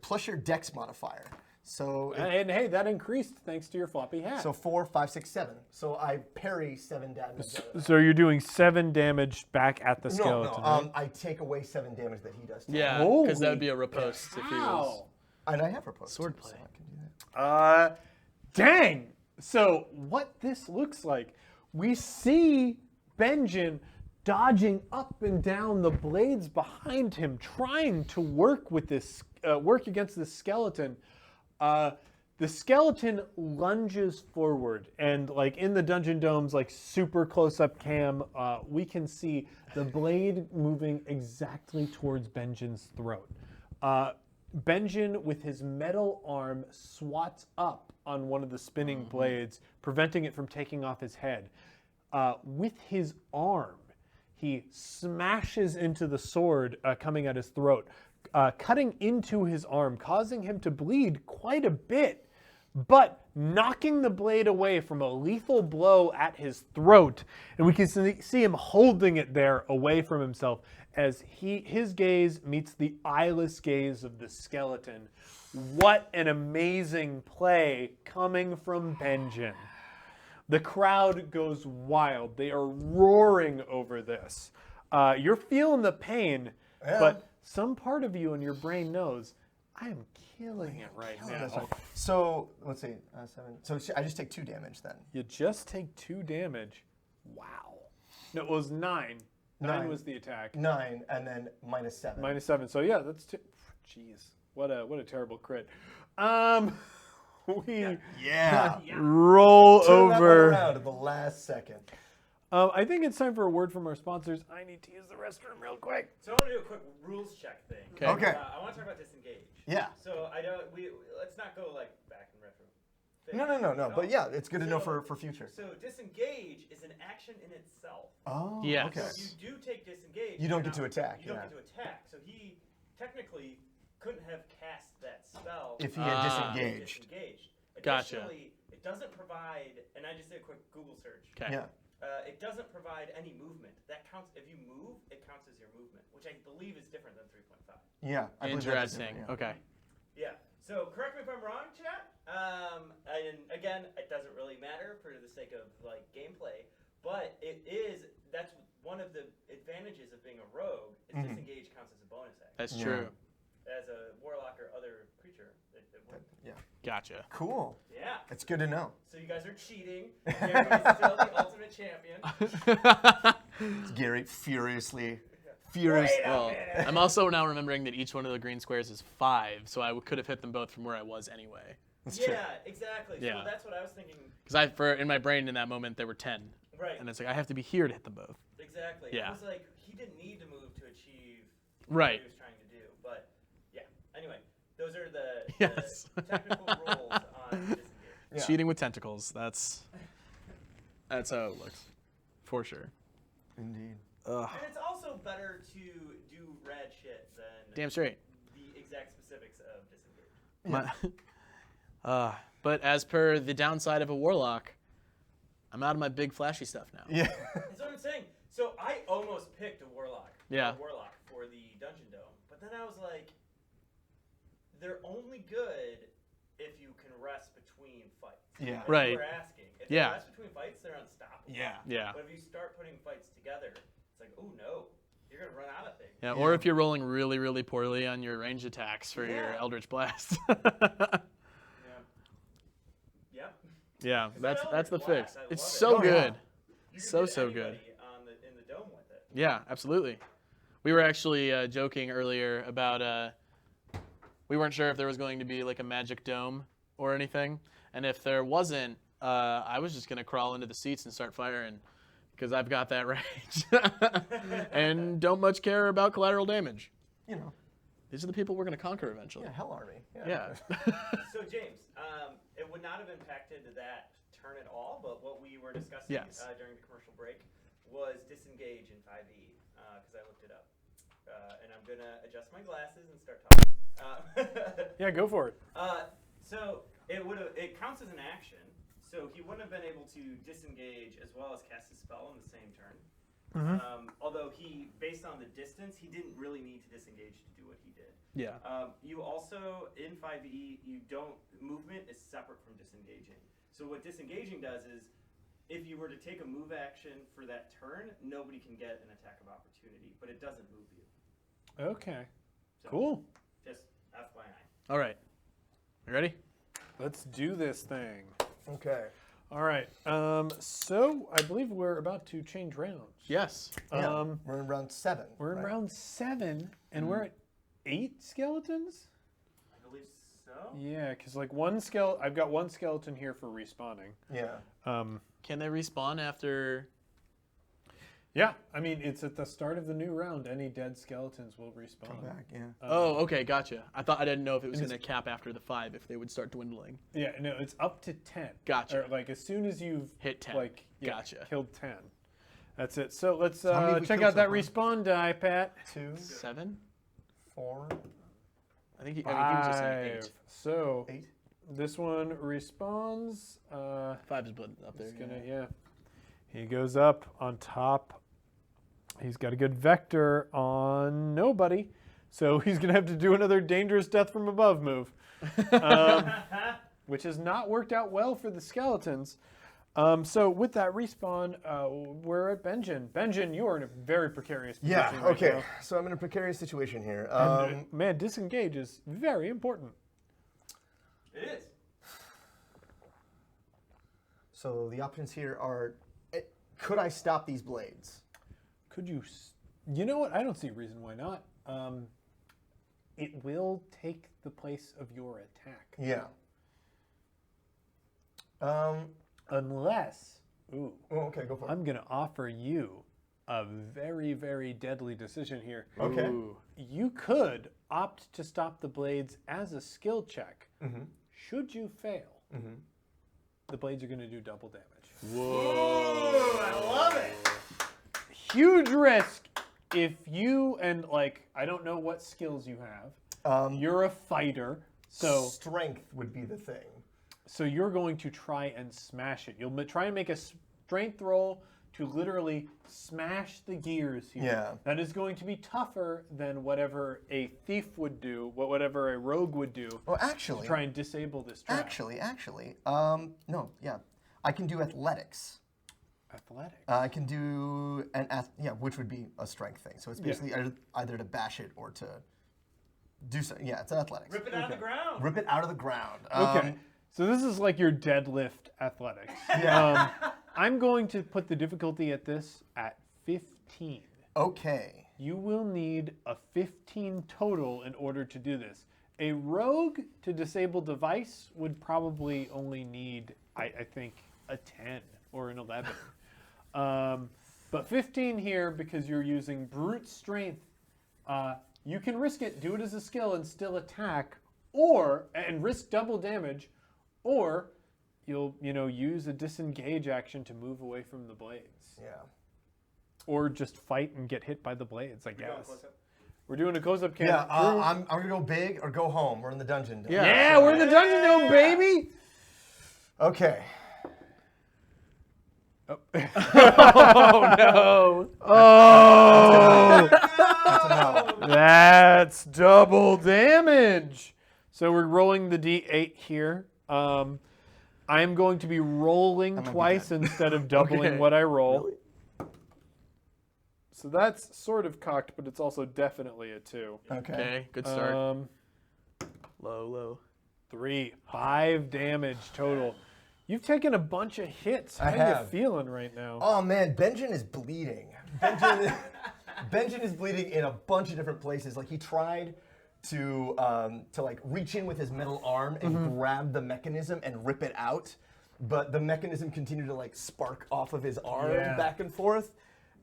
Plus your Dex modifier. So And hey, that increased thanks to your floppy hat. so 4, 5, 6, 7. So I parry 7 damage. So you're doing 7 damage back at the No, skeleton, no. right? I take away 7 damage that he does. Yeah, Holy because that would be a riposte if he was. Wow. And I have riposte. Sword too, play. So I can do that. Dang. So what this looks like, we see Benjen dodging up and down the blades behind him, trying to work with this, work against this skeleton. The skeleton lunges forward, and like in the Dungeon Dome's like super close-up cam, we can see the blade moving exactly towards Benjen's throat. Benjen, with his metal arm, swats up on one of the spinning blades, preventing it from taking off his head. With his arm, he smashes into the sword coming at his throat, cutting into his arm, causing him to bleed quite a bit, but knocking the blade away from a lethal blow at his throat. And we can see him holding it there away from himself as his gaze meets the eyeless gaze of the skeleton. What an amazing play coming from Benjen. The crowd goes wild. They are roaring over this. You're feeling the pain, but some part of you in your brain knows, I am killing it right now. So let's see, 7. So I just take 2 damage then. You just take 2 damage. Wow. No, it was 9. 9 was the attack. 9 and then minus 7. Minus 7. So yeah, that's jeez. What a terrible crit. We Yeah. roll Turn that one over. around at the last second. I think it's time for a word from our sponsors. I need to use the restroom real quick. So I want to do a quick rules check thing. Okay. I want to talk about disengage. Yeah. So I don't. Let's not go like back in retro. No. But yeah, it's good to know for future. So disengage is an action in itself. Oh. Yes. Okay. So you do take disengage. You don't you're get to attack, You don't yeah. get to attack. So he technically couldn't have cast that spell If he had disengaged. Gotcha. Additionally, it doesn't provide. And I just did a quick Google search. Okay. Yeah. It doesn't provide any movement. That counts if you move. It counts as your movement, which I believe is different than 3.5. Yeah. I believe that's Interesting. different, yeah. Okay. Yeah. So correct me if I'm wrong, chat. And again, it doesn't really matter for the sake of like gameplay, but that's one of the advantages of being a rogue. Is disengage counts as a bonus action. That's Yeah. true. As a warlock or other creature. Yeah. Gotcha. Cool. Yeah. It's good to know. So you guys are cheating. Gary's still the ultimate champion. Gary furiously. Wait a Well, minute. I'm also now remembering that each one of the green squares is 5, so I could have hit them both from where I was anyway. That's true. Yeah, exactly. Yeah. So that's what I was thinking. Because in my brain in that moment there were 10, Right. And it's like I have to be here to hit them both. Exactly. Yeah. It was like he didn't need to move to achieve Right. what he was trying to do. But yeah. Anyway, those are the, Yes. the technical rules on disengage. Yeah. Cheating with tentacles. That's how it looks, for sure. Indeed. Ugh. And it's also better to do rad shit than Damn straight. the exact specifics of disengage. But as per the downside of a warlock, I'm out of my big flashy stuff now. Yeah. That's what I'm saying. So I almost picked a warlock. Yeah. A warlock for the dungeon dome, but then I was like, they're only good if you can rest between fights. Yeah. Like Right. You were asking. If Yeah. you rest between fights, they're unstoppable. Yeah. But if you start putting fights together, it's like, oh no, you're gonna run out of things. Yeah, or if you're rolling really, really poorly on your range attacks for your Yeah. Eldritch Blast. Yeah. Yep. Yeah, that's the Eldritch fix. Blast, I It's love it. so Oh, yeah. good. You So, can hit so good. anybody in the dome with it. Yeah, absolutely. We were actually joking earlier about we weren't sure if there was going to be like a magic dome or anything, and if there wasn't, I was just gonna crawl into the seats and start firing because I've got that range and don't much care about collateral damage. You know. These are the people we're gonna conquer eventually. Yeah. Hell Army. Yeah. So James, it would not have impacted that turn at all, but what we were discussing Yes. during the commercial break was disengage in 5e, because I looked it up. And I'm gonna adjust my glasses and start talking. Yeah, go for it. So it counts as an action. So he wouldn't have been able to disengage as well as cast a spell in the same turn. Although based on the distance, he didn't really need to disengage to do what he did. Yeah. You also, in 5e, movement is separate from disengaging. So what disengaging does is, if you were to take a move action for that turn, nobody can get an attack of opportunity, but it doesn't move you. Okay. So, Cool. Just FYI. All right. You ready? Let's do this thing. Okay. All right. So I believe we're about to change rounds. Yes. Yeah. We're in round 7. We're in right? round 7, and we're at 8 skeletons. I believe so. Yeah, because like I've got one skeleton here for respawning. Yeah. Can they respawn after? Yeah, I mean it's at the start of the new round. Any dead skeletons will respawn. Come back. Yeah. Oh, okay, gotcha. I didn't know if it was going to cap after the 5 if they would start dwindling. Yeah, no, it's up to 10. Gotcha. Or like as soon as you've Hit 10. like Gotcha. killed 10. That's it. So let's how many have we check killed out that so far? respawn die, Pat. 2, 7? 4, I think he was just saying 8. 5. So 8. this one respawns. 5 is up there. He's gonna, yeah. He goes up on top. He's got a good vector on nobody, so he's gonna have to do another dangerous death from above move, which has not worked out well for the skeletons. So with that respawn, we're at Benjin. Benjin, you are in a very precarious position. Yeah. right Okay. now. So I'm in a precarious situation here. And, man, disengage is very important. It is. So the options here are: could I stop these blades? Could you? You know what? I don't see a reason why not. It will take the place of your attack. Yeah. Unless, ooh, Oh, okay. Go for it. I'm going to offer you a very, very deadly decision here. Okay. Ooh. You could opt to stop the blades as a skill check. Should you fail, the blades are going to do double damage. Ooh, I love it. Huge risk if you, and like, I don't know what skills you have. You're a fighter, so Strength would be the thing. you're going to try and smash it. You'll try and make a strength roll to literally smash the gears here. Yeah. That is going to be tougher than whatever a thief would do, whatever a rogue would do Well, to actually, try and disable this trap. actually, no, yeah, I can do athletics. Athletics. I can do which would be a strength thing. So it's basically either to bash it or to do so. Yeah, it's athletics. Rip it out of the ground. Rip it out of the ground. Okay. So this is like your deadlift athletics. Yeah. I'm going to put the difficulty at this at 15. Okay. You will need a 15 total in order to do this. A rogue to disable device would probably only need, I think, a 10 or an 11. But 15 here because you're using brute strength. You can risk it, do it as a skill, and still attack, and risk double damage, or you'll use a disengage action to move away from the blades, Yeah. or just fight and get hit by the blades. I guess we're doing a close-up cam. Yeah, Drew? I'm gonna go big or go home. We're in the dungeon. Yeah, we're in the dungeon dome, baby. Okay. Oh no! Oh, That's a no. that's double damage. So we're rolling the d8 here. I'm going to be rolling gonna be twice instead of doubling Okay. what I roll. So that's sort of cocked, but it's also definitely a 2. Okay, good start. Low. 3, 5 damage total. You've taken a bunch of hits. How I are you have. feeling right now? Oh man, Benjen is bleeding. Benjen is bleeding in a bunch of different places. Like he tried to like reach in with his metal arm and grab the mechanism and rip it out, but the mechanism continued to like spark off of his arm back and forth.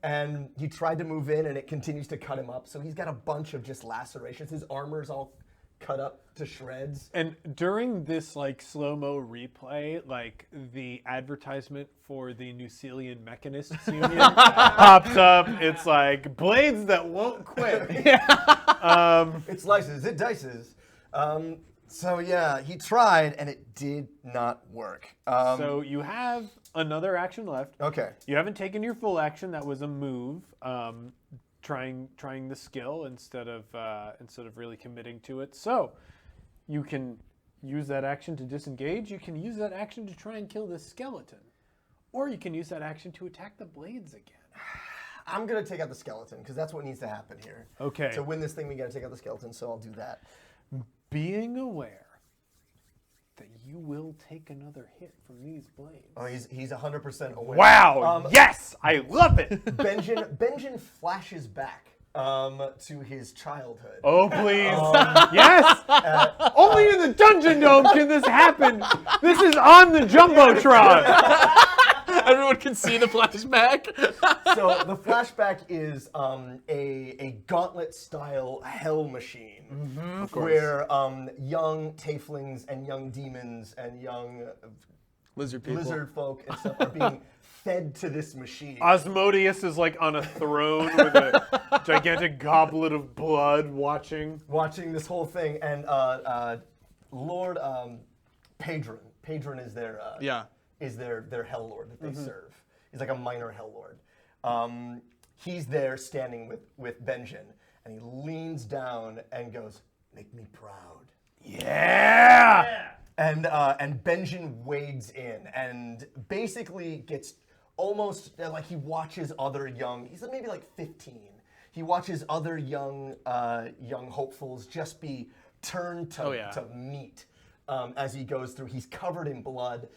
And he tried to move in, and it continues to cut him up. So he's got a bunch of just lacerations. His armor's all cut up to shreds. And during this like slow-mo replay, like the advertisement for the Nucelian Mechanists Union pops up. It's like blades that won't quit. It slices, it dices. So yeah, he tried, and it did not work. So you have another action left. Okay. You haven't taken your full action. That was a move. Trying the skill instead of really committing to it. So you can use that action to disengage. You can use that action to try and kill this skeleton, or you can use that action to attack the blades again. I'm gonna take out the skeleton because that's what needs to happen here. Okay. To win this thing, we gotta take out the skeleton. So I'll do that. Being aware that you will take another hit from these blades. Oh, he's 100% aware. Wow! Yes, I love it. Benjen flashes back to his childhood. Oh please! Yes! Only in the Dungeon Dome can this happen. This is on the jumbotron. Everyone can see the flashback. So the flashback is a gauntlet-style hell machine, where young tieflings and young demons and young Lizard people. lizard folk and stuff are being fed to this machine. Osmodius is like on a throne with a gigantic goblet of blood watching. Watching this whole thing, and Lord Padron is their is their hell lord that they serve. He's like a minor hell lord. He's there standing with Benjen, and he leans down and goes, "Make me proud." Yeah! And Benjen wades in and basically gets almost like he watches other young. He's maybe like 15. He watches other young hopefuls just be turned to meat as he goes through. He's covered in blood.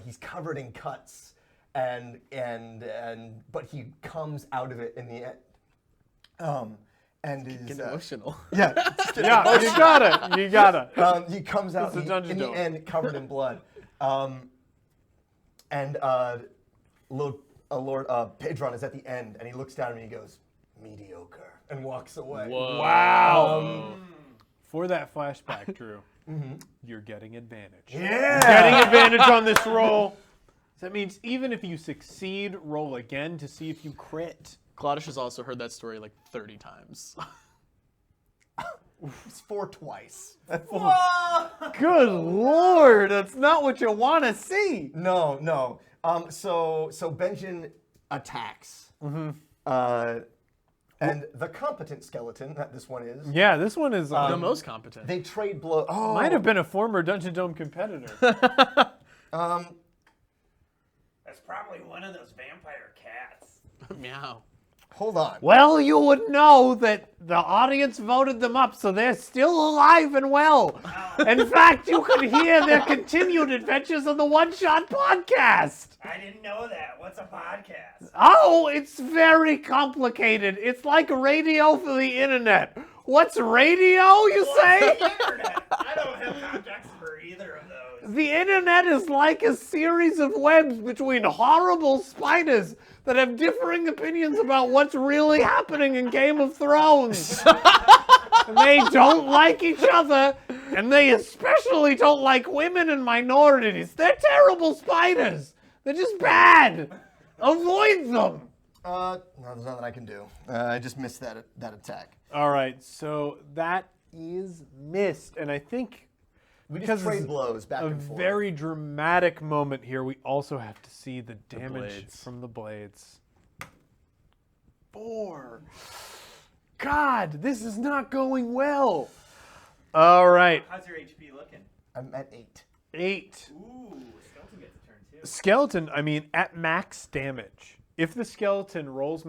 He's covered in cuts, but he comes out of it in the end. And is Getting emotional. yeah. Yeah, you gotta. He comes out It's a Dungeon in the Dome. end covered in blood. Lord Padron is at the end, and he looks down at me and he goes, "Mediocre," and walks away. Whoa. Wow. For that flashback, Drew, you're getting advantage. Yeah. Getting advantage on this roll. That means even if you succeed, roll again to see if you crit. Claudius has also heard that story like 30 times. It's 4 twice. Good lord, that's not what you want to see. No. So Benjen attacks. And the competent skeleton that this one is, Yeah, this one is The most competent. they trade blows. Oh, might have been a former Dungeon Dome competitor. That's probably one of those vampire cats. Meow. hold on. Well, you would know that the audience voted them up, so they're still alive and well. In fact, you could hear their continued adventures on the One Shot podcast. I didn't know that. What's a podcast? Oh, it's very complicated. It's like radio for the internet. What's radio, you say? Internet. I don't have context for either of those. The internet is like a series of webs between horrible spiders that have differing opinions about what's really happening in Game of Thrones. And they don't like each other, and they especially don't like women and minorities. They're terrible spiders. They're just bad. Avoid them. No, there's nothing I can do. I just missed that attack. All right, so that is missed, and I think We because just trade it's blows back a and forth. very dramatic moment here, we also have to see the damage blades. from the blades. 4. God, this is not going well. All right, How's your HP looking? I'm at 8. 8. Ooh, skeleton gets a turn too. Skeleton, I mean, at max damage. If the skeleton rolls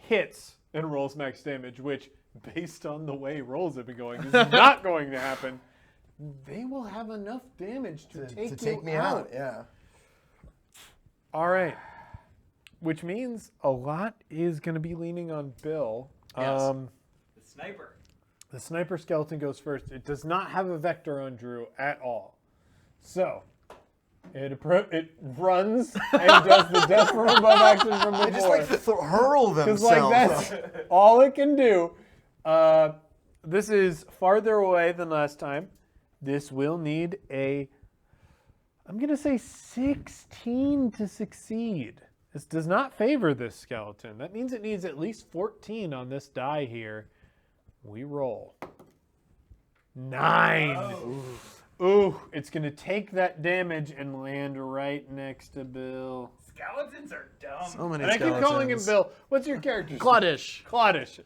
hits and rolls max damage, which, based on the way rolls have been going, is not going to happen, they will have enough damage to take me out. out. Yeah. All right. Which means a lot is going to be leaning on Bill. Yes. The sniper. The sniper skeleton goes first. It does not have a vector on Drew at all. So, it runs and does the death from above action from before. They just like hurl Because themselves. like that's all it can do. This is farther away than last time. This will need I'm going to say 16 to succeed. This does not favor this skeleton. That means it needs at least 14 on this die here. We roll. 9. Ooh, it's going to take that damage and land right next to Bill. Skeletons are dumb. So many And I keep skeletons. calling him Bill. What's your character? Claudish. Claudish.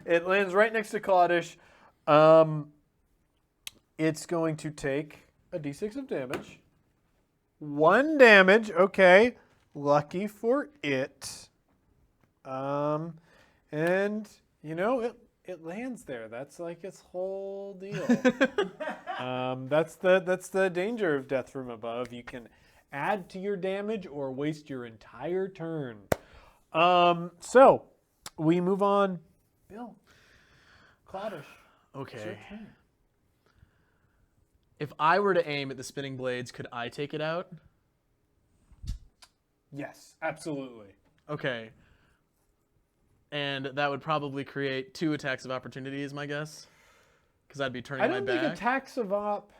It lands right next to Claudish. It's going to take a d6 of damage. 1 damage. Okay. Lucky for it. And, you know, it lands there. That's like its whole deal. That's the danger of death from above. You can add to your damage or waste your entire turn. So we move on. Bill, Claudish. Okay. If I were to aim at the spinning blades, could I take it out? Yes, absolutely. Okay. And that would probably create 2 attacks of opportunity, is my guess. Because I'd be turning I my don't back. think attacks of op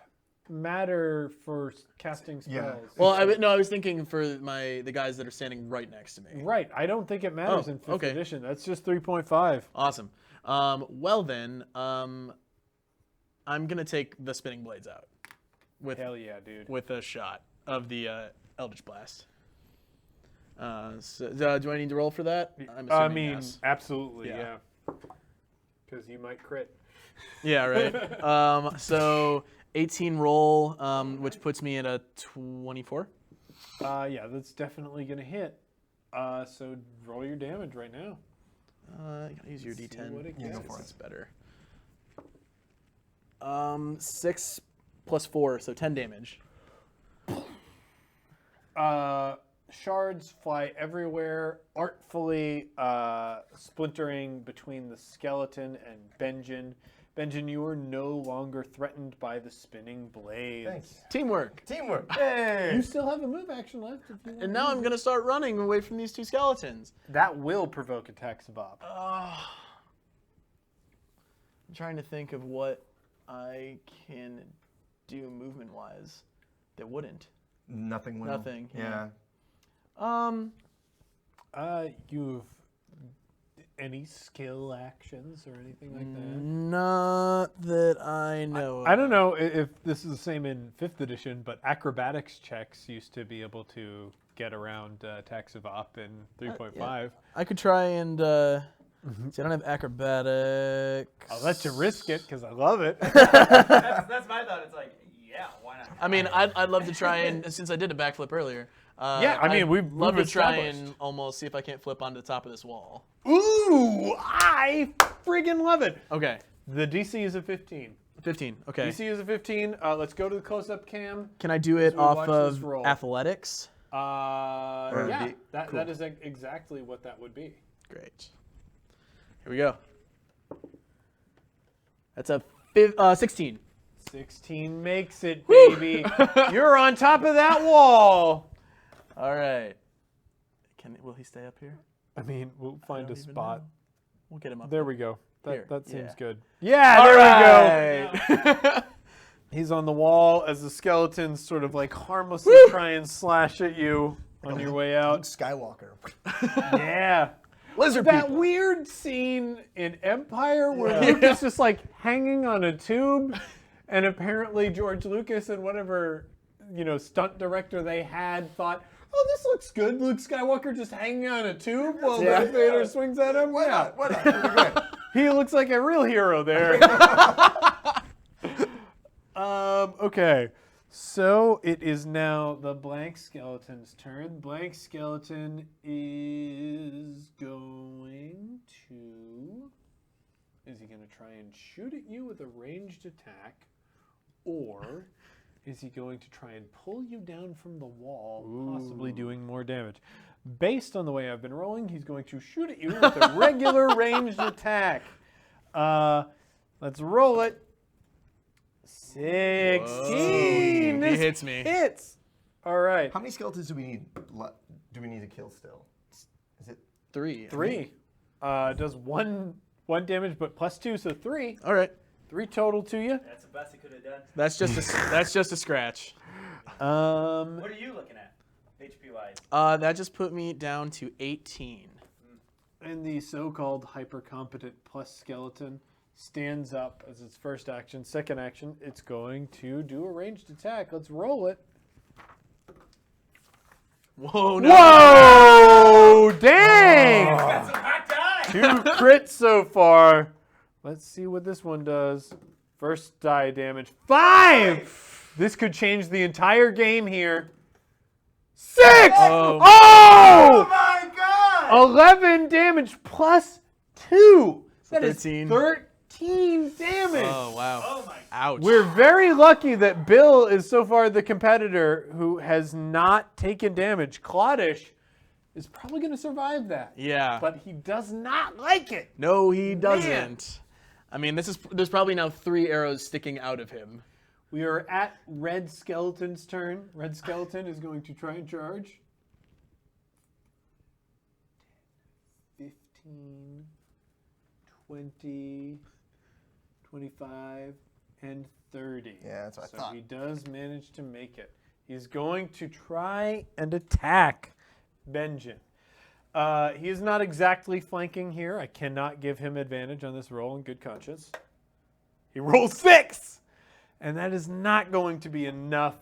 matter for casting spells. Well, I was thinking for the guys that are standing right next to me. Right. I don't think it matters Oh, in 5th okay. edition. That's just 3.5. Awesome. Well then, I'm gonna take the spinning blades out with Hell yeah, dude. with a shot of the Eldritch Blast. So, do I need to roll for that? I'm I assuming mean, yes. absolutely, Yeah. yeah. Because you might crit. Yeah, right. So 18 roll, which puts me at a 24. Yeah, that's definitely going to hit. So roll your damage right now. You gotta use your See D10. what it Yes, gets. it's better. 6 plus 4, so 10 damage. Shards fly everywhere, artfully splintering between the skeleton and Benjin. Benjin, you are no longer threatened by the spinning blades. Thanks. Teamwork. Teamwork. Hey. You still have a move action left if you want. And now I'm gonna start running away from these 2 skeletons. That will provoke attacks of op. I'm trying to think of what I can do movement-wise that wouldn't. Nothing will. Nothing, Yeah. You've any skill actions or anything like that? Not that I know. I don't know if this is the same in 5th edition, but acrobatics checks used to be able to get around attacks of op in 3.5. I could try and. See, I don't have acrobatics. I'll let you risk it because I love it. That's my thought. It's like, yeah, why not? I mean, I'd love to try and since I did a backflip earlier. Yeah, I mean, I'd we've love to try established. and almost see if I can't flip onto the top of this wall. Ooh, I friggin' love it. Okay, The DC is a 15. 15. Okay. DC is a 15. Let's go to the close-up cam. Can I do it we off watch this of roll. athletics? Yeah, D- that is exactly what that would be. Great. Here we go. That's a 16. 16 makes it, baby. You're on top of that wall. All right. Will he stay up here? I mean, we'll find a don't even spot. know. We'll get him up. There we go. Here, That seems yeah. good. Yeah, there we go. go. He's on the wall as the skeletons sort of like harmlessly try and slash at you on your way Luke out. Skywalker. Yeah. Lizard That people. weird scene in Empire where Luke is just like hanging on a tube, and apparently George Lucas and whatever, stunt director they had thought, oh, this looks good. Luke Skywalker just hanging on a tube while Darth Vader swings at him. Why not? Why not? Pretty good. He looks like a real hero there. Okay. So it is now the blank skeleton's turn. Blank skeleton is going to... Is he going to try and shoot at you with a ranged attack? Or is he going to try and pull you down from the wall, possibly doing more damage? Based on the way I've been rolling, he's going to shoot at you with a regular ranged attack. Let's roll it. 16. Whoa. This He hits me. Hits. All right. How many skeletons do we need? Do we need to kill still? Is it 3. 3. Does one damage, but +2, so 3. All right. 3 total to you. That's the best he could have done. That's just a scratch. What are you looking at, HP wise? That just put me down to 18. And the so-called hyper-competent plus skeleton stands up as its first action. Second action, it's going to do a ranged attack. Let's roll it. Whoa! No. Whoa! Dang! Got some hot die. 2 crits so far. Let's see what this one does. First die damage. 5! This could change the entire game here. 6! Oh. Oh! my God! 11 damage plus 2. That is 13. 13 damage. Oh wow! Oh my. Ouch! We're very lucky that Bill is so far the competitor who has not taken damage. Claudish is probably going to survive that. Yeah. But he does not like it. No, he doesn't. I mean, there's probably now 3 arrows sticking out of him. We are at Red Skeleton's turn. Red Skeleton is going to try and charge. 15, 20, 25, and 30. Yeah, that's what I so thought. he does manage to make it. He's going to try and attack Benjin. He is not exactly flanking here. I cannot give him advantage on this roll in good conscience. He rolls 6! And that is not going to be enough.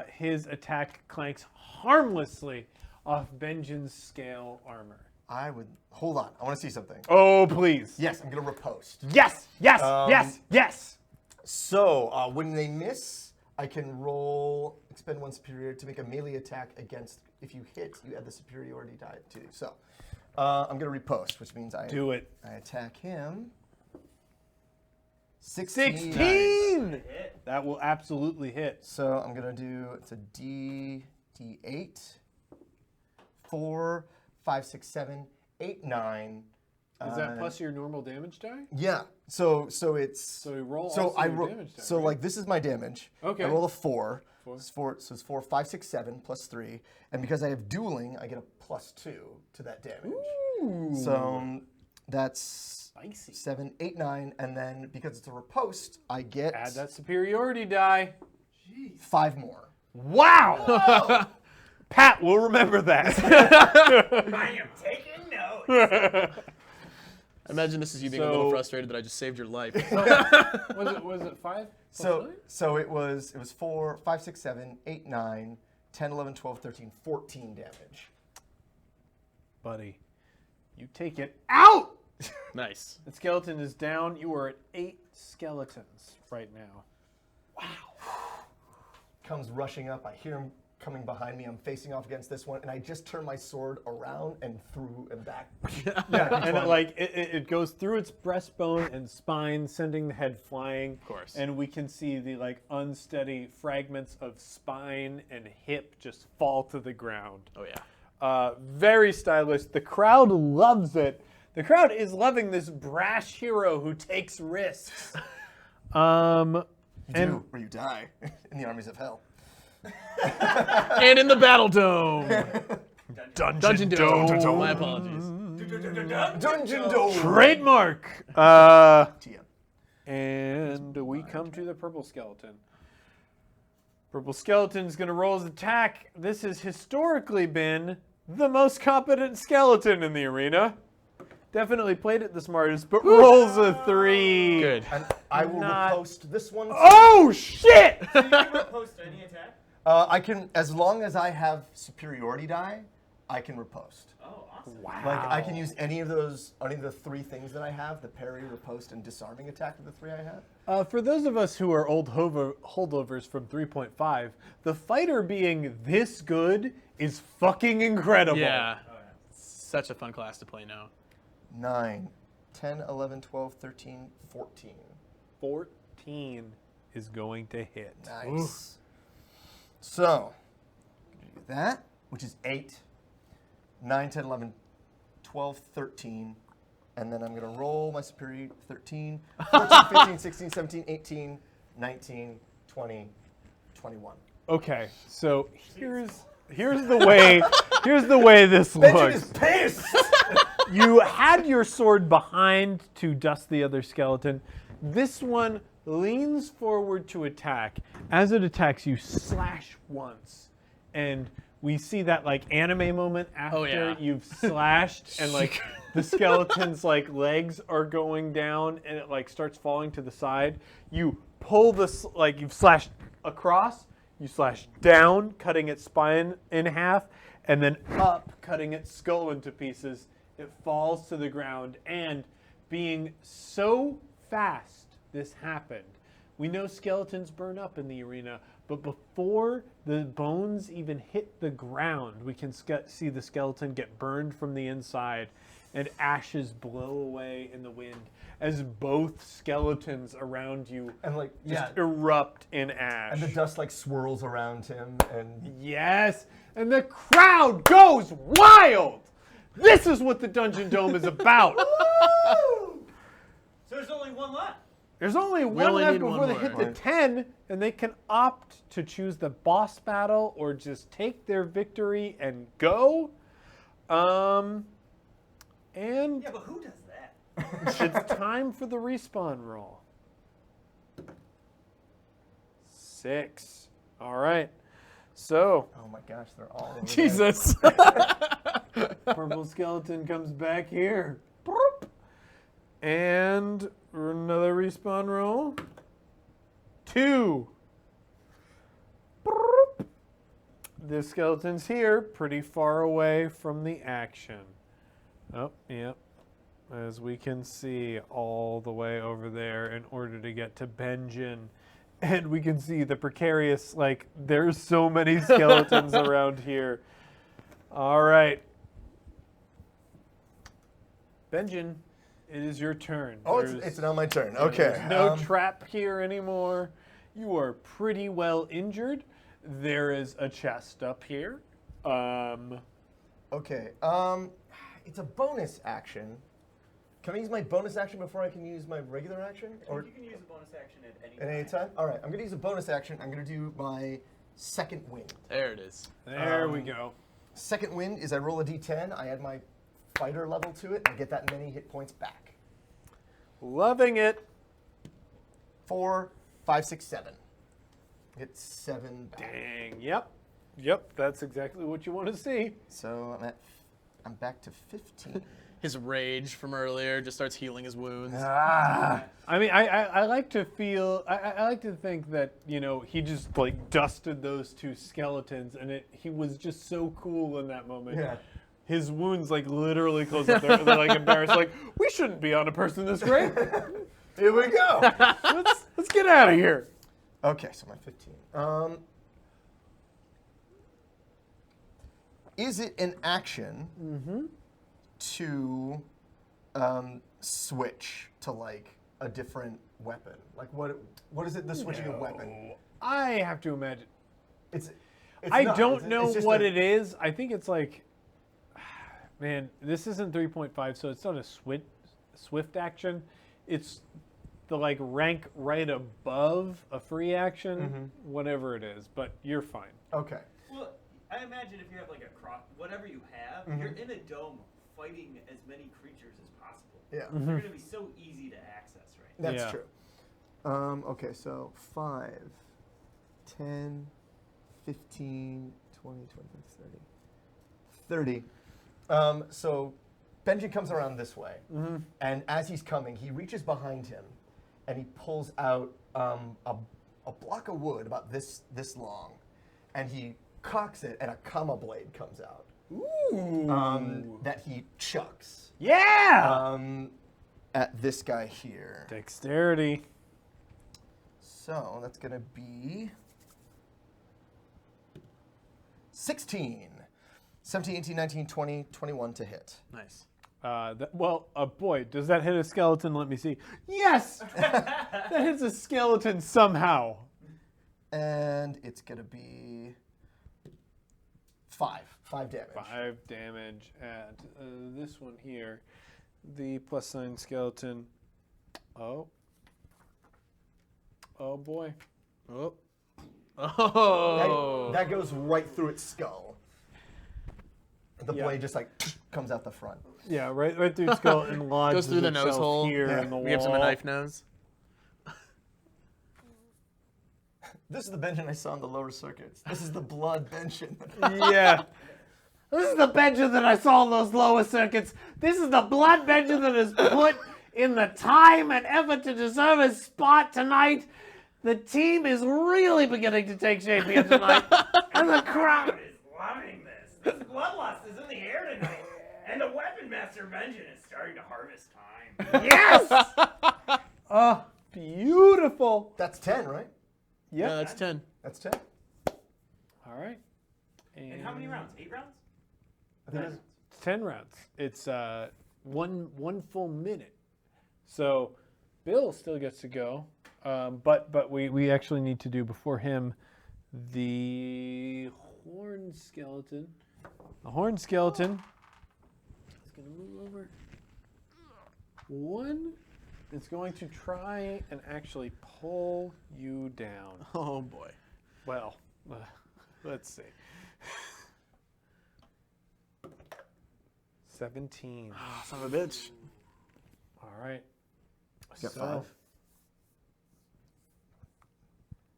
His attack clanks harmlessly off Benjin's scale armor. I would hold on. I want to see something. Oh, please. Yes, I'm gonna riposte. Yes, yes, Um, yes, yes. So when they miss, I can roll expend 1 superior to make a melee attack against. If you hit, you add the superiority die too. So I'm gonna riposte, which means I Do it. I attack him. 16. 16! Hit. That will absolutely hit. So I'm gonna do it's a D8, 4, 5, 6, 7, 8, 9. Is that plus your normal damage die? Yeah. So it's So you roll so also I your roll damage die, so right? like this is my damage. Okay. I roll a 4. Four. It's 4. So it's 4, 5, 6, 7 plus 3, and because I have dueling, I get a +2 to that damage. Ooh. So that's Spicy. 7, 8, 9, and then because it's a riposte, I get Add that superiority die. 5 more. Wow! Pat will remember that. I am taking notes. I imagine this is you being a little So- frustrated that I just saved your life. was it 5? So it was 4, 5, 6, 7, 8, 9, 10, 11, 12, 13, 14 damage. Buddy, you take it out! Nice. The skeleton is down. You are at 8 skeletons right now. Comes rushing up. I hear him coming behind me. I'm facing off against this one, and I just turn my sword around and through and back. Yeah, and it goes through its breastbone and spine, sending the head flying. Of course. And we can see the unsteady fragments of spine and hip just fall to the ground. Oh yeah. Very stylish. The crowd loves it. The crowd is loving this brash hero who takes risks. You And- do, or you die in the armies of hell. And in the Battle Dome. Dungeon Dome. My apologies. Dungeon Dome. Trademark. TM. And we come to the purple skeleton. Purple skeleton's gonna roll his attack. This has historically been the most competent skeleton in the arena. Definitely played it the smartest, but rolls a 3. Good. And I will Not- riposte this one. Oh shit! You can riposte any attack? I can, as long as I have superiority die, I can riposte. Oh, awesome. Wow. Like I can use any of the 3 things that I have: the parry, riposte, and disarming attack of the 3 I have. For those of us who are old holdovers from 3.5, the fighter being this good is fucking incredible. Yeah. Such a fun class to play now. 9, 10, 11, 12, 13, 14. 14 is going to hit. Nice. So, do that, which is 8, 9, 10, 11, 12, 13. And then I'm going to roll my superior 13, 14, 15, 16, 17, 18, 19, 20, 21. Okay, so here's the way this Benjamin is looks. pissed! You had your sword behind to dust the other skeleton. This one leans forward to attack. As it attacks, you slash once, and we see that like anime moment after yeah. you've slashed and like the skeleton's like legs are going down and it like starts falling to the side. You pull this, like you've slashed across, you slash down, cutting its spine in half, and then up, cutting its skull into pieces. It falls to the ground, and being so fast this happened, we know skeletons burn up in the arena, but before the bones even hit the ground, we can see the skeleton get burned from the inside, and ashes blow away in the wind as both skeletons around you And like, just erupt in ash. And the dust like swirls around him, and Yes, and the crowd goes wild. This is what the Dungeon Dome is about. So there's only one left. There's only one only left need before one they more. hit the 10, and they can opt to choose the boss battle or just take their victory and go. And Yeah, but who does that? it's time for the respawn roll. 6. All right. So, oh my gosh, they're all over there. Jesus. purple skeleton comes back here. Boop. And another respawn roll. 2. Boop. The skeleton's here, pretty far away from the action. Oh, yep. As we can see, all the way over there in order to get to Benjin. And we can see the precarious, like, there's so many skeletons around here. All right. Benjin, it is your turn. Oh, There's- it's now my turn. Okay. there's no trap here anymore. You are pretty well injured. There is a chest up here. Okay. It's a bonus action. Can I use my bonus action before I can use my regular action? Or You can use a bonus action at any at any time? All right. I'm gonna use a bonus action. I'm gonna do my second wind. There it is. There we go. Second wind is I roll a d10. I add my fighter level to it. I get that many hit points back. Loving it. 4, 5, 6, 7. Get 7 back. Dang. Yep. Yep. That's exactly what you want to see. So I'm back to 15. His rage from earlier just starts healing his wounds. Ah. I mean, I like to feel, I like to think that, you know, he just like dusted those 2 skeletons and he was just so cool in that moment. Yeah. His wounds like literally close up. They're like embarrassed, like, we shouldn't be on a person this great. Here we go. Let's get out of here. Okay, so my 15. Is it an action to switch to like a different weapon? Like what is it? The switching of weapon. I have to imagine. It's I not. don't It's know just what a- it is. I think it's like, man, this isn't 3.5, so it's not a swift action. It's the like rank right above a free action, whatever it is. But you're fine. Okay. Well, I imagine if you have like a whatever you have, you're in a dome fighting as many creatures as possible. Yeah. They're gonna be so easy to access, right? That's Yeah. true. Okay, so 5, 10, 15, 20, 25, 30. 30. So Benji comes around this way, and as he's coming, he reaches behind him, and he pulls out a block of wood about this long, and he cocks it, and a kama blade comes out. That he chucks Yeah. at this guy here. Dexterity. So that's going to be 16. 17, 18, 19, 20, 21 to hit. Nice. Boy, does that hit a skeleton? Let me see. Yes! That hits a skeleton somehow. And it's going to be 5 damage. 5 damage at this one here. The plus sign skeleton. Oh. Oh boy. Oh. Oh. That goes right through its skull. The Yeah. blade just like comes out the front. Yeah, right through its skull and lodges Goes through the nose itself hole. here Yeah. in the wall. Gives him a knife nose. This is the Benjamin I saw in the lower circuits. This is the blood Benjamin. Yeah. This is the Benjamin that I saw in those lower circuits. This is the blood Benjamin that is put in the time and effort to deserve his spot tonight. The team is really beginning to take shape here tonight. And the crowd. Crowd is loving this. This bloodlust is in the air tonight, and the weapon master Benjamin is starting to harvest time. Yes! Oh, beautiful. That's 10, right? Yep. Yeah, that's 10. That's 10. All right. And how many rounds? 8 rounds? I think it's- It's 10 rounds. It's one full minute. So Bill still gets to go, but we actually need to do before him the horn skeleton. The horn skeleton is going to move over. One is going to try and actually pull you down. Oh boy. Well, let's see. 17. Oh, son of a bitch. All right. Got So, 5.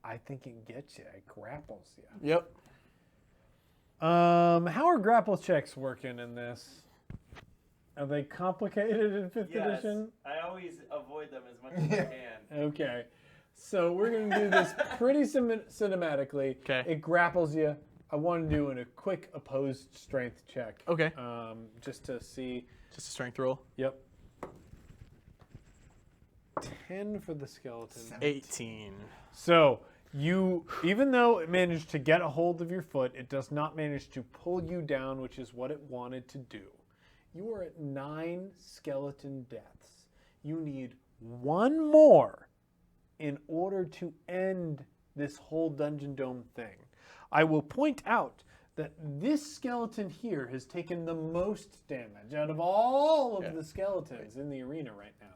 I think it gets you. It grapples you. Yep. How are grapple checks working in this? Are they complicated in 5th edition? I always avoid them as much as I can. Okay. So we're going to do this pretty cinematically. Okay. It grapples you. I want to do a quick opposed strength check. Okay. Just to see. Just a strength roll. Yep. 10 for the skeleton. 18. So you, even though it managed to get a hold of your foot, it does not manage to pull you down, which is what it wanted to do. You are at 9 skeleton deaths. You need 1 more in order to end this whole Dungeon Dome thing. I will point out that this skeleton here has taken the most damage out of all of the skeletons in the arena right now.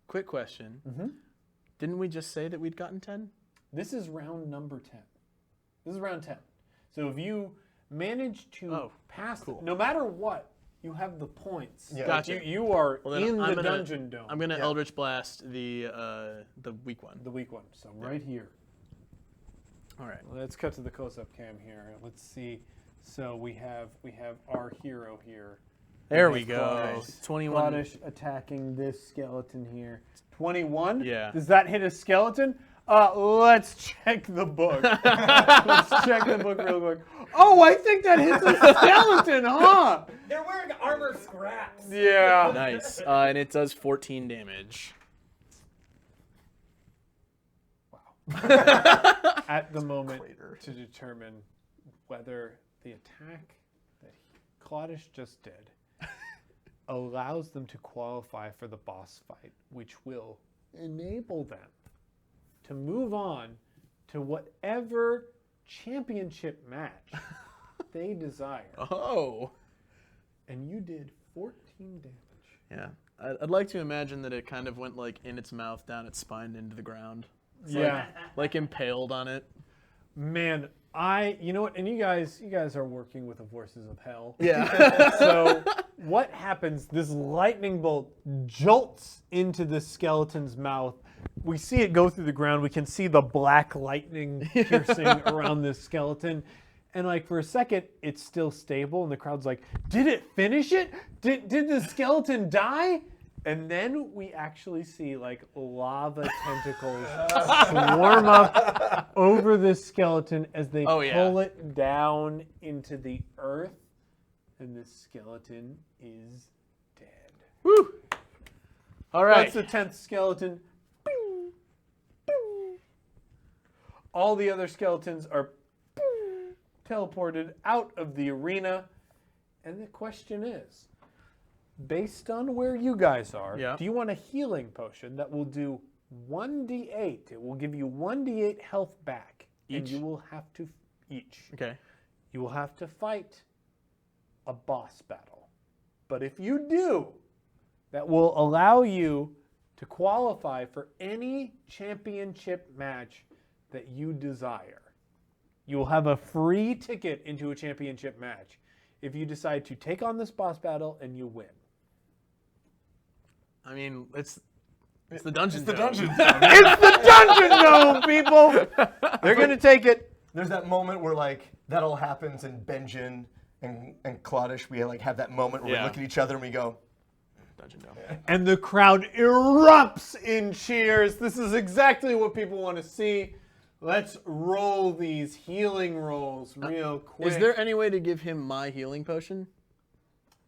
Quick question. Didn't we just say that we'd gotten 10? This is round number 10. This is round 10. So if you manage to pass, no matter what, you have the points. Yeah. Gotcha. You are Well, then in I'm the gonna- Dungeon Dome. I'm gonna Eldritch Blast the weak one. the weak one. So right here. All right. Let's cut to the close-up cam here. Let's see. So we have our hero here. There have we go. Claudish. 21. Claudish attacking this skeleton here. 21? Yeah. Does that hit a skeleton? Let's check the book. Let's check the book real quick. Oh, I think that hits a skeleton, huh? They're wearing armor scraps. Yeah. Nice. And it does 14 damage. At the moment Crater. to determine whether the attack that Claudish just did allows them to qualify for the boss fight, which will enable them to move on to whatever championship match they desire. Oh. And you did 14 damage. Yeah. I'd like to imagine that it kind of went like in its mouth, down its spine, into the ground. Yeah. Like impaled on it. Man, you know what? And you guys are working with the forces of hell. Yeah. So what happens? This lightning bolt jolts into the skeleton's mouth. We see it go through the ground. We can see the black lightning piercing around this skeleton. And like for a second, it's still stable, and the crowd's like, "Did it finish it? Did the skeleton die?" And then we actually see like lava tentacles swarm up over this skeleton as they pull it down into the earth, and the skeleton is dead. Woo! All right. That's the 10th skeleton. Bing, bing. All the other skeletons are teleported out of the arena. And the question is, based on where you guys are, do you want a healing potion that will do 1d8? It will give you 1d8 health back. Each? And you will have to each. Okay. You will have to fight a boss battle. But if you do, that will allow you to qualify for any championship match that you desire. You will have a free ticket into a championship match if you decide to take on this boss battle and you win. I mean, it's the dungeon. Zone. It's the Dungeon Zone, people! They're going to take it. There's that moment where like that all happens, and Benjen and Claudish, we like have that moment where we look at each other and we go, Dungeon Dome. And the crowd erupts in cheers. This is exactly what people want to see. Let's roll these healing rolls real quick. Is there any way to give him my healing potion?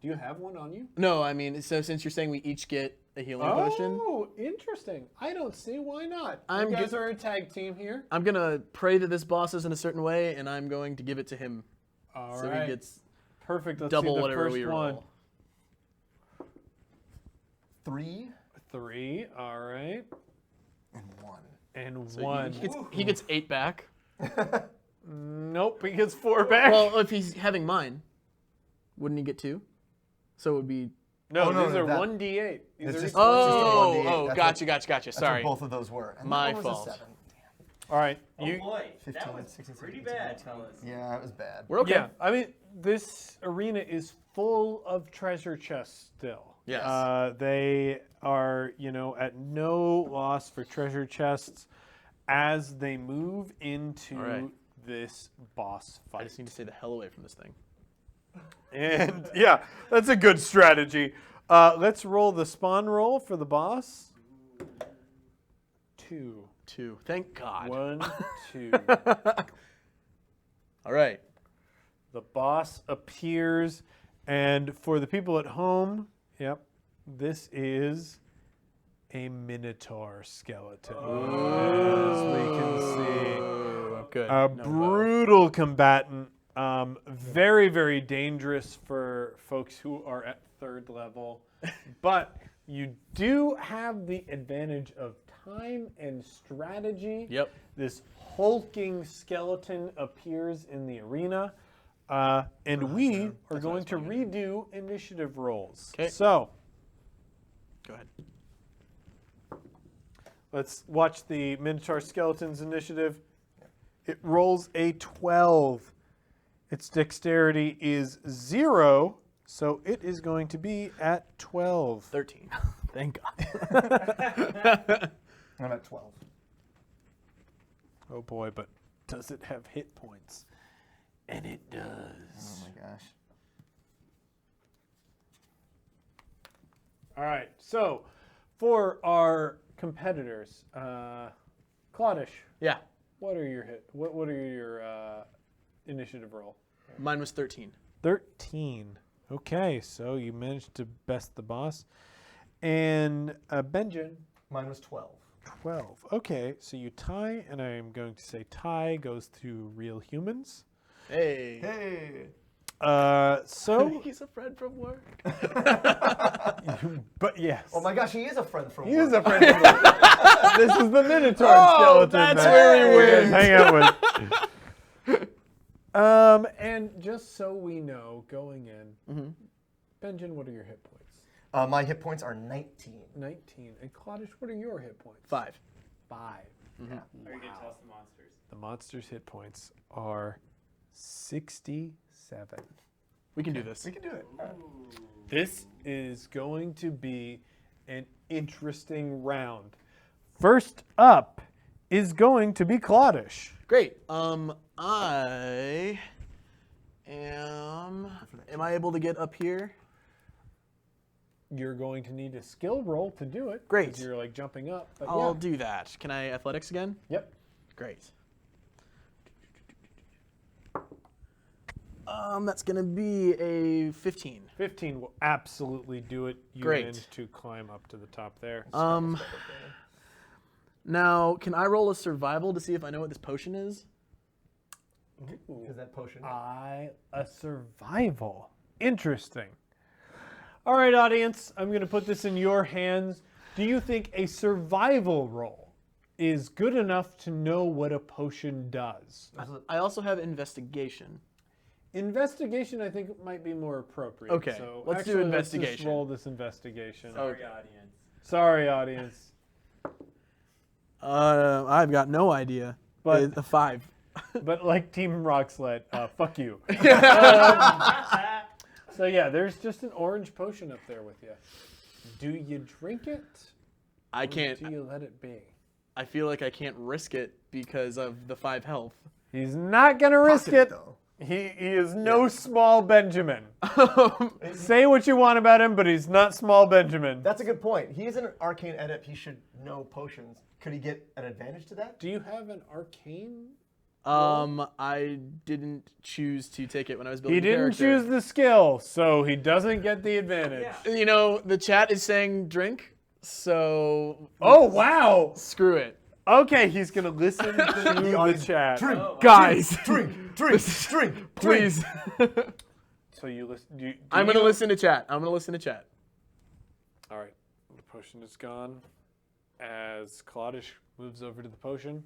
Do you have one on you? No, I mean, so since you're saying we each get a healing potion, Oh, interesting. I don't see why not. I'm You guys gi- are a tag team here. I'm gonna pray that this boss is in a certain way, and I'm going to give it to him, All so right. he gets Perfect. Let's double see the whatever first we one. roll. 3 3. All right. and 1. And So 1. he gets 8 back. Nope, he gets 4 back. Well, if he's having mine, wouldn't he get 2? So it would be. no, oh, no, these no, are that- 1d8. These It's are just- each- Oh, 1d8. oh, That's gotcha. That's Sorry. what both of those were. And My that one was fault. a 7. All right. Oh You, boy, 15, that was 16, pretty 17, bad, 18. fellas. Yeah, it was bad. We're okay. Yeah, I mean, this arena is full of treasure chests still. Yes. They are, at no loss for treasure chests as they move into All right. this boss I fight. just need to stay the hell away from this thing. And yeah, that's a good strategy. Let's roll the spawn roll for the boss. 2. 2. Thank God. 1, 2. All right. The boss appears, and for the people at home, this is a Minotaur skeleton, as we can see. Good. A No bow. brutal combatant, very, very dangerous for folks who are at 3rd level, but you do have the advantage of time and strategy. Yep. This hulking skeleton appears in the arena, and we are going to redo initiative rolls. 'Kay. So Go ahead. let's watch the Minotaur Skeletons initiative. It rolls a 12. Its dexterity is 0, so it is going to be at 12. 13. Thank God. I'm at 12. Oh boy, but does it have hit points? And it does. Oh my gosh. All right, so for our competitors, Claudish, Yeah. what are your What are your initiative roll? Mine was 13. 13. Okay, so you managed to best the boss. And Benjen, Mine was 12. 12. Okay, so you tie, and I am going to say tie goes to real humans. Hey. Hey. So, He's a friend from work. but yes. Oh my gosh, he is a friend from He work. is a friend of mine. This is the Minotaur skeleton. that's that where he we wins. Hang out with. And just so we know, going in, Benjen, what are your hit points? My hit points are 19. 19. And Claudius, what are your hit points? 5. 5. Are you gonna tell us the monsters? The monster's hit points are 67. We can do this. We can do it. This is going to be an interesting round. First up is going to be Claudish. Great. I am. Am I able to get up here? You're going to need a skill roll to do it. Great. 'cause you're like jumping up. But I'll yeah. do that. Can I athletics again? Yep. Great. That's gonna be a 15. 15 will absolutely do it. You Great. managed to climb up to the top there. Now, can I roll a survival to see if I know what this potion is? Is that potion? A survival. Interesting. All right, audience, I'm going to put this in your hands. Do you think a survival roll is good enough to know what a potion does? I also have investigation. Investigation, I think, might be more appropriate. Okay, so let's do actually, Let's just investigation. roll this investigation. Sorry, audience. Sorry, audience. I've got no idea. But- It's a 5. But like Team Rocksled, fuck you. So yeah, there's just an orange potion up there with you. Do you drink it? I Or can't. do you let it be? I feel like I can't risk it because of the 5 health. He's not gonna risk Pocket it. though. He is no small Benjamin. Say what you want about him, but he's not small Benjamin. That's a good point. He is an arcane adept. He should know potions. Could he get an advantage to that? Do you have an arcane? I didn't choose to take it when I was building He the didn't character. choose the skill, so he doesn't get the advantage. Yeah. You know, the chat is saying drink, so Oh wow! screw it. Okay, he's gonna listen to the chat. Drink, Guys, drink, drink, drink, please. So you listen. I'm going to listen to chat. I'm going to listen to chat. All right, the potion is gone. As Claudish moves over to the potion,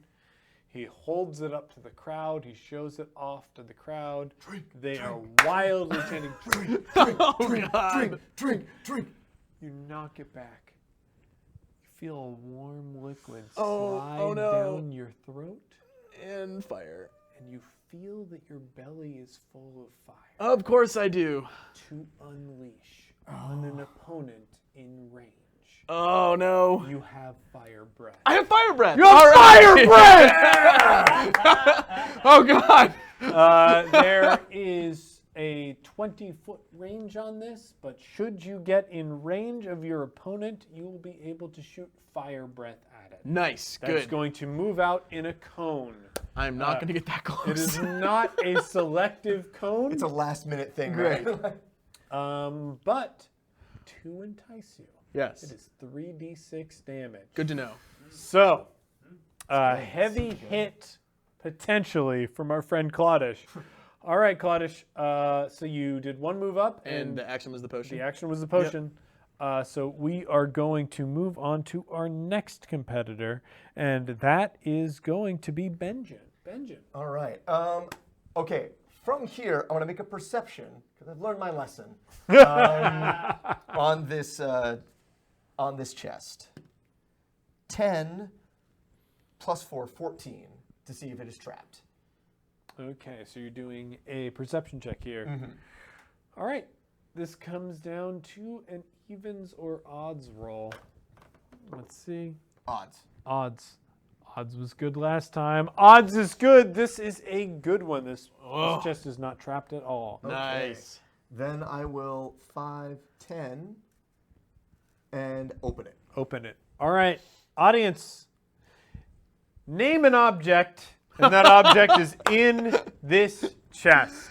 he holds it up to the crowd. He shows it off to the crowd. They are wildly chanting, "Drink!" Oh, God. Drink. You knock it back. You feel a warm liquid Oh, slide oh no. down your throat, And fire. and you feel that your belly is full of fire Of course I do. to unleash on an opponent in range. Oh, no. You have fire breath. I have fire breath. You have All right. fire breath! Oh, God. There is a 20-foot range on this, but should you get in range of your opponent, you will be able to shoot fire breath at it. Nice. That's Good. going to move out in a cone. I'm not going to get that close. It is not a selective cone, It's a last minute thing, Great. right? but to entice you, it Yes. is 3d6 damage. Good to know. So, a heavy hit potentially from our friend Claudish. All right, Claudish. So you did one move up, And the action was the potion. the action was the potion. So we are going to move on to our next competitor, and that is going to be Benjin. Benjin. All right. Okay. From here, I want to make a perception because I've learned my lesson on this chest. 10 plus 4, 14 to see if it is trapped. Okay, so you're doing a perception check here. All right. This comes down to an evens or odds roll. Let's see. Odds. Odds. Odds was good last time. Odds is good. This is a good one. This chest is not trapped at all. Nice. Then I will 5, 10, and open it. Open it. All right, audience. Name an object, and that object is in this chest.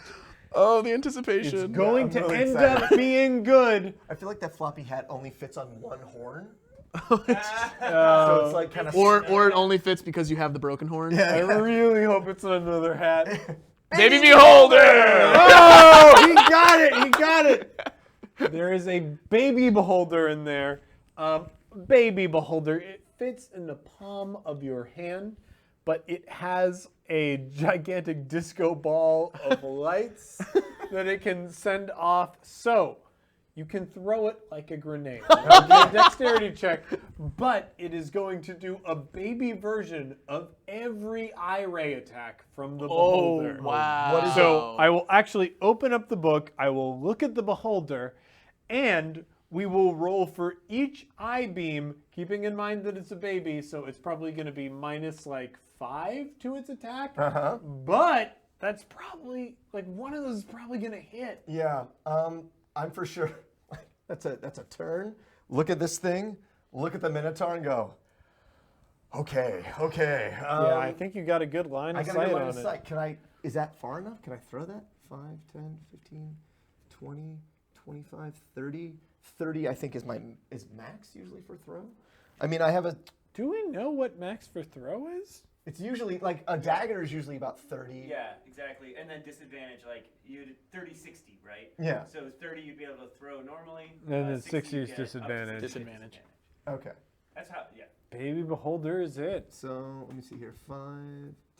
Oh, the It's anticipation. going I'm to really end excited. up being good. I feel like that floppy hat only fits on one horn. Uh, So it's like kind of. Or it only fits because you have the broken horn. I really hope it's another hat. Baby Beholder! Oh, he got it! He got it! There is a baby beholder in there. Baby beholder. It fits in the palm of your hand, but it has a gigantic disco ball of lights that it can send off. So, You can throw it like a grenade. It'll be a dexterity check, but it is going to do a baby version of every eye ray attack from the beholder. wow. So I will actually open up the book, I will look at the beholder, and we will roll for each eye beam, keeping in mind that it's a baby, so it's probably going to be minus like 5 to its attack. But that's probably, like, one of those is probably going to hit. Yeah, I'm for sure. That's a turn. Look at this thing. Look at the Minotaur and go. Okay. Yeah, I think you got a good line I of got sight a line on of it. sight. Can I? Is that far enough? Can I throw that? 5, 10, 15, 20, 25, 30. 30, I think is max usually for throw. I mean, I have a. Do we know what max for throw is? It's usually like a dagger is usually about 30. Yeah, exactly. And then disadvantage, like you did 30-60, right? Yeah. So 30 you'd be able to throw normally. And then 60 60 you is get up to disadvantage. Disadvantage. Okay. That's how. Yeah. Baby beholder is it. So let me see here. 5,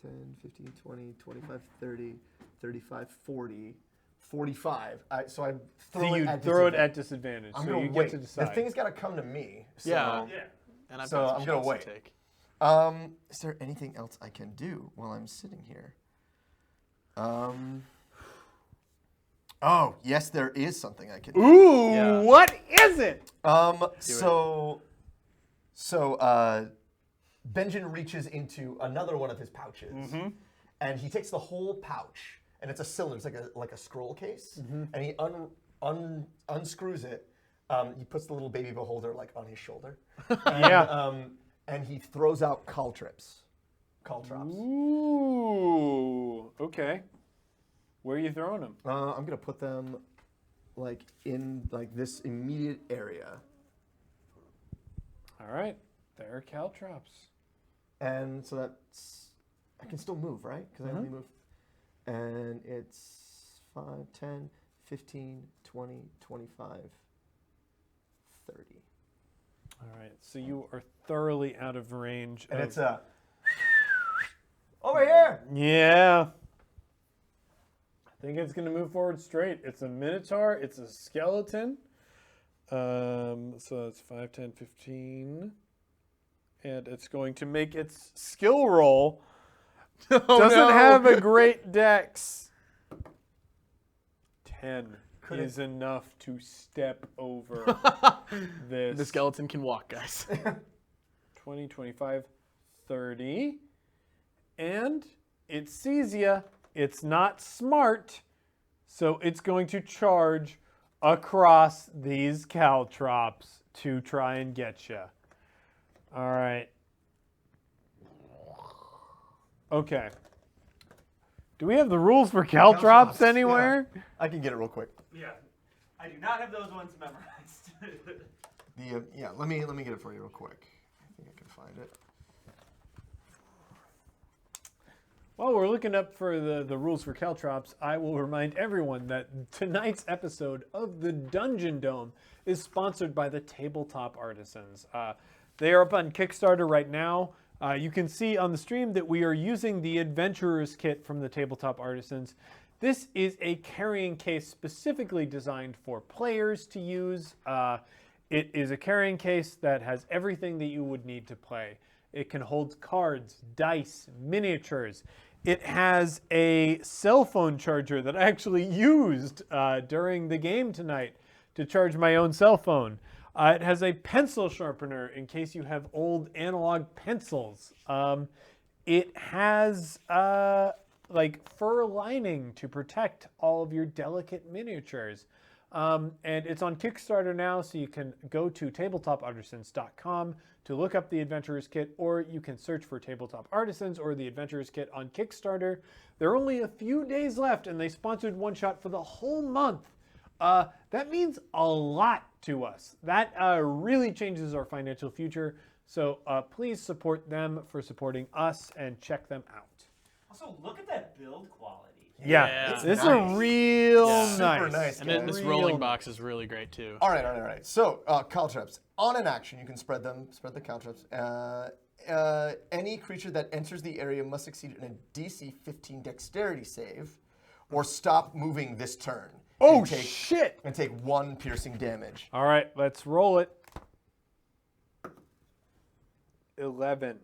10, 15, 20, 25, 30, 35, 40, 45. So I throw So it you at throw it disadvantage. at disadvantage. I'm so gonna you wait. get to decide. The thing's got to come to me. So, Yeah. Yeah. And I've So got some I'm gonna shots to wait. take. Is there anything else I can do while I'm sitting here? Oh, yes, there is something I can do. Ooh, Yeah. what is it? So Benjamin reaches into another one of his pouches, and he takes the whole pouch, and it's a cylinder, it's like a scroll case, and he unscrews it. He puts the little baby beholder like on his shoulder, and he throws out caltrops. Ooh, okay. Where are you throwing them? I'm gonna put them like in like this immediate area, All right, there are caltrops. and so that's I can still move, right? Because I only move, and it's 5, 10, 15, 20, 25, 30, All right, so you are thoroughly out of range. and of- it's over here. Yeah. I think it's going to move forward straight. It's a minotaur. It's a skeleton. So that's 5, 10, 15. And it's going to make its skill roll. Doesn't have a great dex. 10 is enough to step over this. The skeleton can walk, guys. 20, 25, 30. And it sees ya. It's not smart, so it's going to charge across these caltrops to try and get you. All right. Okay. Do we have the rules for caltrops anywhere? Yeah. I can get it real quick. Yeah. I do not have those ones memorized. Let me get it for you real quick. I think I can find it. While we're looking up for the rules for caltrops, I will remind everyone that tonight's episode of the Dungeon Dome is sponsored by the Tabletop Artisans. They are up on Kickstarter right now. You can see on the stream that we are using the Adventurer's Kit from the Tabletop Artisans. This is a carrying case specifically designed for players to use. It is a carrying case that has everything that you would need to play. It can hold cards, dice, miniatures. It has a cell phone charger that I actually used during the game tonight to charge my own cell phone. It has a pencil sharpener in case you have old analog pencils. It has like fur lining to protect all of your delicate miniatures. And it's on Kickstarter now, so you can go to tabletop-artisans.com to look up the Adventurer's Kit, or you can search for Tabletop Artisans or the Adventurer's Kit on Kickstarter. There are only a few days left, and they sponsored One Shot for the whole month. That means a lot to us. That really changes our financial future. So please support them for supporting us and check them out. Also, look at that build quality. Yeah, It's this nice. is real Yeah. nice. Super nice. And then this Real rolling nice. box is really great too. All right. So, caltrops. On an action, you can spread the caltrops. Any creature that enters the area must succeed in a DC 15 dexterity save, or stop moving this turn. Oh, and take, shit. And take 1 piercing damage. All right, let's roll it. 11.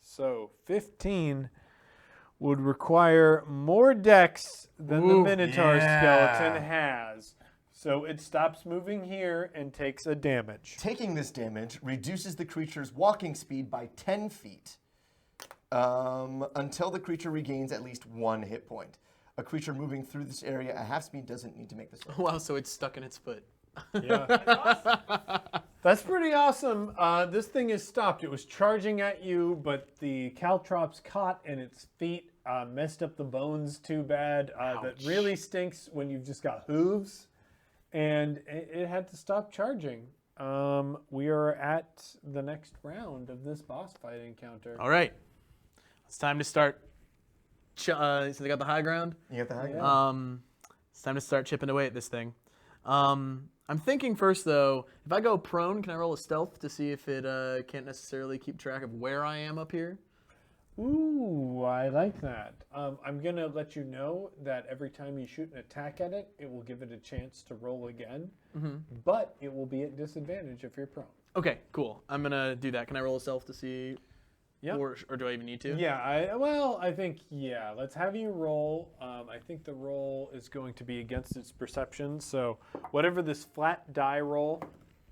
So 15 would require more dex than the Minotaur skeleton has. So it stops moving here and takes a damage. Taking this damage reduces the creature's walking speed by 10 feet until the creature regains at least 1 hit point. A creature moving through this area at half speed doesn't need to make this roll. Wow, so it's stuck in its foot. Yeah. That's pretty awesome. This thing is stopped. It was charging at you, but the caltrops caught and its feet messed up the bones too bad. That really stinks when you've just got hooves. And it had to stop charging. We are at the next round of this boss fight encounter. All right. It's time to start. So they got the high ground. You got the high ground? It's time to start chipping away at this thing. I'm thinking first, though, if I go prone, can I roll a stealth to see if it can't necessarily keep track of where I am up here? Ooh, I like that. I'm going to let you know that every time you shoot an attack at it, it will give it a chance to roll again. But it will be at disadvantage if you're prone. Okay, cool. I'm going to do that. Can I roll a stealth to see? Yep. Or do I even need to? Yeah, I think, let's have you roll. I think the roll is going to be against its perception. So whatever this flat die roll,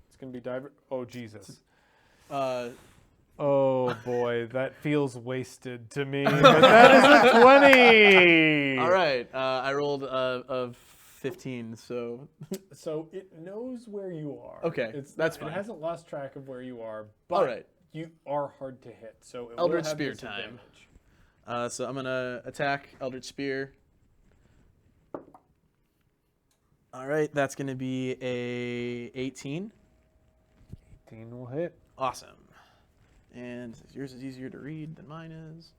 it's going to be die. Oh, Jesus. Oh, boy, that feels wasted to me. But that is a 20. All right. I rolled a 15, so. So it knows where you are. Okay, that's It fine. hasn't lost track of where you are, but All right. you are hard to hit. So it Eldritch will have Spear time. disadvantage. So I'm going to attack Eldritch Spear. All right, that's going to be a 18. 18 will hit. Awesome. And yours is easier to read than mine is.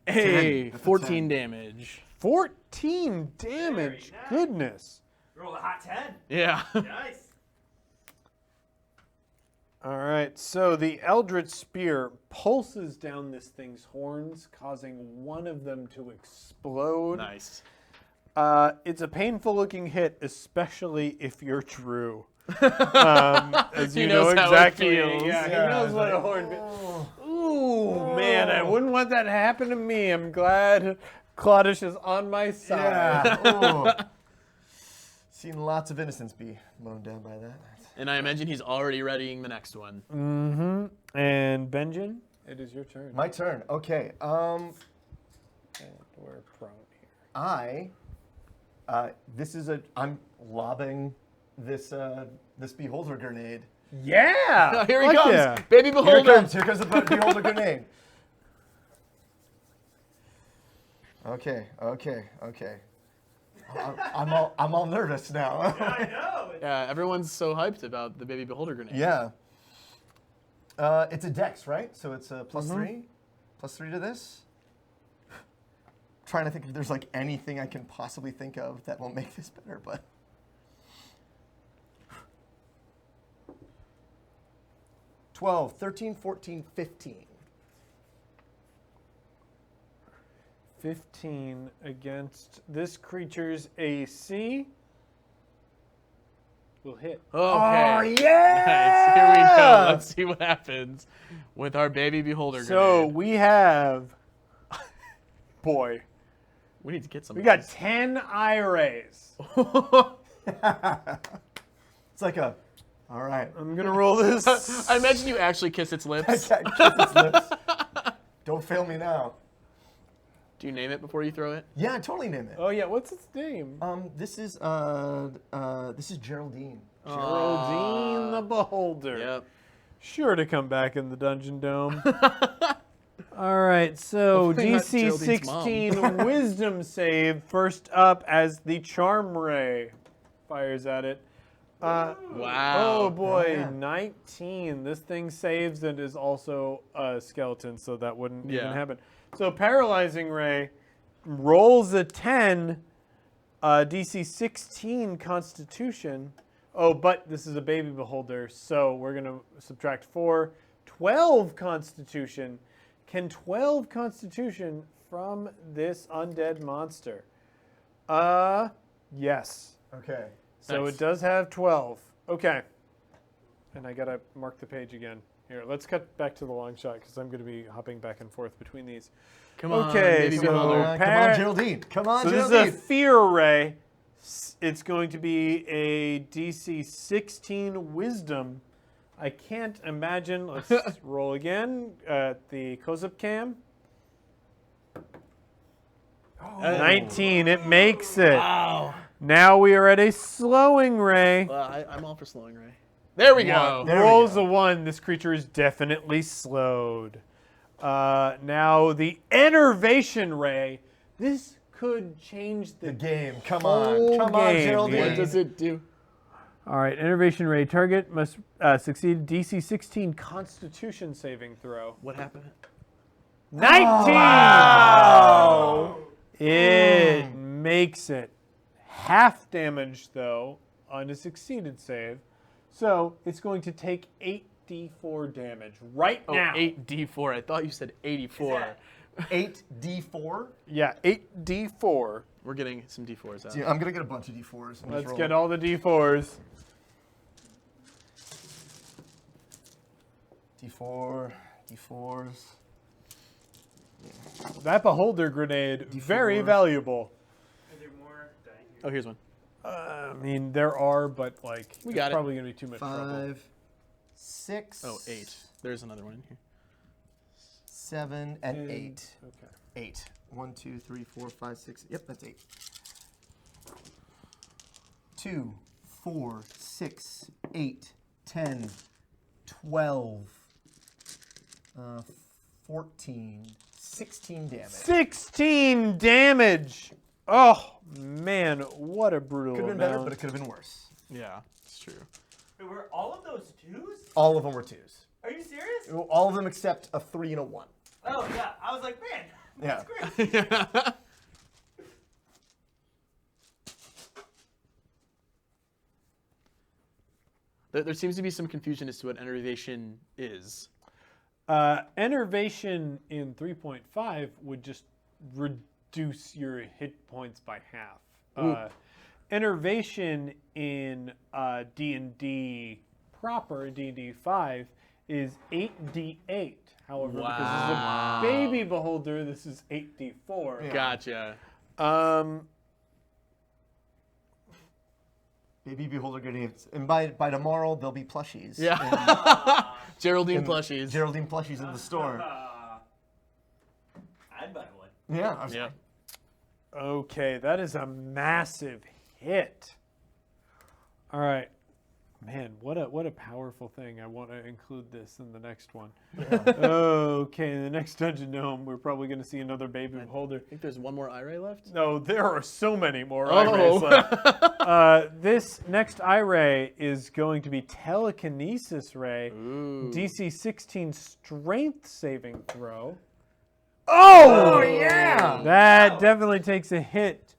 Hey, That's a 14 10. damage. 14 damage. nice. Goodness. Roll a hot 10. Yeah. Nice. All right, so the Eldritch Spear pulses down this thing's horns, causing one of them to explode. Nice. It's a painful-looking hit, especially if you're Drew. As He you know knows how it exactly. feels. Yeah, Yeah, he knows what a horn feels. Ooh, man, I wouldn't want that to happen to me. I'm glad Claudius is on my side. Yeah. Seen lots of innocents be mown down by that. And I imagine he's already readying the next one. Mm-hmm. And Benjamin, it is your turn. My turn. Okay. And we're prone here. I'm lobbing this this beholder grenade. Yeah! Here he Fuck comes. yeah. Baby beholder. Here comes the beholder grenade. Okay. I'm all nervous now. I know. Yeah, everyone's so hyped about the baby beholder grenade. Yeah. It's a dex, right? So it's a +3. +3 to this. Trying to think if there's like anything I can possibly think of that will make this better, but 12, 13, 14, 15. 15 against this creature's AC. Will hit. Okay. yeah! Nice. Here we go. Let's see what happens with our baby beholder So grenade. we have, boy, We need to get some. we of got these. 10 eye rays. It's like a, all right. I'm gonna roll this. I imagine you actually kiss its lips. Kiss its lips. Don't fail me now. Do you name it before you throw it? Yeah, totally name it. Oh yeah, what's its name? This is Geraldine. Geraldine the Beholder. Yep. Sure to come back in the Dungeon Dome. All right, so Hopefully not DC Geraldine's mom. 16 Wisdom save. First up as the Charm Ray fires at it. Wow. Oh boy, Yeah. 19. This thing saves and is also a skeleton, so that wouldn't even Yeah. happen. So Paralyzing Ray rolls a 10, DC 16 Constitution. Oh, but this is a baby beholder, so we're going to subtract 4. 12 Constitution. Can 12 Constitution from this undead monster? Yes. Okay. So Nice. it does have 12. Okay. And I gotta mark the page again. Here, let's cut back to the long shot because I'm gonna be hopping back and forth between these. Come on, Okay, baby so- beholder. Come Par- on, Geraldine. Come on, So this is Geraldine. a fear ray. It's going to be a DC 16 wisdom. I can't imagine. Let's roll again at the close-up cam. 19. It makes it. Wow. Now we are at a slowing ray. I'm all for slowing Ray. There we go. There we Rolls go. a 1. This creature is definitely slowed. Now the enervation ray. This could change The the game. Come whole on. Come on, game, Geraldine. yeah. What does it do? All right, enervation ray. Target must succeed DC 16 Constitution saving throw. What happened? 19. Wow. It makes it half damage though on a succeeded save, so it's going to take 8d4 damage right Oh, now. 8d4. I thought you said 84. that- 8d4. Yeah, 8d4. We're getting some d4s out. Dude, I'm gonna get a bunch of d4s. and just Let's roll get them. all the d4s. D4s. That beholder grenade, very D4. valuable. Are there more dying here? Oh, here's one. I mean, there are, but like, We it's got it. probably gonna be too much trouble. 5, 6. Oh, 8. There's another one in here. 7 and And- 8. Okay. 8. 1, 2, 3, 4, 5, 6. Yep, that's 8. 2, 4, 6, 8, 10, 12, 14, 16 damage. 16 damage. Oh man, what a brutal Could have been amount. better, but it could have been worse. Yeah, it's true. Wait, were all of those twos? All of them were 2s. Are you serious? All of them except a 3 and a 1. Oh yeah, I was like, man, Yeah. that's great. There seems to be some confusion as to what enervation is. Enervation in 3.5 would just reduce your hit points by half. Enervation in D&D proper, D&D 5, is 8d8. However, because this is a baby beholder, this is 8d4. Gotcha. Baby beholder grenades. And by tomorrow, there'll be plushies. Yeah. Geraldine And plushies. Geraldine plushies in the store. I'd buy one. Yeah. I was Yeah. Okay, that is a massive hit. All right. Man, what a powerful thing. I want to include this in the next one. Okay, in the next Dungeon Gnome, we're probably going to see another baby beholder. I think there's one more eye left. No, there are so many more Oh. eye-rays left. This next eye-ray is going to be Telekinesis Ray. DC 16 Strength saving throw. Oh, yeah! That definitely takes a hit.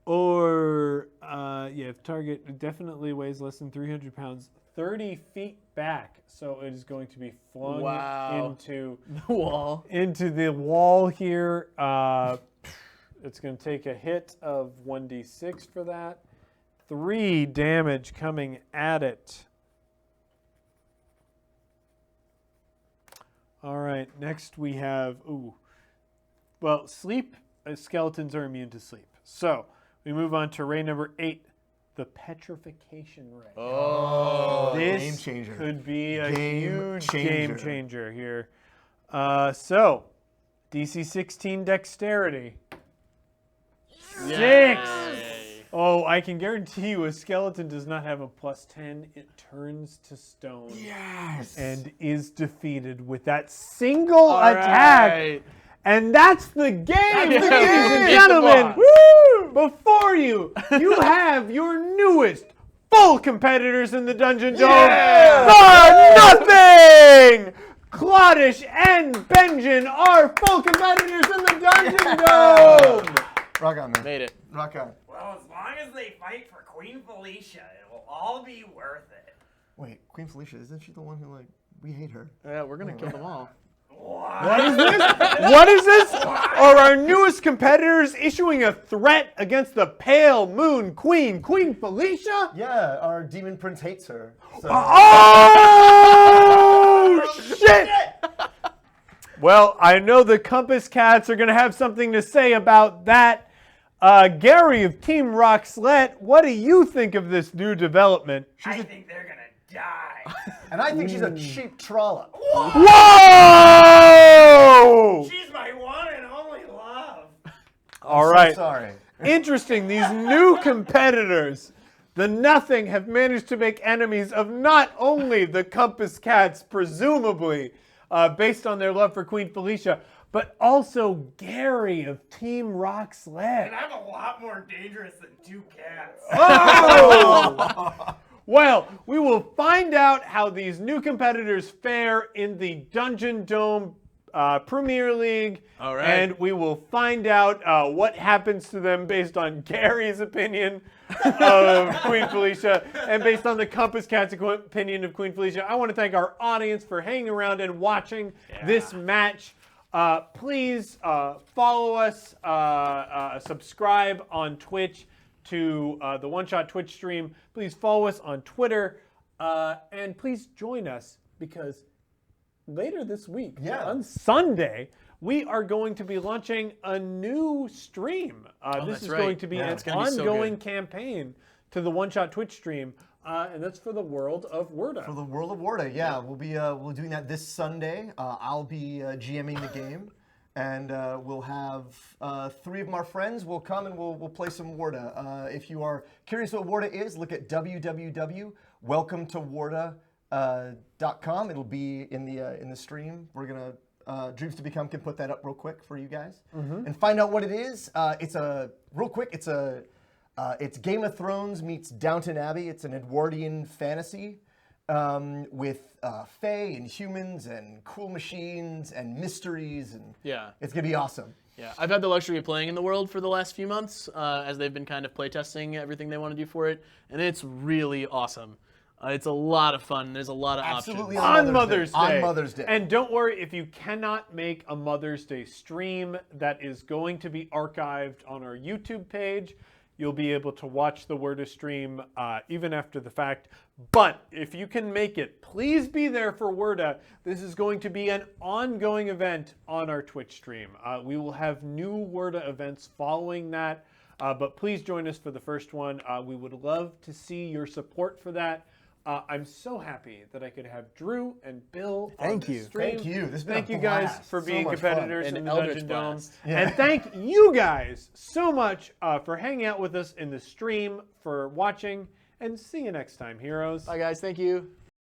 Or, yeah, if target definitely weighs less than 300 pounds, 30 feet back. So it is going to be flung Wow. into The wall. the wall here. It's going to take a hit of 1d6 for that. 3 damage coming at it. All right, next we have, well, sleep. Skeletons are immune to sleep. So we move on to ray number 8, the Petrification Ray. Oh. This game changer. could be a Game huge changer. game changer here. So, DC 16 Dexterity. 6! Oh, I can guarantee you a skeleton does not have a +10. It turns to stone Yes! and is defeated with that single attack. Right. And that's the game, ladies game. and Beat the gentlemen. boss. Woo! Before you, you have your newest full competitors in the Dungeon Dome. For nothing! Claudish and Benjen are full competitors in the Dungeon Dome. Rock on, man. Made it. Rock on. Well, as long as they fight for Queen Felicia, it will all be worth it. Wait, Queen Felicia, isn't she the one who, we hate her? Yeah, we're gonna kill them all. What is this? What is this? Are our newest competitors issuing a threat against the Pale Moon Queen, Queen Felicia? Yeah, our demon prince hates her. So. Oh, shit! Well, I know the Compass Cats are going to have something to say about that. Gary of Team Roxlette, what do you think of this new development? I think they're gonna die. And I think she's a cheap trollop. Whoa! She's my one and only love. All So right. sorry. Interesting. These new competitors, the Nothing, have managed to make enemies of not only the Compass Cats, presumably, based on their love for Queen Felicia, but also Gary of Team Roxlette. And I'm a lot more dangerous than two cats. Oh! Well, we will find out how these new competitors fare in the Dungeon Dome Premier League. All right. And we will find out what happens to them based on Gary's opinion of Queen Felicia and based on the Compass Cat's opinion of Queen Felicia. I want to thank our audience for hanging around and watching this match. Please follow us, subscribe on Twitch to the One Shot Twitch stream. Please follow us on Twitter, and please join us because later this week, on Sunday, we are going to be launching a new stream. This that's is right. going to be Yeah, an it's gonna be so ongoing good. campaign to the One Shot Twitch stream, and that's for the World of Worda. For the World of Warda, yeah. We'll be doing that this Sunday. I'll be GMing the game. And we'll have 3 of our friends will come and we'll play some Warda. If you are curious what Warda is, look at www.welcometowarda.com. It'll be in the stream. We're gonna Dreams to Become can put that up real quick for you guys and find out what it is. It's Game of Thrones meets Downton Abbey. It's an Edwardian fantasy. With fae and humans and cool machines and mysteries, and it's gonna be awesome. Yeah, I've had the luxury of playing in the world for the last few months as they've been kind of playtesting everything they want to do for it, and it's really awesome. It's a lot of fun. There's a lot of Absolutely options. On Mother's Day. On Mother's Day. And don't worry, if you cannot make a Mother's Day stream, that is going to be archived on our YouTube page. You'll be able to watch the Worda stream even after the fact. But if you can make it, please be there for Worda. This is going to be an ongoing event on our Twitch stream. We will have new Worda events following that. But please join us for the first one. We would love to see your support for that. I'm so happy that I could have Drew and Bill on this stream. Thank you. This has been Thank a you guys blast. for So being much fun. competitors An in the Eldritch Dungeon Dome. blast. Yeah. And thank you guys so much for hanging out with us in the stream, for watching, and see you next time, heroes. Bye, guys. Thank you.